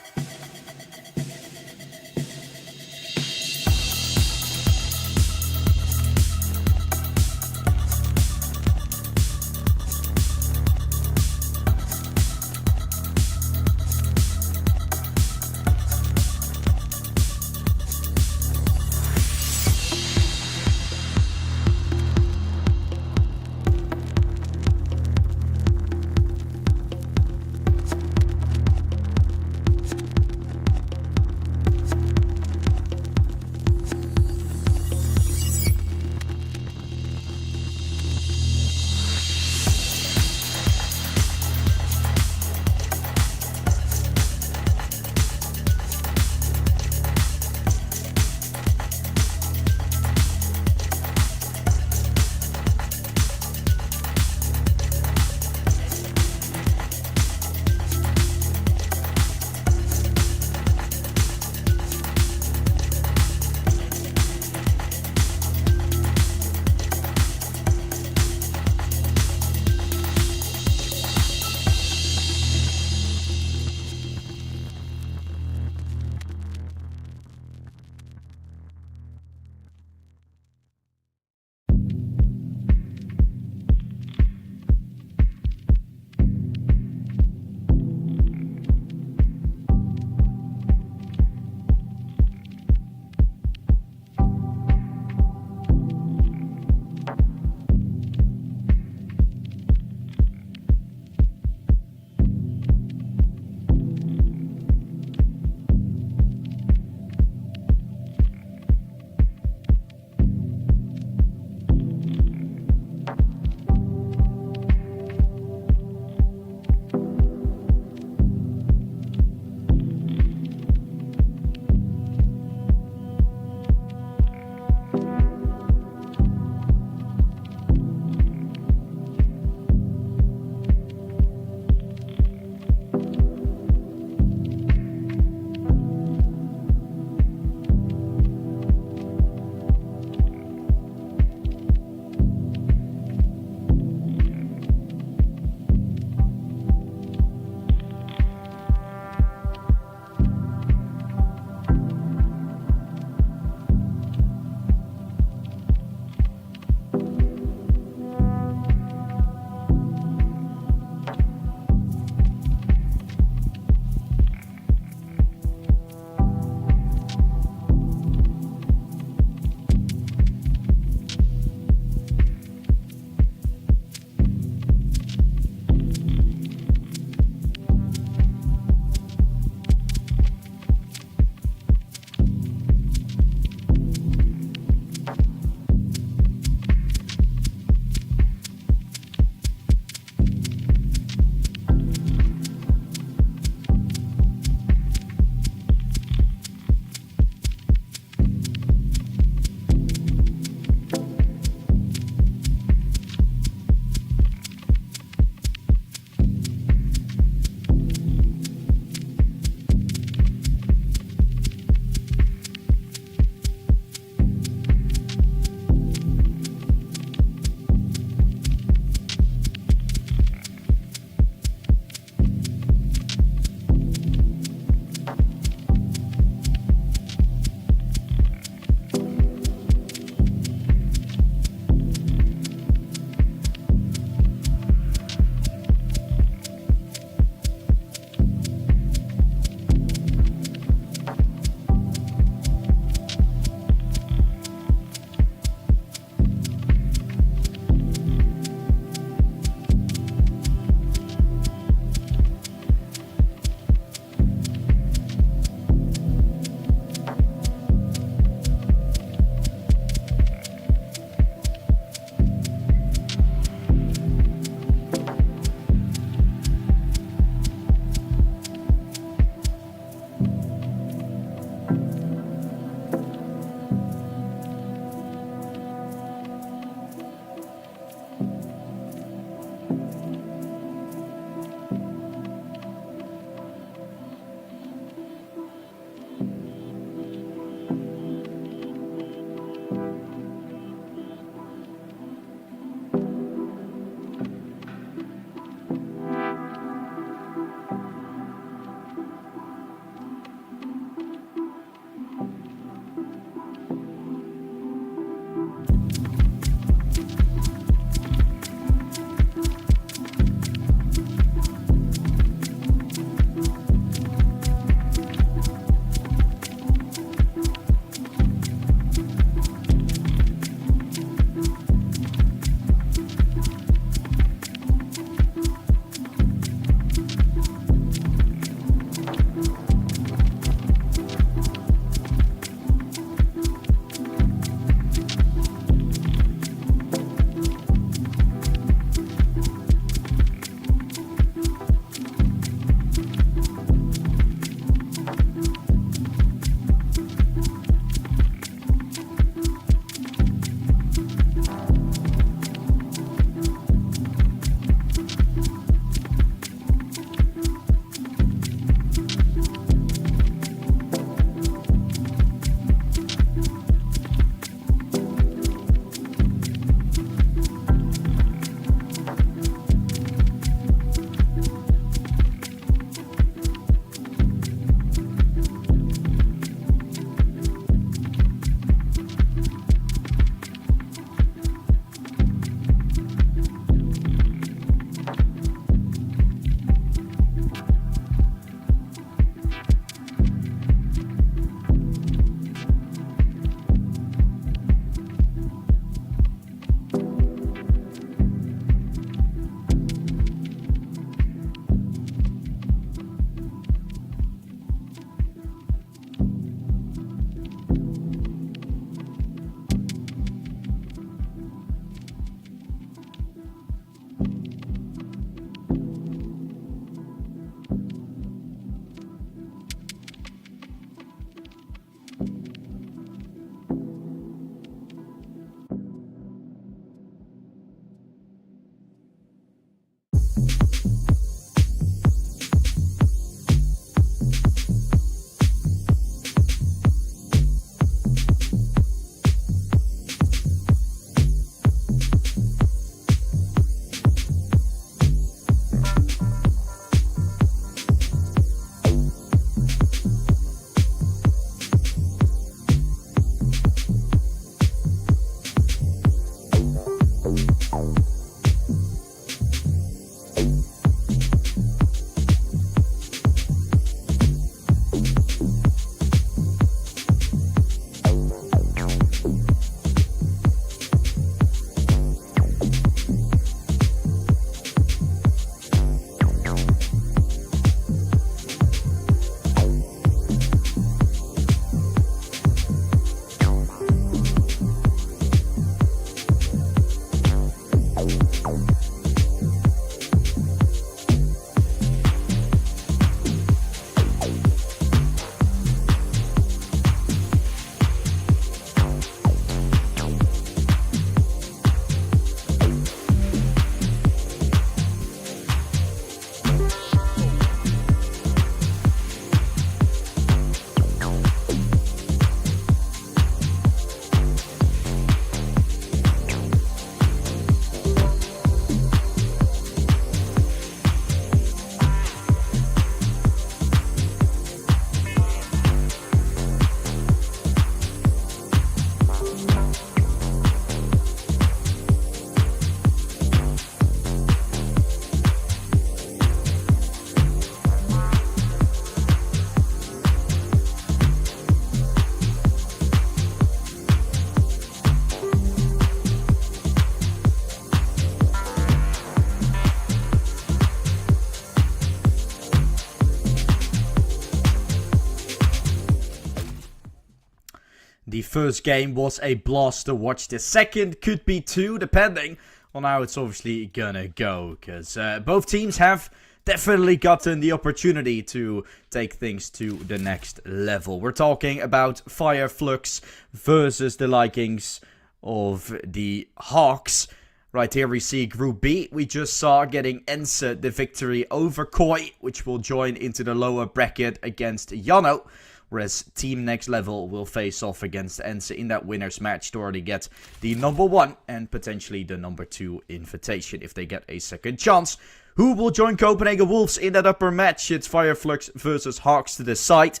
The first game was a blast to watch. The second could be too, depending on how it's obviously gonna go. Because both teams have definitely gotten the opportunity to take things to the next level. We're talking about Fireflux versus the likings of the Hawks. Right here we see Group B. We just saw getting Ense the victory over Koi, which will join into the lower bracket against Yano. Whereas Team Next Level will face off against Ense in that winner's match to already get the number 1 and potentially the number 2 invitation if they get a second chance. Who will join Copenhagen Wolves in that upper match? It's Fireflux versus Hawks to decide.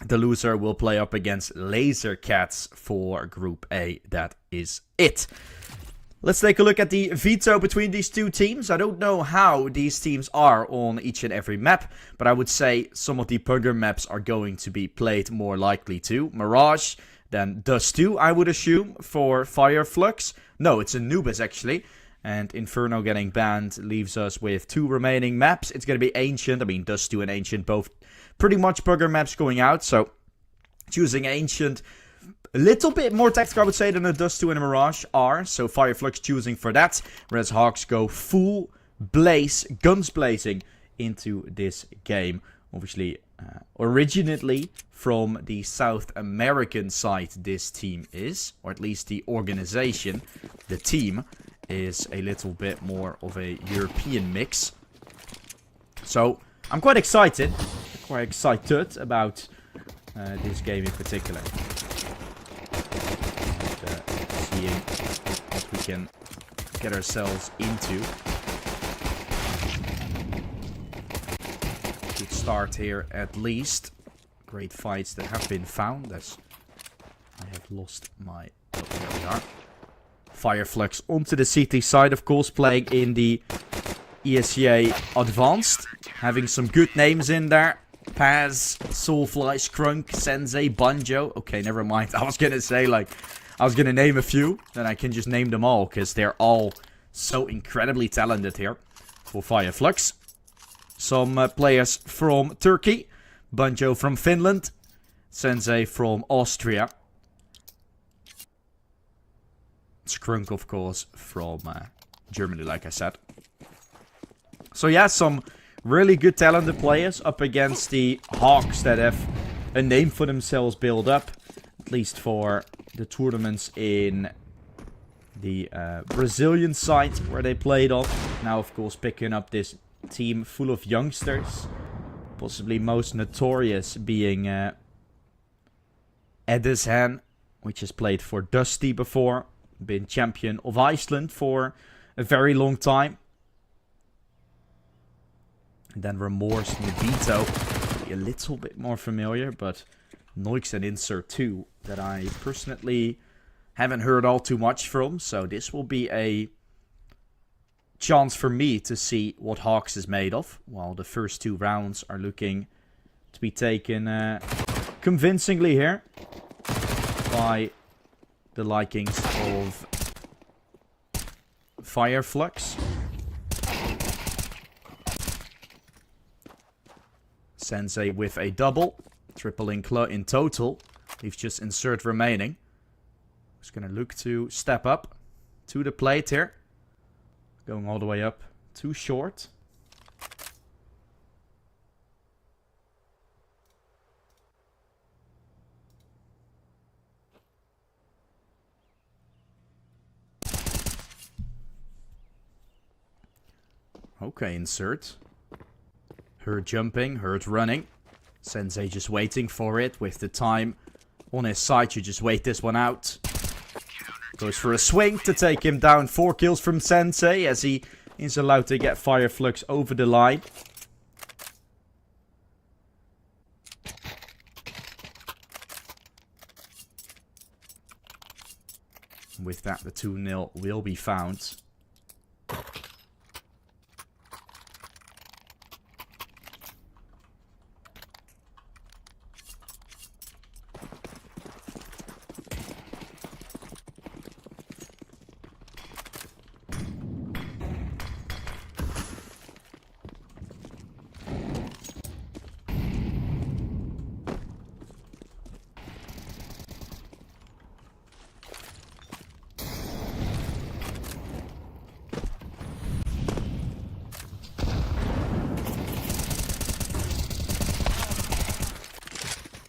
The loser will play up against Laser Cats for Group A. That is it. Let's take a look at the veto between these two teams. I don't know how these teams are on each and every map, but I would say some of the Pugger maps are going to be played more likely to. Mirage, then Dust 2, I would assume, for Fireflux. No, it's Anubis actually. And Inferno getting banned leaves us with 2 remaining maps. It's going to be Ancient. I mean, Dust 2 and Ancient both pretty much Pugger maps going out. So, choosing Ancient, a little bit more tactical, I would say, than a Dust 2 and a Mirage are. So, Fireflux choosing for that. Whereas Hawks go full blaze, guns blazing into this game. Obviously, originally from the South American side this team is. Or at least the organization, the team, is a little bit more of a European mix. So, I'm quite excited. About this game in particular. And, seeing what we can get ourselves into. Good start here at least. Great fights that have been found. As I have lost my... Oh, there we are. Fireflux onto the CT side, of course, playing in the ESCA Advanced. Having some good names in there. Paz, Soulfly, Skrunk, Sensei, Banjo. Okay, never mind. I was gonna say, like, I was gonna name a few. Then I can just name them all, because they're all so incredibly talented here for Fireflux. Some players from Turkey. Banjo from Finland. Sensei from Austria. Skrunk, of course, from Germany, like I said. So yeah, some really good talented players up against the Hawks that have a name for themselves built up. At least for the tournaments in the Brazilian side where they played on. Now, of course, picking up this team full of youngsters. Possibly most notorious being Edishan, which has played for Dusty before. Been champion of Iceland for a very long time. And then Remorse and Vito. A little bit more familiar, but Noix and Insert 2 that I personally haven't heard all too much from. So this will be a chance for me to see what Hawks is made of. While the first 2 rounds are looking to be taken convincingly here by the likings of Fireflux. Sensei with a double. Triple in total. Leaves just Insert remaining. Just gonna look to step up to the plate here. Going all the way up. Too short. Okay, Insert. Hurt jumping, Hurt running. Sensei just waiting for it with the time on his side. You just wait this one out. Goes for a swing to take him down. 4 kills from Sensei as he is allowed to get Fireflux over the line. With that, the 2-0 will be found.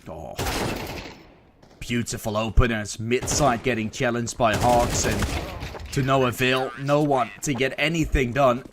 Oh. Beautiful openers. Mid-side getting challenged by Hawks and to no avail. No one to get anything done.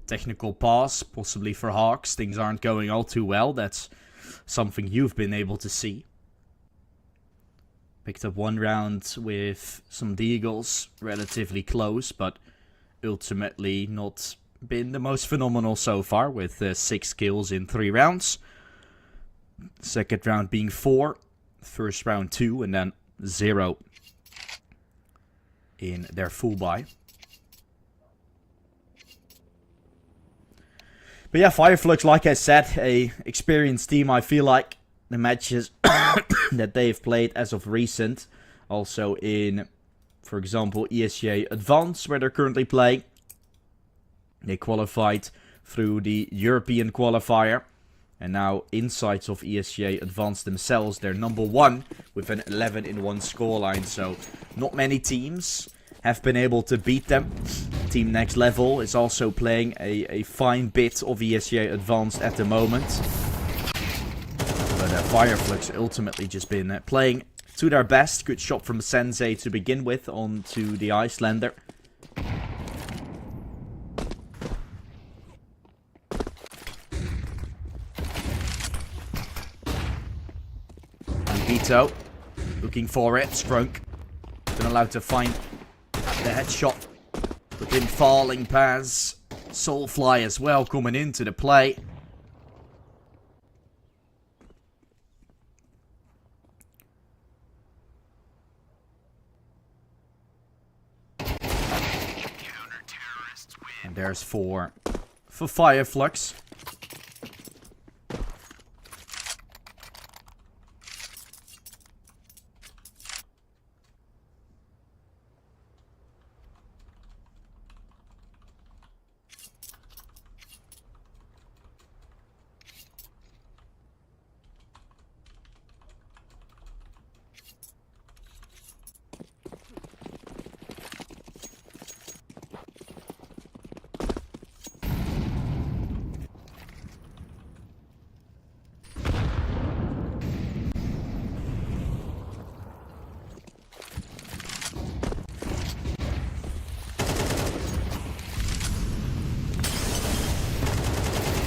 Technical pause, possibly for Hawks. Things aren't going all too well. That's something you've been able to see. Picked up one round with some deagles, relatively close, but ultimately not been the most phenomenal so far, with 6 kills in 3 rounds. Second round being 4, first round 2, and then 0 in their full buy. But yeah, Fireflux, like I said, a experienced team. I feel like the matches that they've played as of recent, also in, for example, ESGA Advance, where they're currently playing. They qualified through the European qualifier. And now, insides of ESGA Advance themselves, they're number 1 with an 11-1 scoreline. So, not many teams have been able to beat them. Team Next Level is also playing a fine bit of ESGA Advanced at the moment. But Fireflux ultimately just been playing to their best. Good shot from Sensei to begin with onto the Icelander. Vito looking for it. Strunk been allowed to find the headshot within falling paths. Soulfly as well coming into the play. And there's 4 for Fireflux.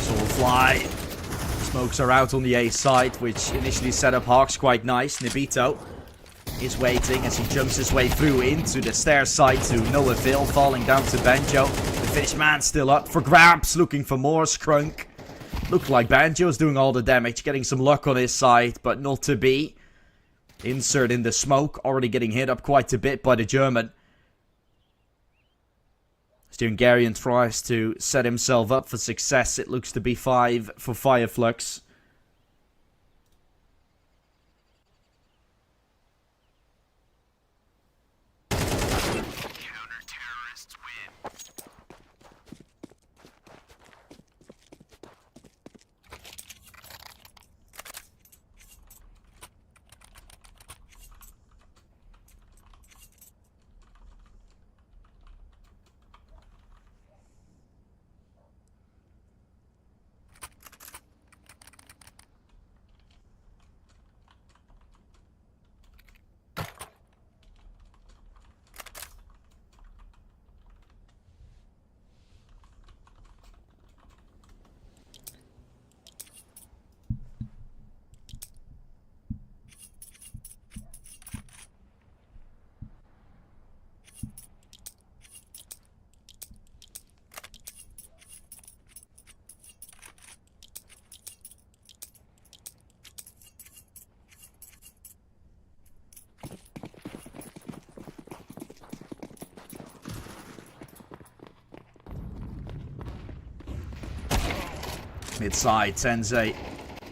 Soulfly. Smokes are out on the A side, which initially set up Hawks quite nice. Nibito is waiting as he jumps his way through into the stair side to no avail, falling down to Banjo. The finished man still up for grabs, looking for more. Scrunk. Looked like Banjo's doing all the damage, getting some luck on his side, but not to be. Insert in the smoke, already getting hit up quite a bit by the German. As the Hungarian tries to set himself up for success. It looks to be 5 for Fireflux. Counter-terrorists win. Mid side, Sensei.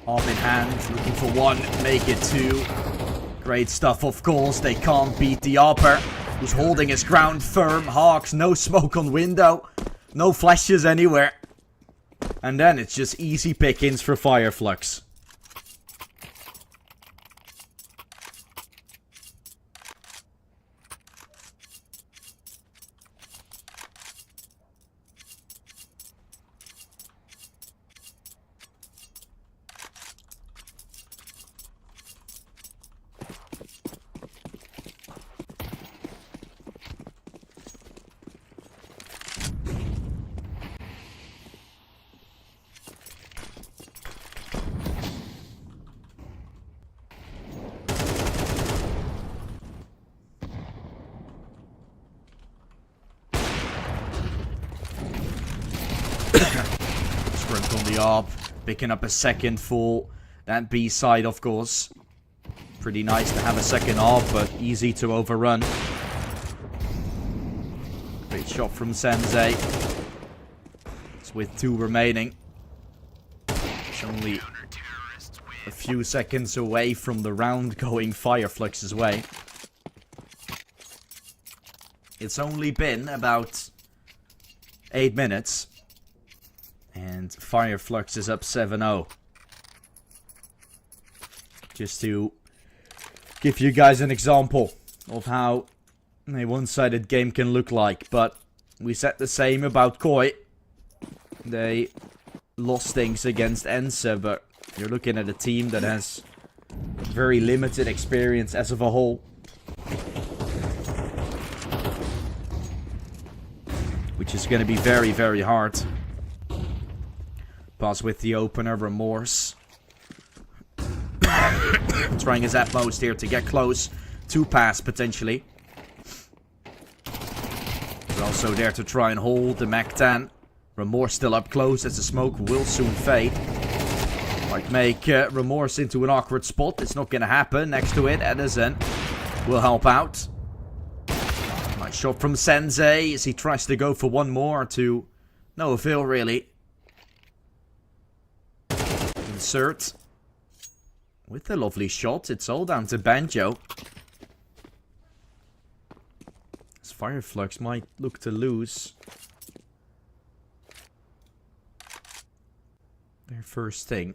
Arm in hand, looking for one, make it two. Great stuff, of course. They can't beat the Upper, who's holding his ground firm. Hawks, no smoke on window. No flashes anywhere. And then it's just easy pickings for Fireflux. Sprint on the ARP, picking up a second for that B side, of course. Pretty nice to have a second ARP, but easy to overrun. Great shot from Sensei. It's with 2 remaining. It's only a few seconds away from the round going Fireflux's way. It's only been about 8 minutes. And Fireflux is up 7-0. Just to give you guys an example of how a one-sided game can look like. But we said the same about Koi. They lost things against Ense, but you're looking at a team that has very limited experience as of a whole. Which is going to be very, very hard. Pass with the opener, Remorse. Trying his utmost here to get close to pass, potentially. He's also there to try and hold the Mac-10. Remorse still up close as the smoke will soon fade. Might make Remorse into an awkward spot. It's not going to happen. Next to it, Edison will help out. Nice shot from Sensei as he tries to go for one more to no avail, really. Insert with a lovely shot. It's all down to Banjo. As Fireflux might look to lose their first thing.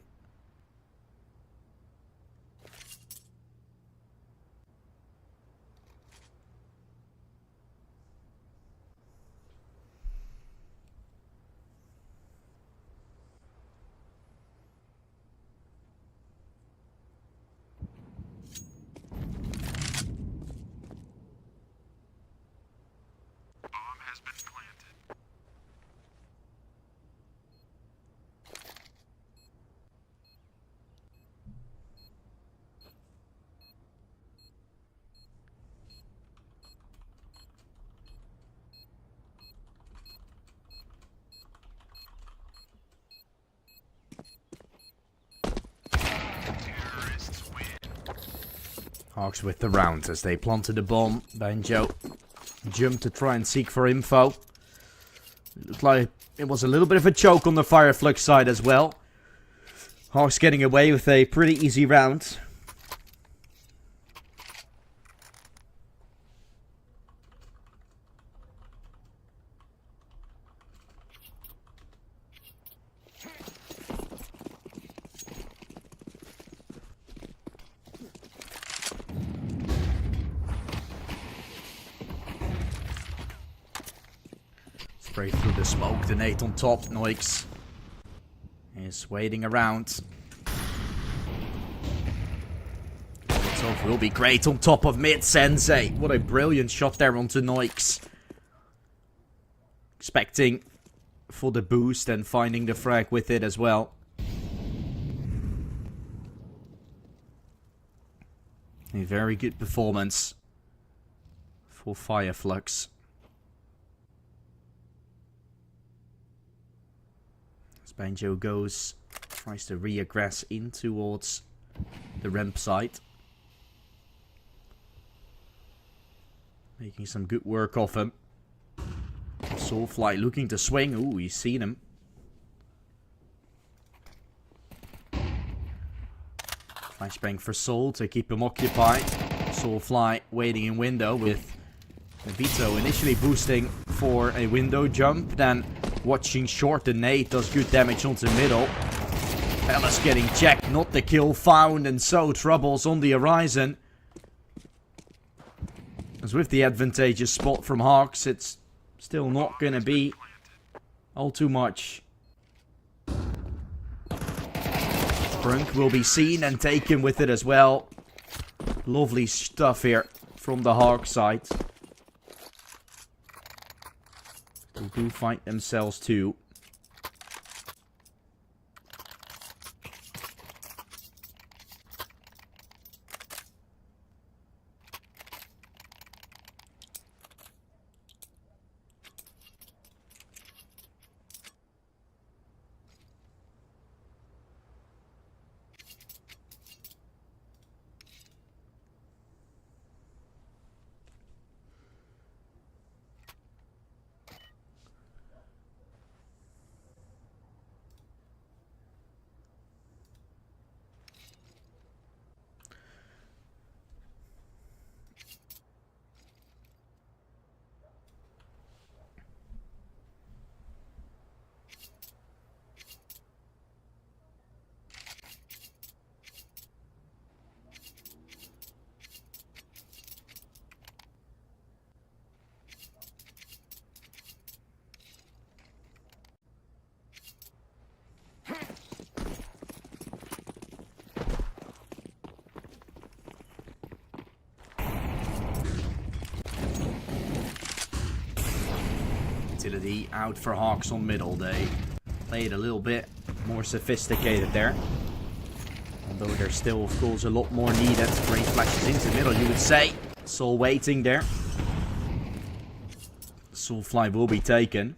Has been planted. Terrorists win. Hawks with the round as they planted a bomb. Banjo jumped to try and seek for info. It looked like it was a little bit of a choke on the Fireflux side as well. Hawks getting away with a pretty easy round. Spray through the smoke, the nade on top. Noix is waiting around. Itself will be great on top of mid. Sensei. What a brilliant shot there onto Noix. Expecting for the boost and finding the frag with it as well. A very good performance for Fireflux. Banjo goes, tries to re-aggress in towards the ramp site. Making some good work of him. Soulfly looking to swing. Ooh, he's seen him. Flashbang for Soul to keep him occupied. Soulfly waiting in window with Vito initially boosting for a window jump. Then watching short. The nade does good damage onto middle. Palace getting checked. Not the kill found. And so troubles on the horizon. As with the advantageous spot from Hawks, it's still not going to be all too much. Brunk will be seen and taken with it as well. Lovely stuff here from the Hawk side. They do fight themselves too. Utility out for Hawks on middle. They played a little bit more sophisticated there. Although there's still, of course, a lot more needed. Great flashes into middle, you would say. Soul waiting there. Soulfly will be taken.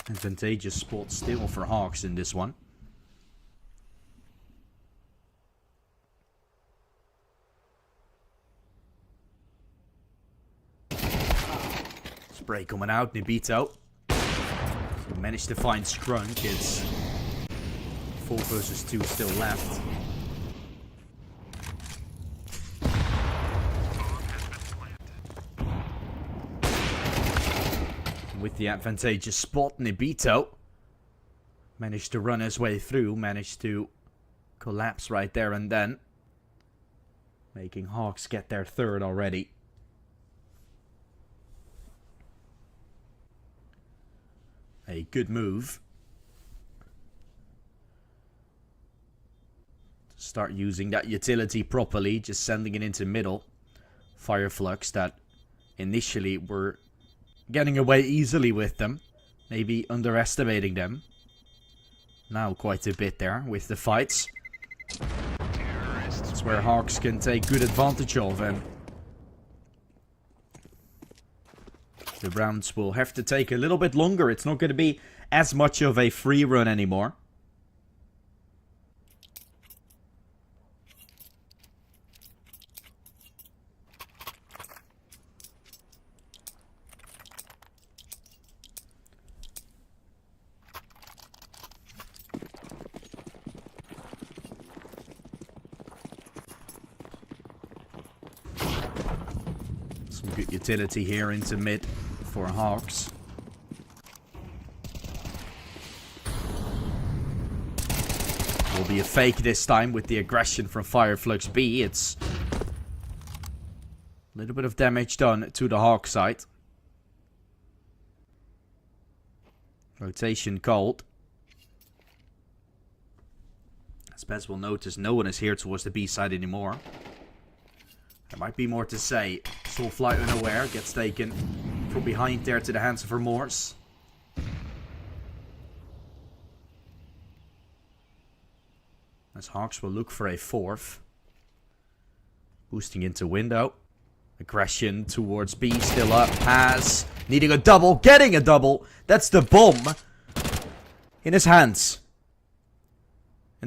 Advantageous spot still for Hawks in this one. Spray coming out, Nibito. So managed to find Scrunk. It's 4 versus 2 still left. With the advantageous spot, Nibito managed to run his way through, managed to collapse right there and then, making Hawks get their third already. A good move to start using that utility properly, just sending it into middle. Fireflux that initially were getting away easily with them. Maybe underestimating them. Now quite a bit there with the fights. That's where Hawks can take good advantage of. And the rounds will have to take a little bit longer. It's not going to be as much of a free run anymore. Some good utility here into mid for Hawks. Will be a fake this time with the aggression from Fireflux B. It's a little bit of damage done to the Hawk side. Rotation called. As Pez will notice, no one is here towards the B side anymore. There might be more to say. Soulfly unaware, gets taken from behind there to the hands of Remorse. As Hawks will look for a fourth. Boosting into window. Aggression towards B, still up. Has. Needing a double, getting a double. That's the bomb in his hands.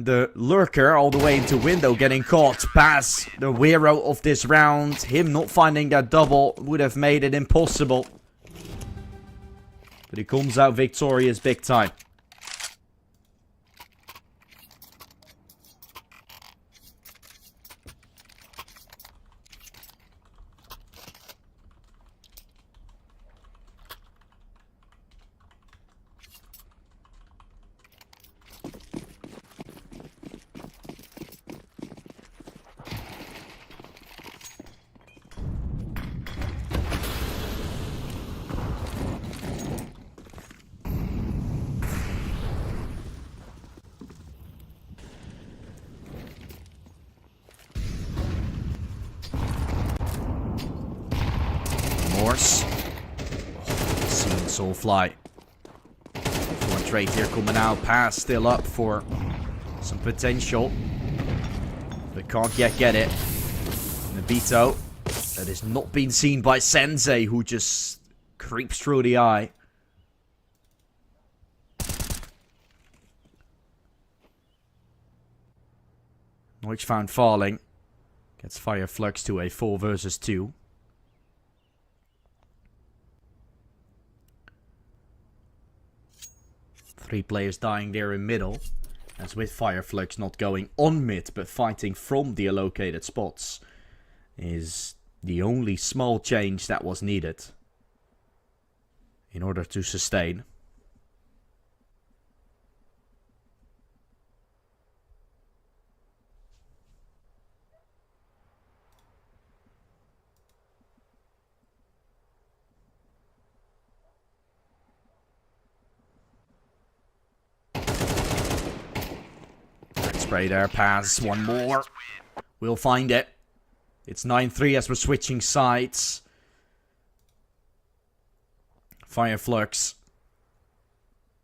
the lurker all the way into window, getting caught. Pass, the hero of this round. Him not finding that double would have made it impossible. But he comes out victorious big time. Morse. Oh, seen Soulfly. One trade here coming out. Pass still up for some potential. But can't yet get it. Nobito. That is not being seen by Sensei, who just creeps through the eye. Noich found falling. Gets Fire Flux to a 4 versus 2. Three players dying there in middle. As with Fire Flux not going on mid, but fighting from the allocated spots, is the only small change that was needed in order to sustain. Spray there, pass, one more. We'll find it. It's 9-3 as we're switching sides. Fire Flux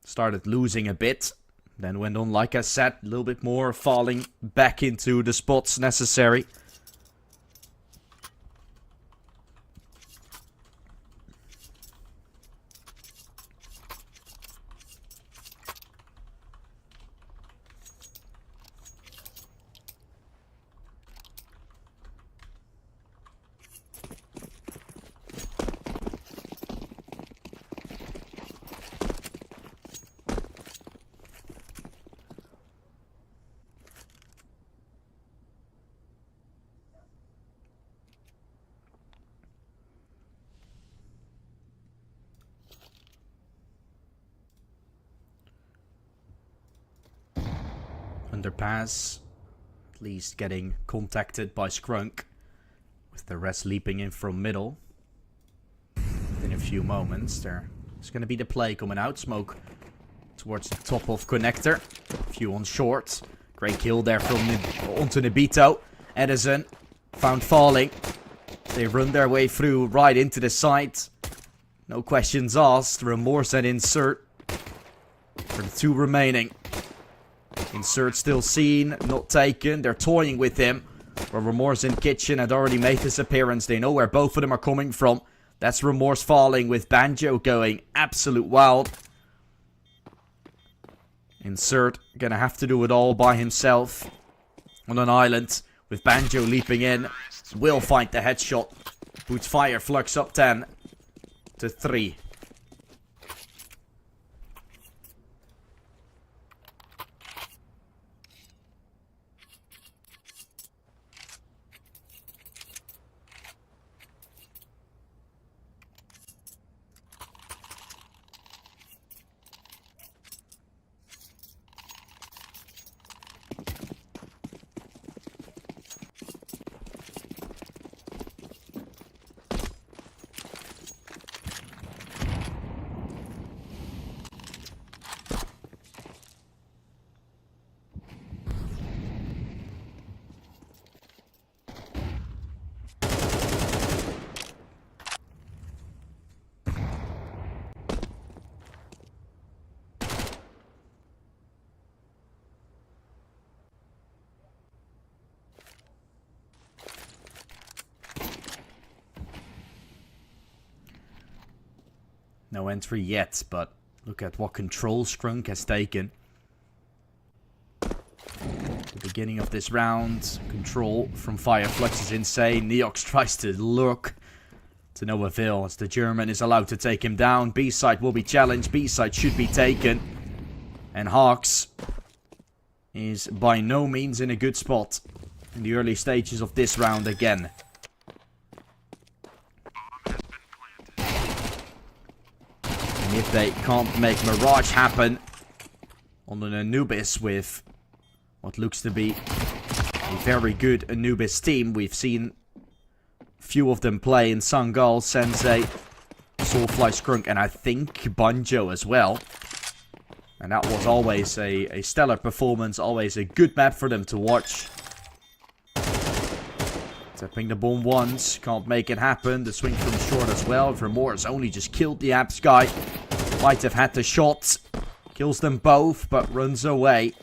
started losing a bit. Then went on, like I said, a little bit more, falling back into the spots necessary. Underpass, at least getting contacted by Skrunk, with the rest leaping in from middle. Within a few moments, there's going to be the play coming out. Smoke towards the top of connector. A few on short. Great kill there from onto Nobito. Edison found falling. They run their way through right into the site. No questions asked. Remorse and Insert for the two remaining. Insert still seen, not taken. They're toying with him. But Remorse in kitchen had already made his appearance. They know where both of them are coming from. That's Remorse falling with Banjo going absolute wild. Insert gonna have to do it all by himself on an island with Banjo leaping in. Will find the headshot. Puts Fire Flux up 10-3. No entry yet, but look at what control Skrunk has taken. The beginning of this round. Control from Fireflux is insane. Neox tries to look to no avail as the German is allowed to take him down. B-side will be challenged. B-side should be taken. And Hawks is by no means in a good spot in the early stages of this round again. And if they can't make Mirage happen on an Anubis with what looks to be a very good Anubis team, we've seen few of them play in Sangal, Sensei, Soulfly, Skrunk, and I think Banjo as well. And that was always a stellar performance, always a good map for them to watch. Tapping the bomb once, can't make it happen. The swing from short as well. Vermours only just killed the Abs guy. Might have had the shot. Kills them both, but runs away.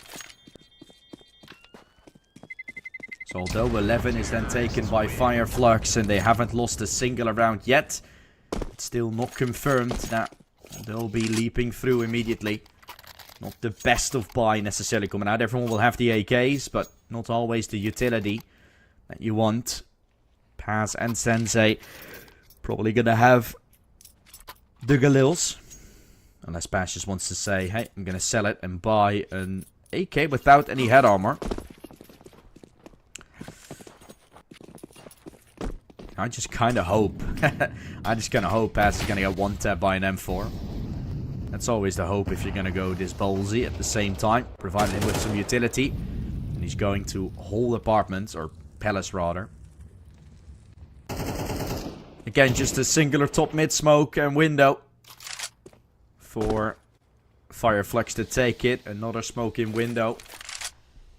So although 11 is then taken by Fireflux and they haven't lost a single round yet, it's still not confirmed that they'll be leaping through immediately. Not the best of buy necessarily coming out. Everyone will have the AKs, but not always the utility that you want. Paz and Sensei probably gonna have the Galils. Unless Paz just wants to say, hey, I'm gonna sell it and buy an AK without any head armor. I just kind of hope. I just kind of hope Paz is gonna get one tap by an M4. That's always the hope if you're going to go this ballsy at the same time. Provided him with some utility. And he's going to whole apartments, or palace rather. Again, just a singular top mid smoke and window. For Fireflux to take it. Another smoke in window.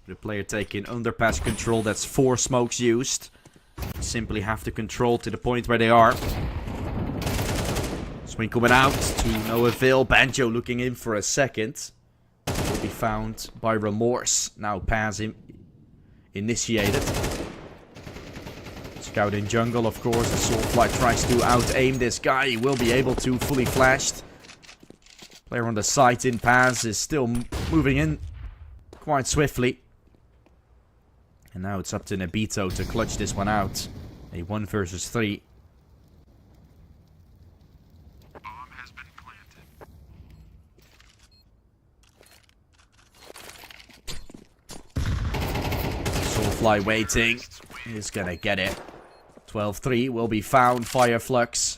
The player taking underpass control. That's 4 smokes used. Simply have to control to the point where they are. Swing coming out to no avail. Banjo looking in for a second. Will be found by Remorse. Now Paz initiated. Scout in jungle, of course. As Soulfly tries to out-aim this guy. He will be able to, fully flashed. Player on the site in Paz is still moving in quite swiftly. And now it's up to Nabito to clutch this one out. A 1 versus 3. Soulfly waiting. He's gonna get it. 12-3 will be found. Fireflux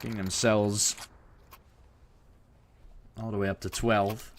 getting themselves all the way up to 12.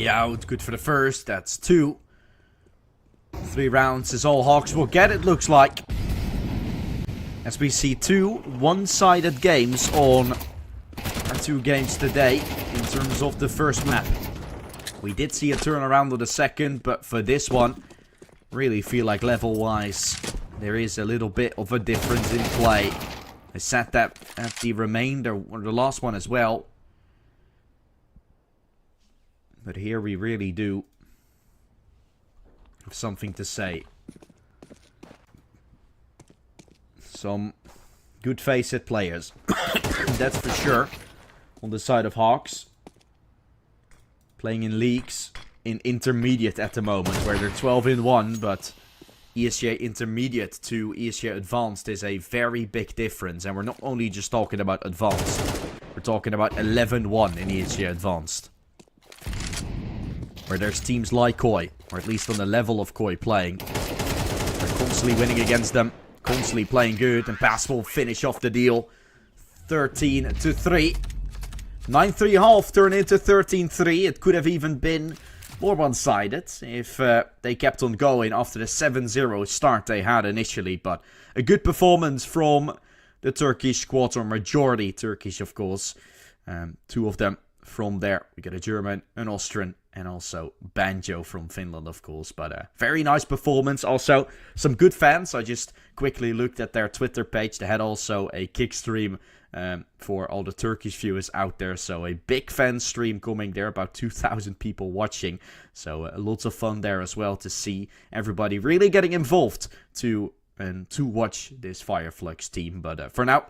Out, good for the first, that's 2. 3 rounds is all Hawks will get, it looks like. As we see 2 one-sided games on our 2 games today in terms of the first map. We did see a turnaround on the second, but for this one, really feel like level-wise, there is a little bit of a difference in play. I said that at the remainder, or the last one as well. But here we really do have something to say. Some good face-it players. That's for sure. On the side of Hawks. Playing in leagues. In intermediate at the moment. Where they're 12-1. But ESGA intermediate to ESGA advanced is a very big difference. And we're not only just talking about advanced. We're talking about 11-1 in ESGA advanced. Where there's teams like Koi, or at least on the level of Koi playing. They're constantly winning against them, constantly playing good, and Paz will finish off the deal. 13-3. 9-3 half turned into 13-3. It could have even been more one-sided if they kept on going after the 7-0 start they had initially. But a good performance from the Turkish squad, or majority Turkish, of course. Two of them from there. We got a German, an Austrian, and also Banjo from Finland, of course. But very nice performance. Also, some good fans. I just quickly looked at their Twitter page. They had also a kick stream for all the Turkish viewers out there. So a big fan stream coming there. About 2,000 people watching. So lots of fun there as well to see everybody really getting involved to watch this Fireflux team. But for now,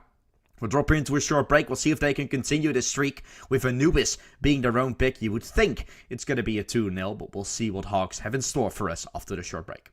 we'll drop into a short break. We'll see if they can continue this streak with Anubis being their own pick. You would think it's going to be a 2-0, but we'll see what Hawks have in store for us after the short break.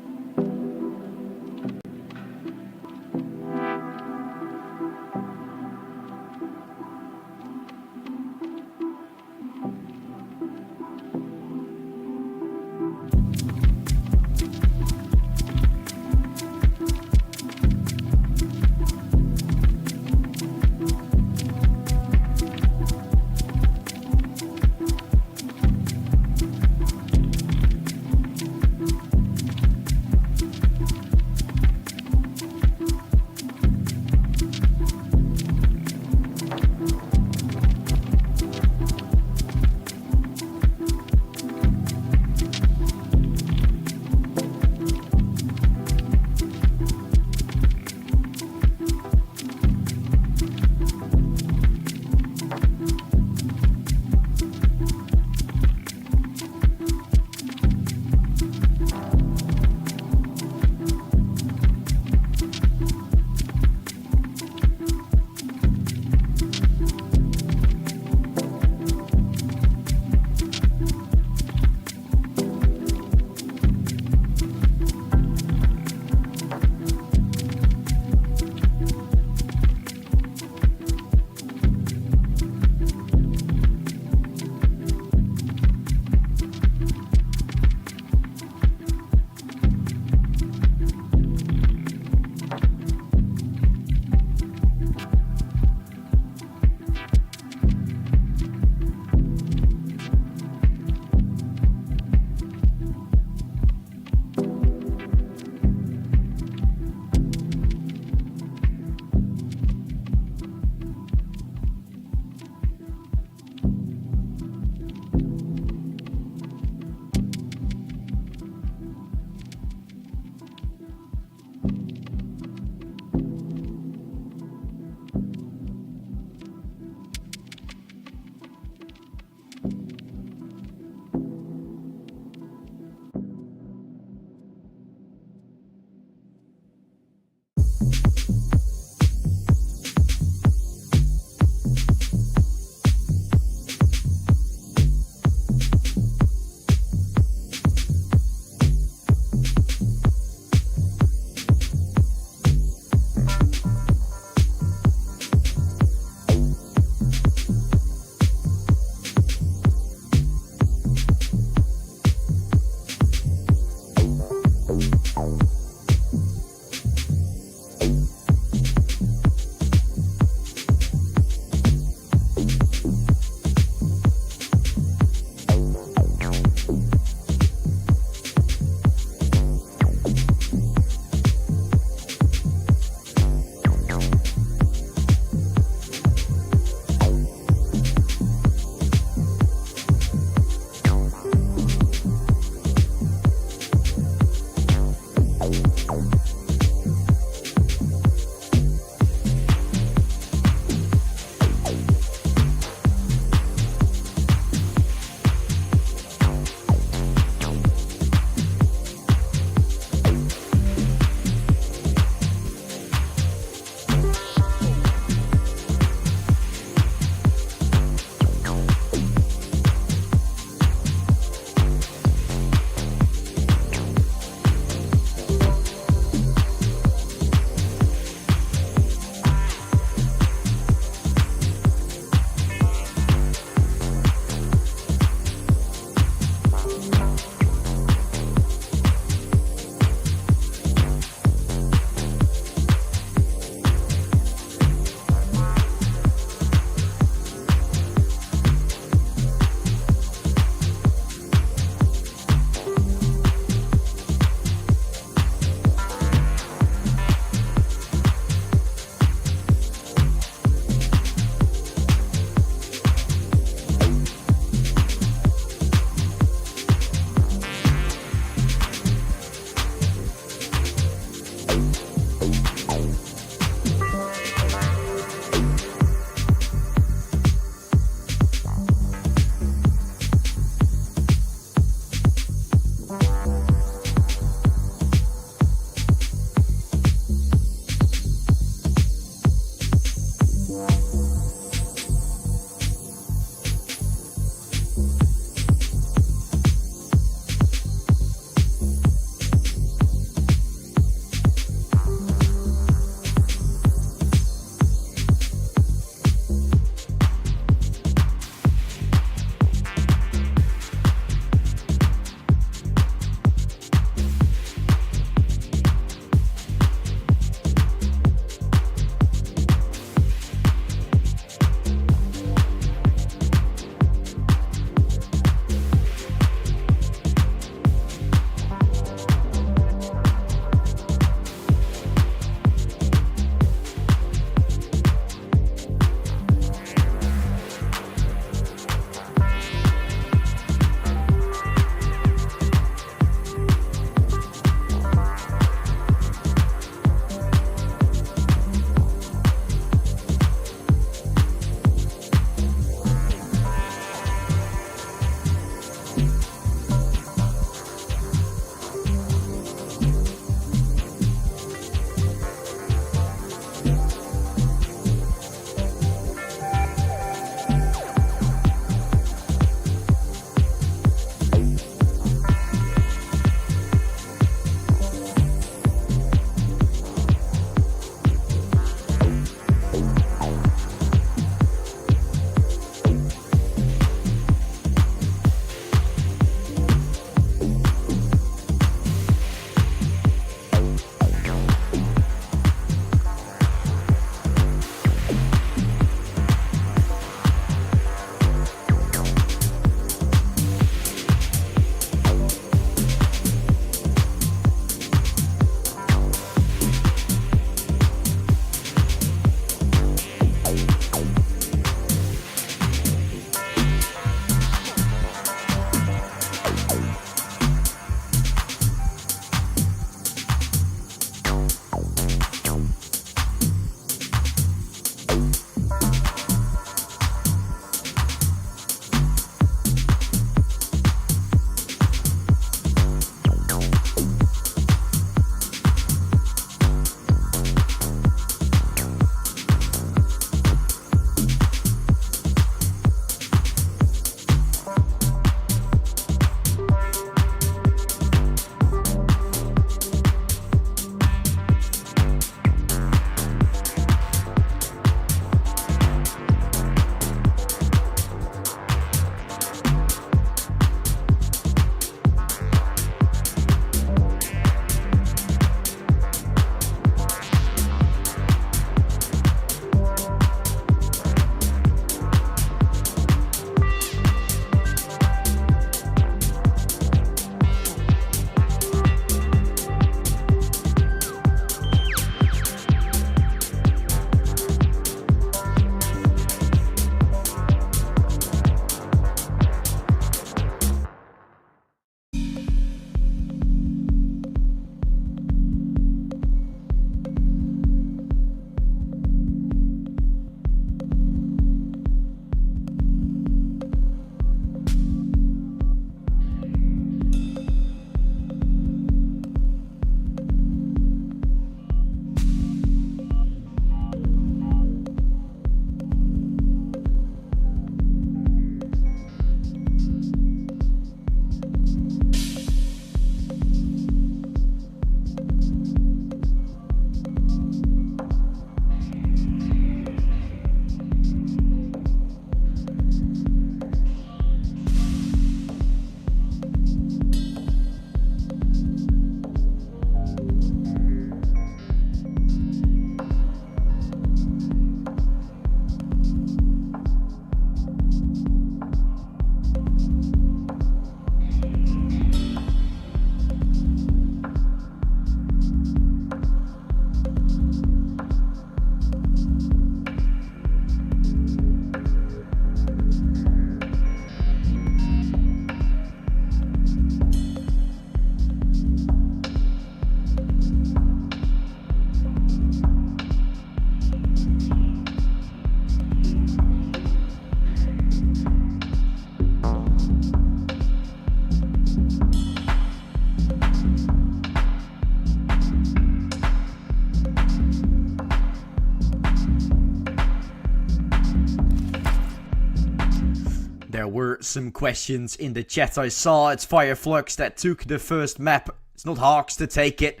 some questions in the chat. I saw it's Fireflux that took the first map. It's not Hawks to take it.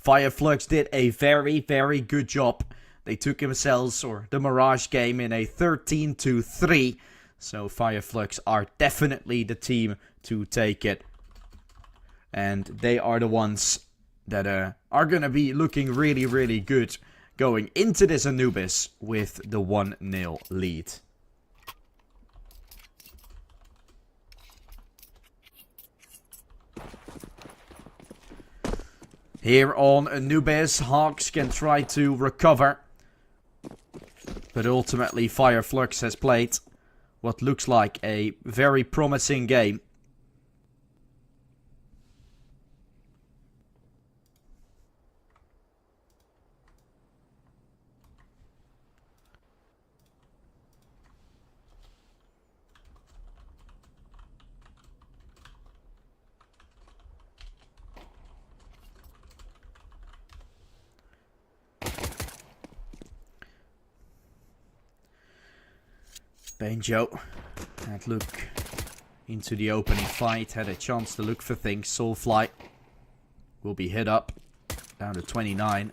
Fireflux did a very, very good job. They took themselves, or the Mirage game, in a 13-3. So Fireflux are definitely the team to take it. And they are the ones that are going to be looking really, really good going into this Anubis with the 1-0 lead. Here on Anubis, Hawks can try to recover. But ultimately, Fireflux has played what looks like a very promising game. Banjo had look into the opening fight, had a chance to look for things. Soulfly will be hit up, down to 29.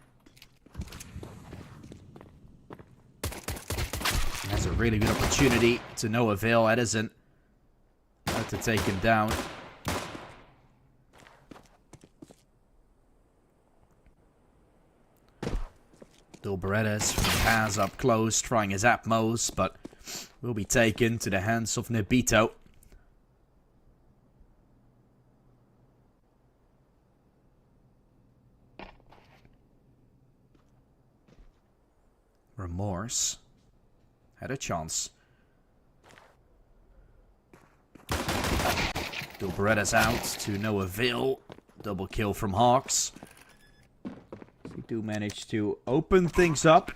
He has a really good opportunity to no avail. Edison had to take him down. Dilberettas from Paz up close, trying his utmost, but will be taken to the hands of Nebito. Remorse had a chance. Dilberettas out to no avail. Double kill from Hawks. We do manage to open things up.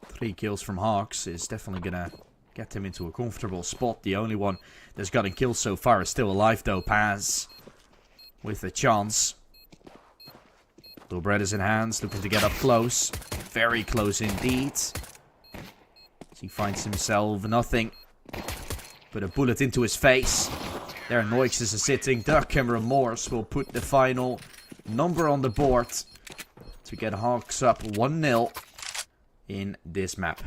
Three kills from Hawks is definitely gonna get him into a comfortable spot. The only one that's gotten killed so far is still alive though, Paz. With a chance. Dilberettas in hands, looking to get up close. Very close indeed. As he finds himself nothing but a bullet into his face. There Noix is a sitting duck, and Remorse will put the final number on the board to get Hawks up 1-0 in this map.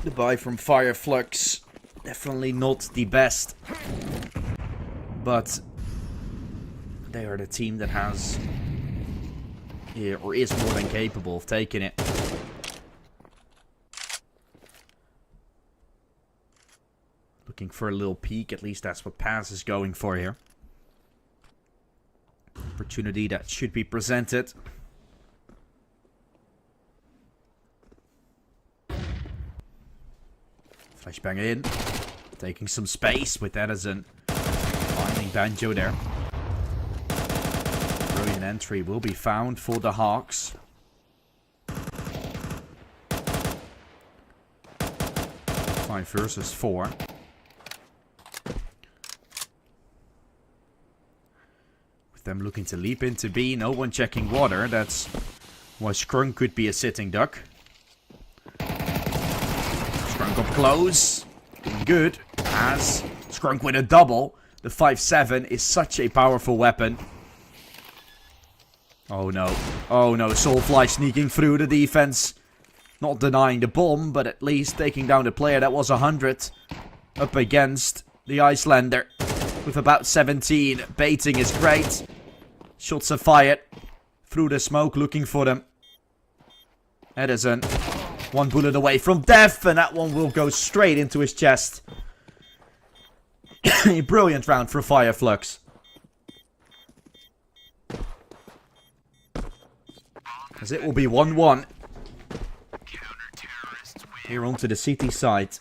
The buy from Fireflux, definitely not the best, but they are the team that has, or is more than capable of taking it. Looking for a little peek, at least that's what Paz is going for here. Opportunity that should be presented. Flashbang in. Taking some space with Edison. Finding Banjo there. Brilliant entry will be found for the Hawks. 5 versus 4. With them looking to leap into B, no one checking water. That's why Scrunk could be a sitting duck. Scrunk up close. Doing good. As Scrunk with a double. The 5-7 is such a powerful weapon. Oh no. Oh no. Soulfly sneaking through the defense. Not denying the bomb, but at least taking down the player that was 100. Up against the Icelander. With about 17. Baiting is great. Shots are fired. Through the smoke looking for them. Edison. One bullet away from death, and that one will go straight into his chest. A brilliant round for Fireflux. As it will be 1-1. Here onto the city side.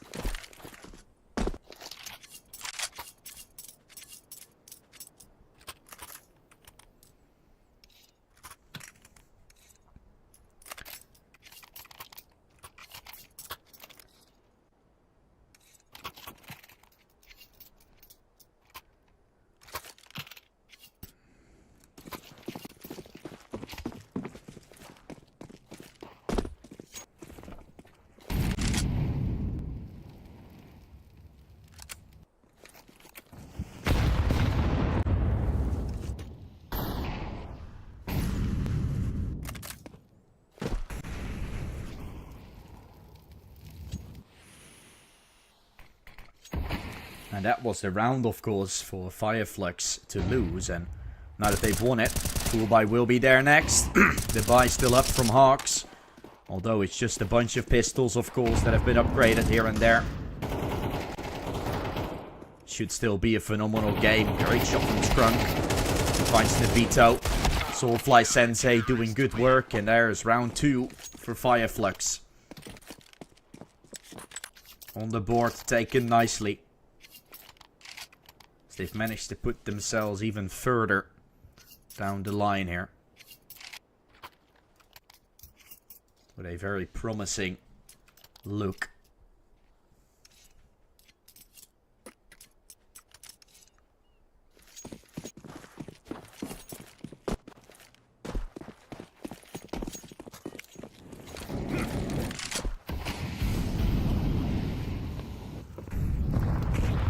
And that was the round, of course, for Fireflux to lose. And now that they've won it, Full Buy will be there next. The buy still up from Hawks. Although it's just a bunch of pistols, of course, that have been upgraded here and there. Should still be a phenomenal game. Great shot from Scrunk. Finds the veto. Soulfly Sensei doing good work. And there's round 2 for Fireflux. On the board, taken nicely. They've managed to put themselves even further down the line here. With a very promising look.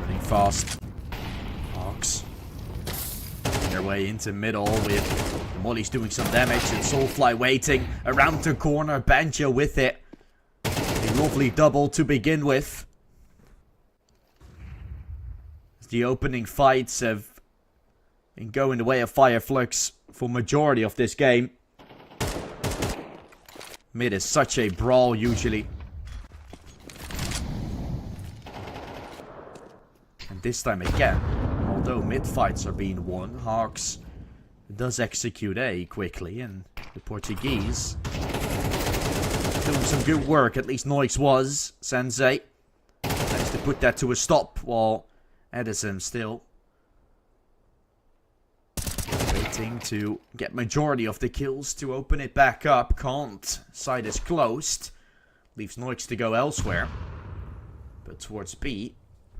Running fast. Their way into middle with Molly's doing some damage and Soulfly waiting around the corner. Banjo with it. A lovely double to begin with. The opening fights have been going the way of Fireflux for majority of this game. Mid is such a brawl usually. And this time again, although mid fights are being won, Hawks does execute A quickly, and the Portuguese doing some good work, at least Noix was. Sensei managed to put that to a stop, while Edison still waiting to get majority of the kills to open it back up. Can't. Side is closed. Leaves Noix to go elsewhere. But towards B,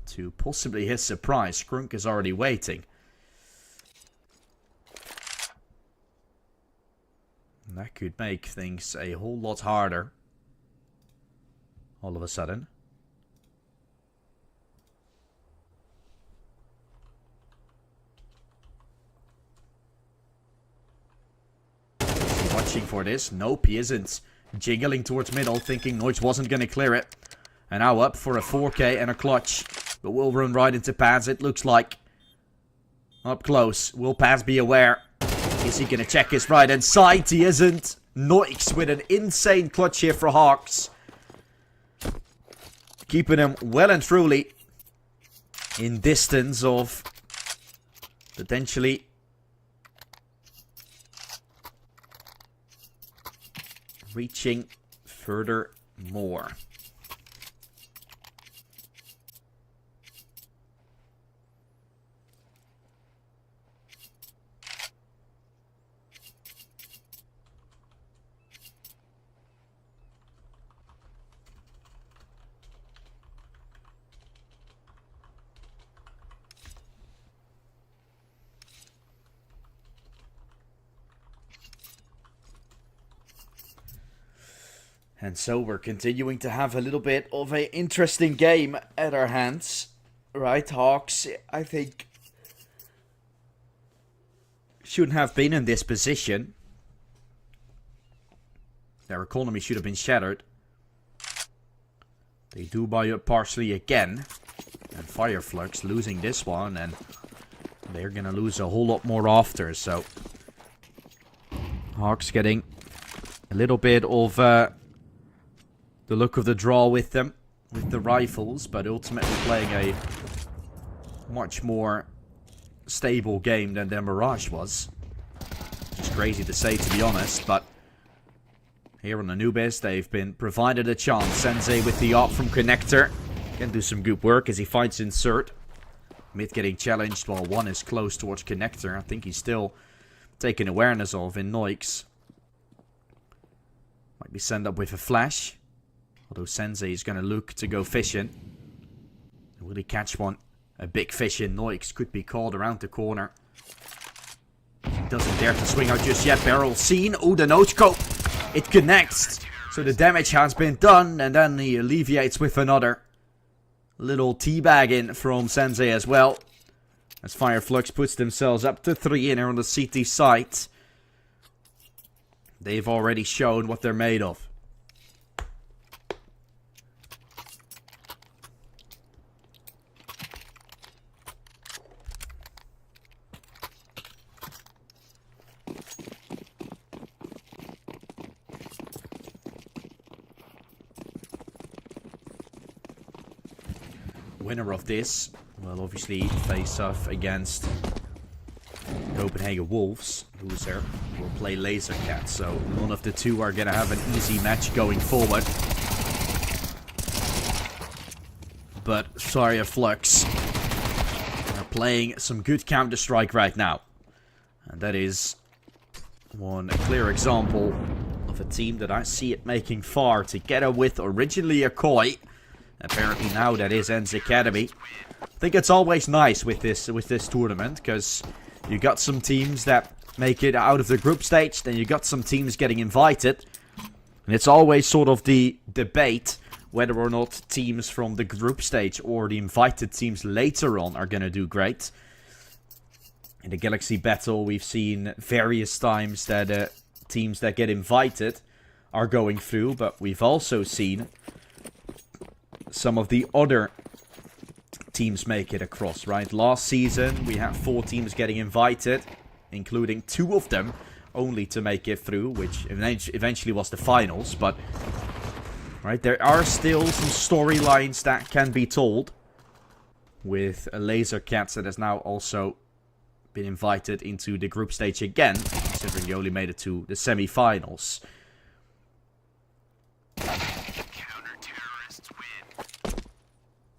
to possibly his surprise, Scrunk is already waiting. And that could make things a whole lot harder. All of a sudden. Is he watching for this? Nope, he isn't. Jiggling towards middle, thinking Noix wasn't going to clear it. And now up for a 4K and a clutch. But we'll run right into Paz, it looks like. Up close. Will Paz be aware? Is he going to check his right hand side? He isn't. Noix with an insane clutch here for Hawks. Keeping him well and truly in distance of potentially reaching further more. And so we're continuing to have a little bit of an interesting game at our hands. Right, Hawks, I think, shouldn't have been in this position. Their economy should have been shattered. They do buy up partially again. And Fireflux losing this one, and they're going to lose a whole lot more after. So Hawks getting a little bit of the look of the draw with them, with the rifles, but ultimately playing a much more stable game than their Mirage was. Just crazy to say, to be honest, but here on Anubis, they've been provided a chance. Sensei with the op from Connector can do some good work as he fights insert. Mid getting challenged while one is close towards Connector. I think he's still taking awareness of in Noix. Might be sent up with a flash. Although Sensei is going to look to go fishing. Will he catch one? A big fish in Noix could be called around the corner. He doesn't dare to swing out just yet. Barrel seen. Oh, the no-scope. It connects. So the damage has been done. And then he alleviates with another little teabag in from Sensei as well. As Fireflux puts themselves up to 3 in here on the CT site. They've already shown what they're made of. winner of this will obviously face off against Copenhagen Wolves. Loser will play Laser Cat. So none of the two are going to have an easy match going forward. But Zarya Flux are playing some good Counter-Strike right now. And that is one clear example of a team that I see it making far, together with originally Akoi. Apparently now that is Ends Academy. I think it's always nice with this tournament, because you got some teams that make it out of the group stage, then you got some teams getting invited. And it's always sort of the debate whether or not teams from the group stage or the invited teams later on are going to do great. In the Galaxy Battle, we've seen various times that teams that get invited are going through, but we've also seen some of the other teams make it across, right? Last season, we had 4 teams getting invited, including 2 of them only to make it through, which eventually was the finals, but right, there are still some storylines that can be told with a Laser Cats that has now also been invited into the group stage again, considering he only made it to the semi-finals.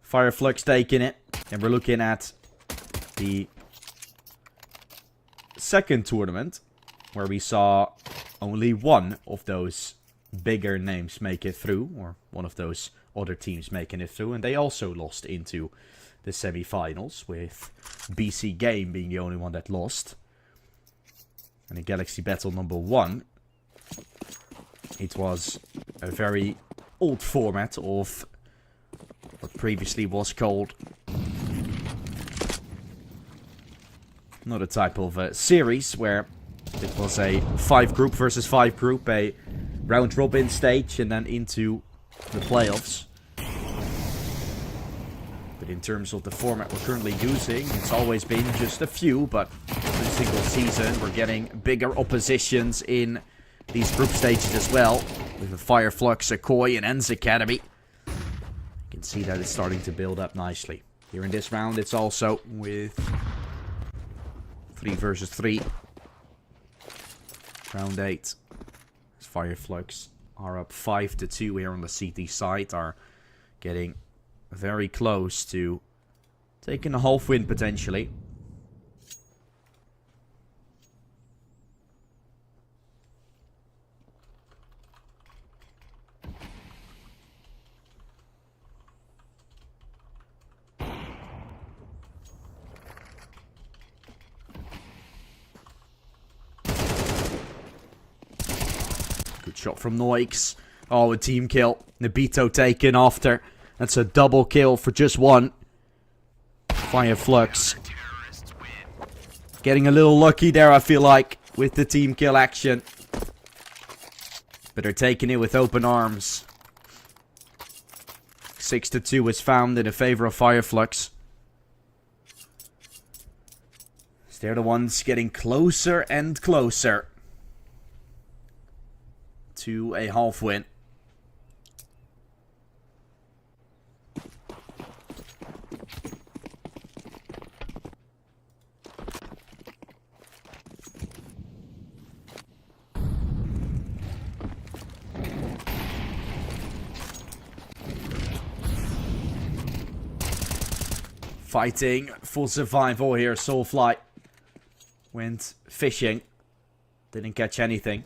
Fireflux taking it, and we're looking at the second tournament, where we saw only one of those bigger names make it through, or one of those other teams making it through, and they also lost into the semi-finals, with BC Game being the only one that lost. And in Galaxy Battle number 1, it was a very old format of what previously was called another type of series, where it was a 5 group versus 5 group, a round robin stage, and then into the playoffs. But in terms of the format we're currently using, it's always been just a few, but every single season we're getting bigger oppositions in these group stages as well, with the Fireflux, Akoi, and Ends Academy. You can see that it's starting to build up nicely. Here in this round, it's also with 3 versus 3. Round 8. Fireflux are up 5-2 here on the CT side, are getting very close to taking a half win potentially. Good shot from Noix. Oh, a team kill. Nobito taken after. That's a double kill for just one. Fireflux getting a little lucky there, I feel like, with the team kill action. But they're taking it with open arms. 6-2 is found in the favor of Fireflux. They're the ones getting closer and closer to a half win. Fighting for survival here. Soulfly went fishing. Didn't catch anything.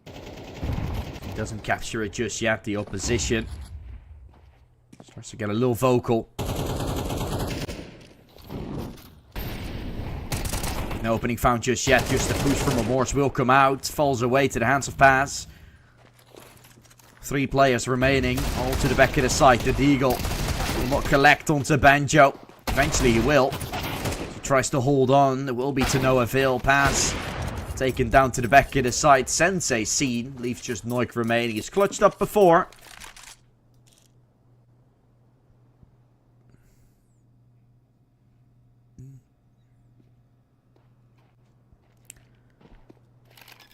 He doesn't capture it just yet. The opposition starts to get a little vocal. No opening found just yet. Just a push from Remorse will come out. Falls away to the hands of Paz. 3 players remaining. All to the back of the site. The Deagle will not collect onto Banjo. Eventually he will. He tries to hold on. It will be to no avail. Pass taken down to the back of the site. Sensei seen. Leaves just Noik remaining. He's clutched up before.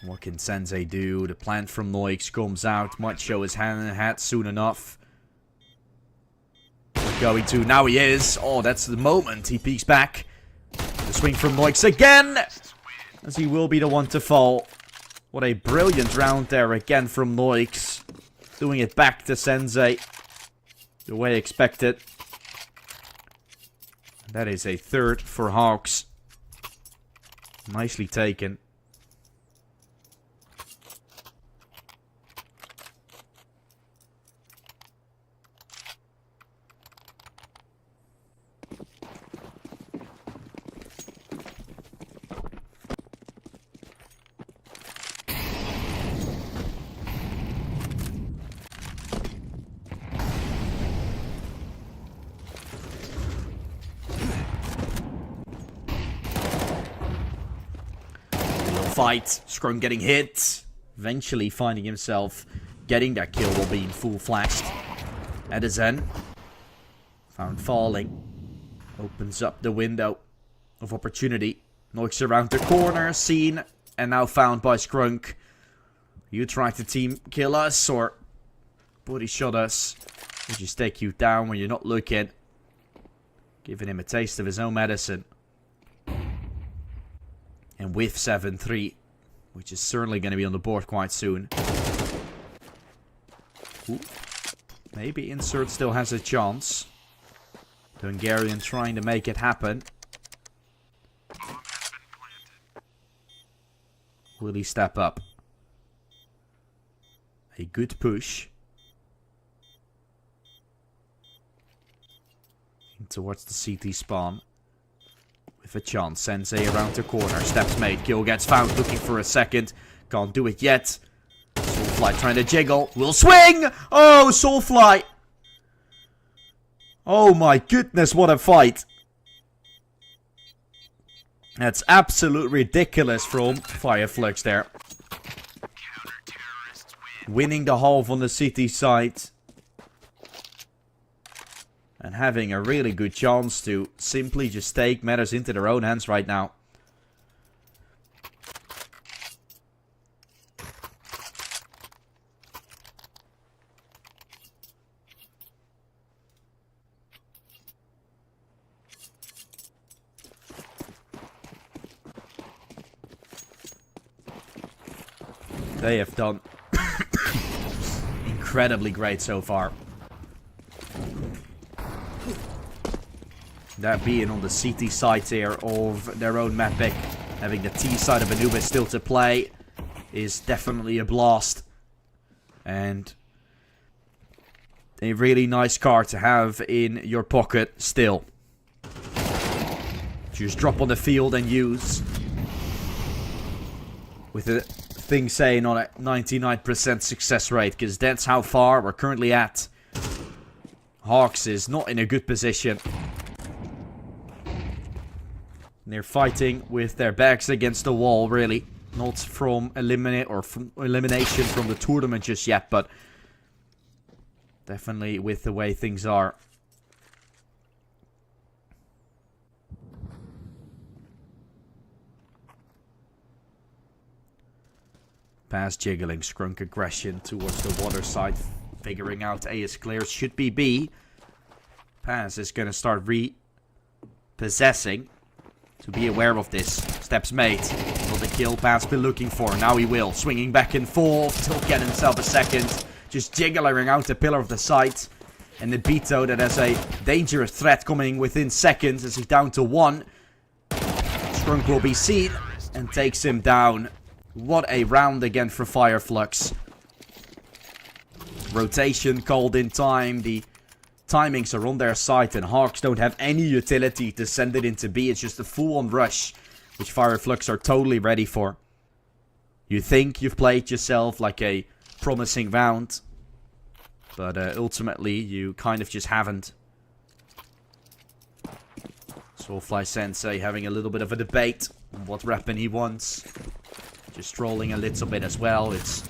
What can Sensei do? The plant from Noix comes out. Might show his hand in the hat soon enough. going to. Now he is. Oh, that's the moment. He peeks back. The swing from Noix again. As he will be the one to fall. What a brilliant round there again from Noix. Doing it back to Sensei. The way expected. That is a third for Hawks. Nicely taken. Fight. Scrum getting hit. Eventually finding himself getting that kill while being full flashed. Edison. Found falling. Opens up the window of opportunity. Knocks around the corner. Seen. And now found by Scrunk. You tried to team kill us or body shot us. We just take you down when you're not looking. Giving him a taste of his own medicine. And with 7-3, which is certainly going to be on the board quite soon. Ooh. Maybe Insert still has a chance. The Hungarian trying to make it happen. Will he step up? A good push. In towards the CT spawn. With a chance, Sensei around the corner, steps made, kill gets found, looking for a second, can't do it yet. Soulfly trying to jiggle, will swing! Oh, Soulfly! Oh my goodness, what a fight! That's absolutely ridiculous from Fireflux there. Winning the half on the city side. And having a really good chance to simply just take matters into their own hands right now. They have done incredibly great so far. That being on the CT side here of their own map pick. Having the T side of Anubis still to play is definitely a blast. And a really nice card to have in your pocket still. Just drop on the field and use. With the thing saying on a 99% success rate. Because that's how far we're currently at. Hawks is not in a good position. They're fighting with their backs against the wall, really. Not from elimination from the tournament just yet, but definitely with the way things are. Pass jiggling, Scrunk aggression towards the water side. Figuring out A is clear, should be B. Pass is going to start repossessing. To be aware of this. Steps made. Not the kill Pass been looking for. Now he will. Swinging back and forth. Still get himself a second. Just jiggling out the pillar of the site. And the Beto that has a dangerous threat coming within seconds. As he's down to 1. Scrunk will be seen. And takes him down. What a round again for Fireflux. Rotation called in time. The timings are on their side and Hawks don't have any utility to send it into B. It's just a full-on rush, which Fireflux are totally ready for. You think you've played yourself like a promising round, but ultimately you kind of just haven't. Soulfly Sensei having a little bit of a debate on what weapon he wants. Just trolling a little bit as well. It's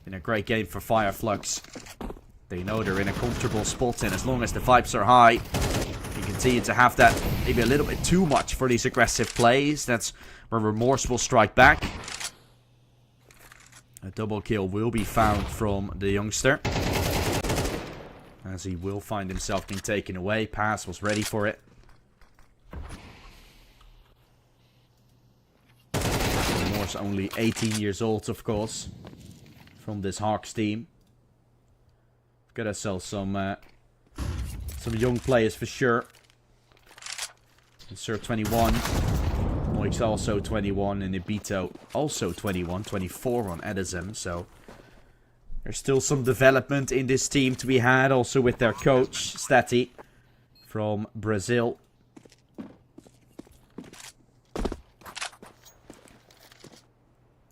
been a great game for Fireflux. They know they're in a comfortable spot, and as long as the vibes are high, you continue to have that maybe a little bit too much for these aggressive plays. That's where Remorse will strike back. A double kill will be found from the youngster. as he will find himself being taken away. Pass was ready for it. Moore's only 18 years old, of course, from this Hawks team. Gotta sell some young players for sure. Sir 21. Moik's also 21. And Ibito also 21. 24 on Edison. So there's still some development in this team to be had. Also with their coach, Stati, from Brazil.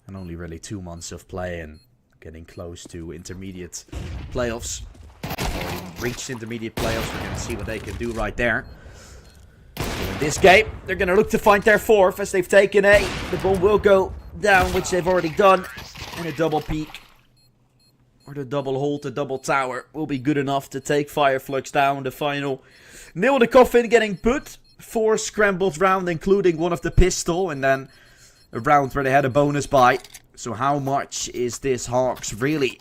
And only really 2 months of play and getting close to intermediate playoffs. Already reached intermediate playoffs. We're going to see what they can do right there. In this game, they're going to look to find their fourth as they've taken A. The bomb will go down, which they've already done. And a double peak. Or the double hold, the double tower will be good enough to take Fireflux down. The final nail in the coffin getting put. 4 scrambled round, including one of the pistol. And then a round where they had a bonus buy. So how much is this Hawks really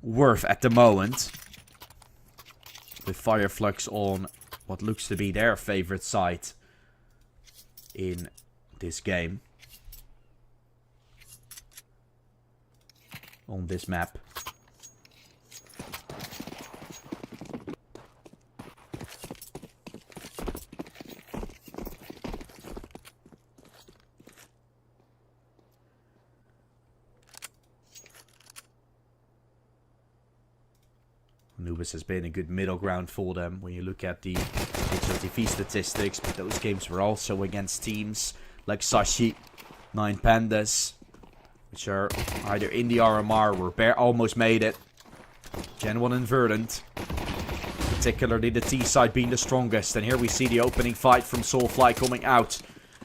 worth at the moment? With Fireflux on what looks to be their favorite side in this game. On this map. Anubis has been a good middle ground for them when you look at the HLTV statistics, but those games were also against teams like Sashi, 9 Pandas, which are either in the RMR or almost made it. Gen 1 and Verdant, particularly the T side being the strongest. And here we see the opening fight from Soulfly coming out.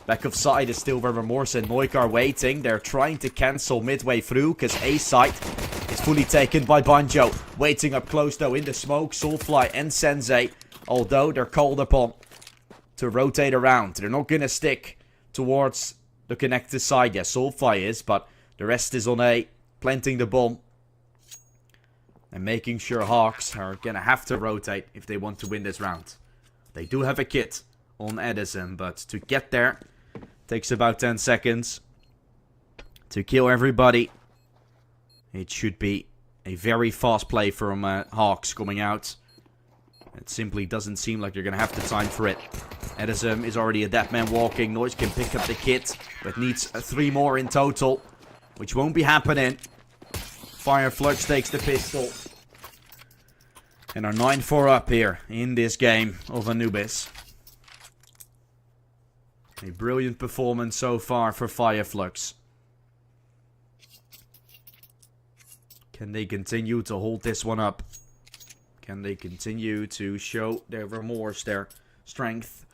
Back of side is still where Remorse and Moik are waiting. They're trying to cancel midway through because A side is fully taken by Banjo. Waiting up close though in the smoke, Soulfly and Sensei. Although they're called upon to rotate around. They're not going to stick towards the connected side. Yes, Soulfly is, but the rest is on A, planting the bomb. And making sure Hawks are going to have to rotate if they want to win this round. They do have a kit on Edison, but to get there takes about 10 seconds. To kill everybody, it should be a very fast play from Hawks coming out. It simply doesn't seem like you're going to have the time for it. Edison is already a dead man walking. Noise can pick up the kit, but needs 3 more in total, which won't be happening. Fireflux takes the pistol. And are 9-4 up here in this game of Anubis. A brilliant performance so far for Fireflux. Can they continue to hold this one up? Can they continue to show their remorse, their strength?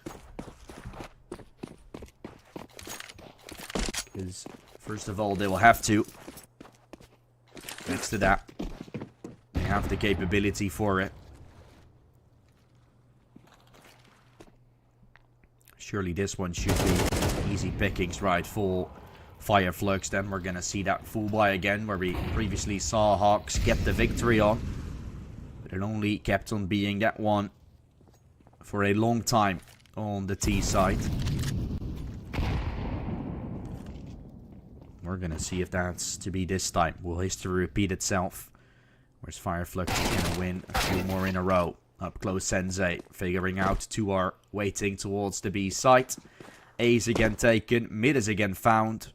Because, first of all, they will have to. Next to that, they have the capability for it. Surely this one should be easy pickings, right, for Fireflux. Then we're going to see that full buy again, where we previously saw Hawks get the victory on. But it only kept on being that one for a long time on the T side. We're going to see if that's to be this time. Will history repeat itself? Where's Fireflux going to win a few more in a row? Up close Sensei, figuring out 2 are waiting towards the B site. A is again taken, mid is again found.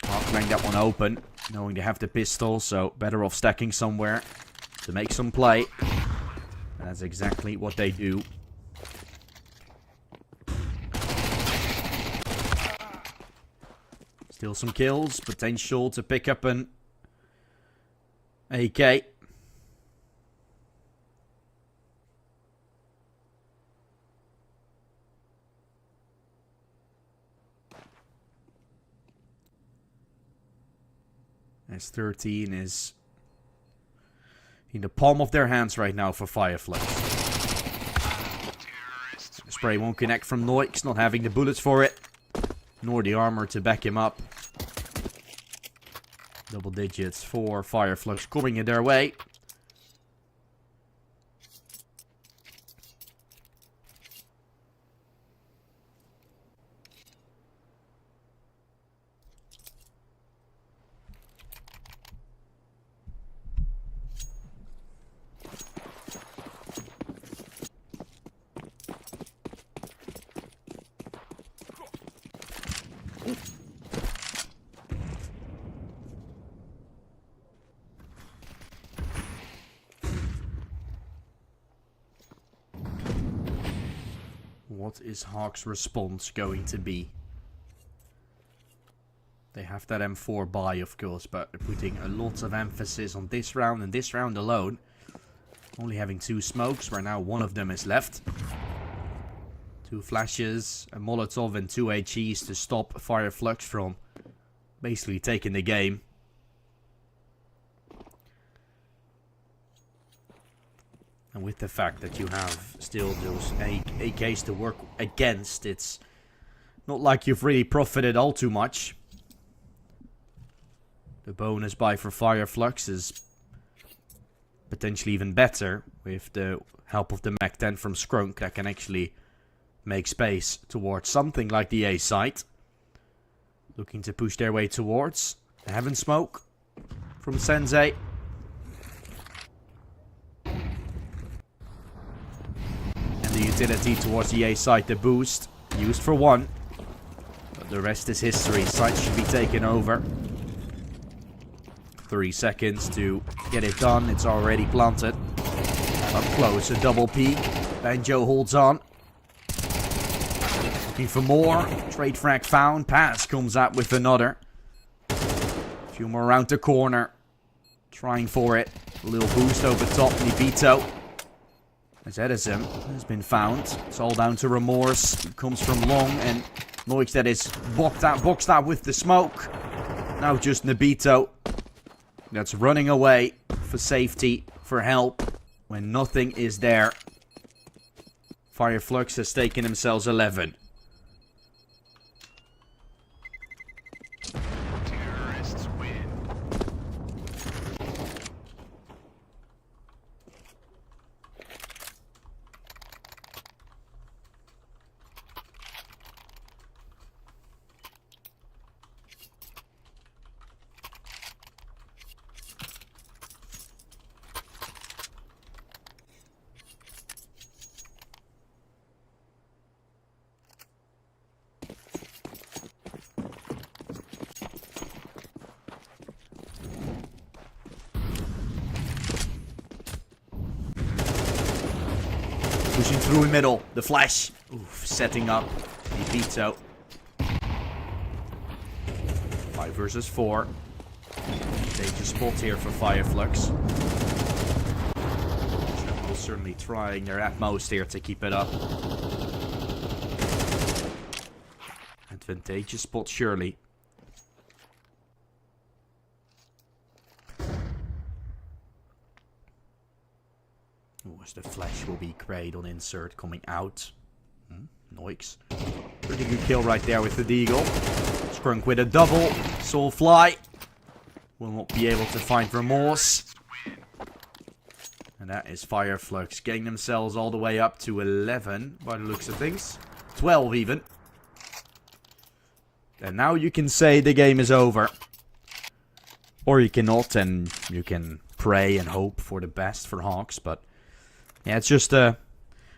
Hawk playing that one open, knowing they have the pistol, so better off stacking somewhere to make some play. And that's exactly what they do. Still some kills, potential to pick up an AK. S13 is in the palm of their hands right now for Fireflux. The spray won't connect from Noix, not having the bullets for it, nor the armor to back him up. Double digits for Fireflux coming in their way. what is Hawk's response going to be? They have that M4 buy, of course, but they're putting a lot of emphasis on this round and this round alone. Only having 2 smokes, where now one of them is left. 2 flashes, a Molotov and 2 HEs to stop Fireflux from basically taking the game. And with the fact that you have still those AKs to work against, it's not like you've really profited all too much. The bonus buy for Fireflux is potentially even better with the help of the Mac 10 from Skrunk that can actually make space towards something like the A site. Looking to push their way towards the Heaven Smoke from Sensei. And the utility towards the A site, the boost, used for 1. But the rest is history. Site should be taken over. 3 seconds to get it done. It's already planted. Up close, a double peek. Banjo holds on. Looking for more. Trade frag found. Pass comes out with another. A few more around the corner. Trying for it. A little boost over top. Nibito. As Edison has been found. It's all down to Remorse. It comes from long and Noix that is boxed out with the smoke. Now just Nibito. That's running away for safety, for help, when nothing is there. Fireflux has taken themselves 11. Terrorists win. Pushing through in middle. The flash. Oof, setting up. Nibito. 5 versus 4. Danger spot here for Fireflux. Triple certainly trying their utmost here to keep it up. Advantageous spot surely. As the flash will be great on insert coming out. Noix. Pretty good kill right there with the Deagle. Skrunk with a double. Soulfly. Will not be able to find Remorse. And that is Fireflux getting themselves all the way up to 11 by the looks of things. 12 even. And now you can say the game is over. Or you cannot, and you can pray and hope for the best for Hawks, but yeah, it's just a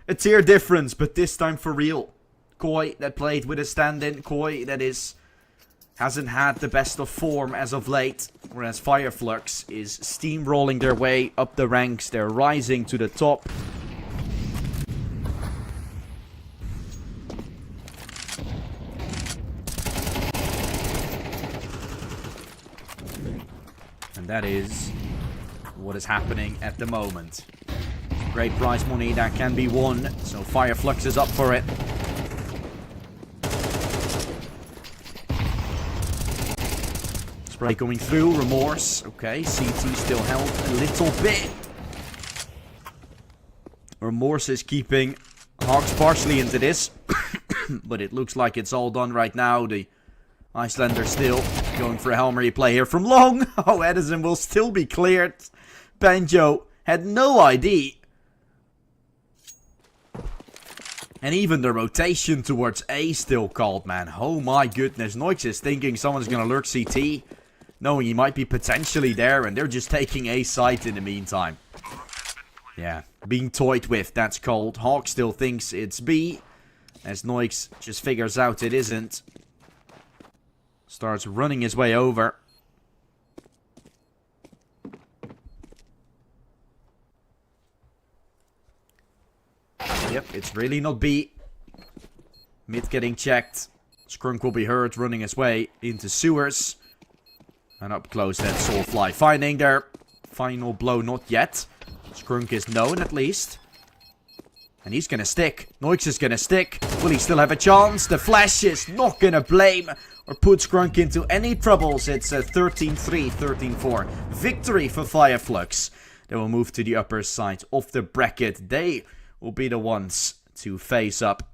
tier difference, but this time for real. Koi that played with a stand-in. Koi that hasn't had the best of form as of late. Whereas Fireflux is steamrolling their way up the ranks. They're rising to the top. And that is what is happening at the moment. Great prize money that can be won, so Fireflux is up for it. Spray going through, Remorse. Okay, CT still held a little bit. Remorse is keeping Hawks partially into this, but it looks like it's all done right now. The Icelander still going for a Hail Mary play here from long. Oh, Edison will still be cleared. Banjo had no ID. And even the rotation towards A still called, man. Oh my goodness. Noix is thinking someone's going to lurk CT. Knowing he might be potentially there. And they're just taking A site in the meantime. Yeah. Being toyed with. That's called. Hawk still thinks it's B. As Noix just figures out it isn't. Starts running his way over. Yep, it's really not B. Mid getting checked. Skrunk will be heard running his way into sewers. And up close then Soulfly finding their final blow. Not yet. Skrunk is known at least. And he's gonna stick. Noix is gonna stick. Will he still have a chance? The flash is not gonna blame or put Skrunk into any troubles. It's a 13-3, 13-4 victory for Fireflux. They will move to the upper side of the bracket. They will be the ones to face up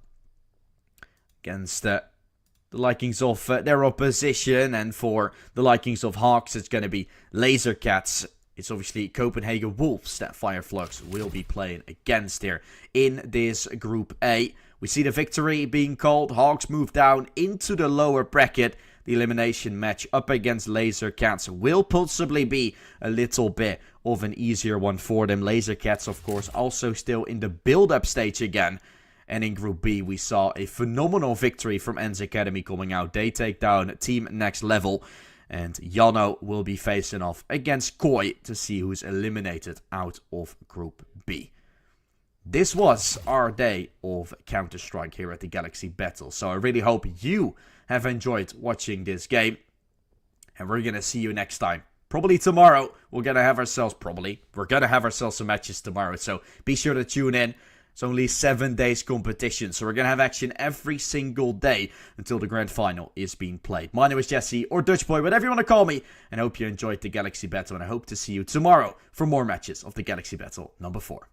against the likings of their opposition. And for the likings of Hawks, it's going to be Laser Cats. It's obviously Copenhagen Wolves that Fireflux will be playing against here in this Group A. We see the victory being called. Hawks move down into the lower bracket. The elimination match up against Laser Cats will possibly be a little bit of an easier one for them. Laser Cats, of course, also still in the build-up stage again. And in Group B, we saw a phenomenal victory from Ens Academy coming out. They take down Team Next Level. And Yano will be facing off against Koi to see who's eliminated out of Group B. This was our day of Counter-Strike here at the Galaxy Battle. So I really hope you have enjoyed watching this game. And we're going to see you next time. Probably tomorrow. We're going to have ourselves some matches tomorrow. So be sure to tune in. It's only 7 days competition, so we're going to have action every single day until the grand final is being played. My name is Jesse, or Dutch Boy, whatever you want to call me, and I hope you enjoyed the Galaxy Battle, and I hope to see you tomorrow for more matches of the Galaxy Battle number 4.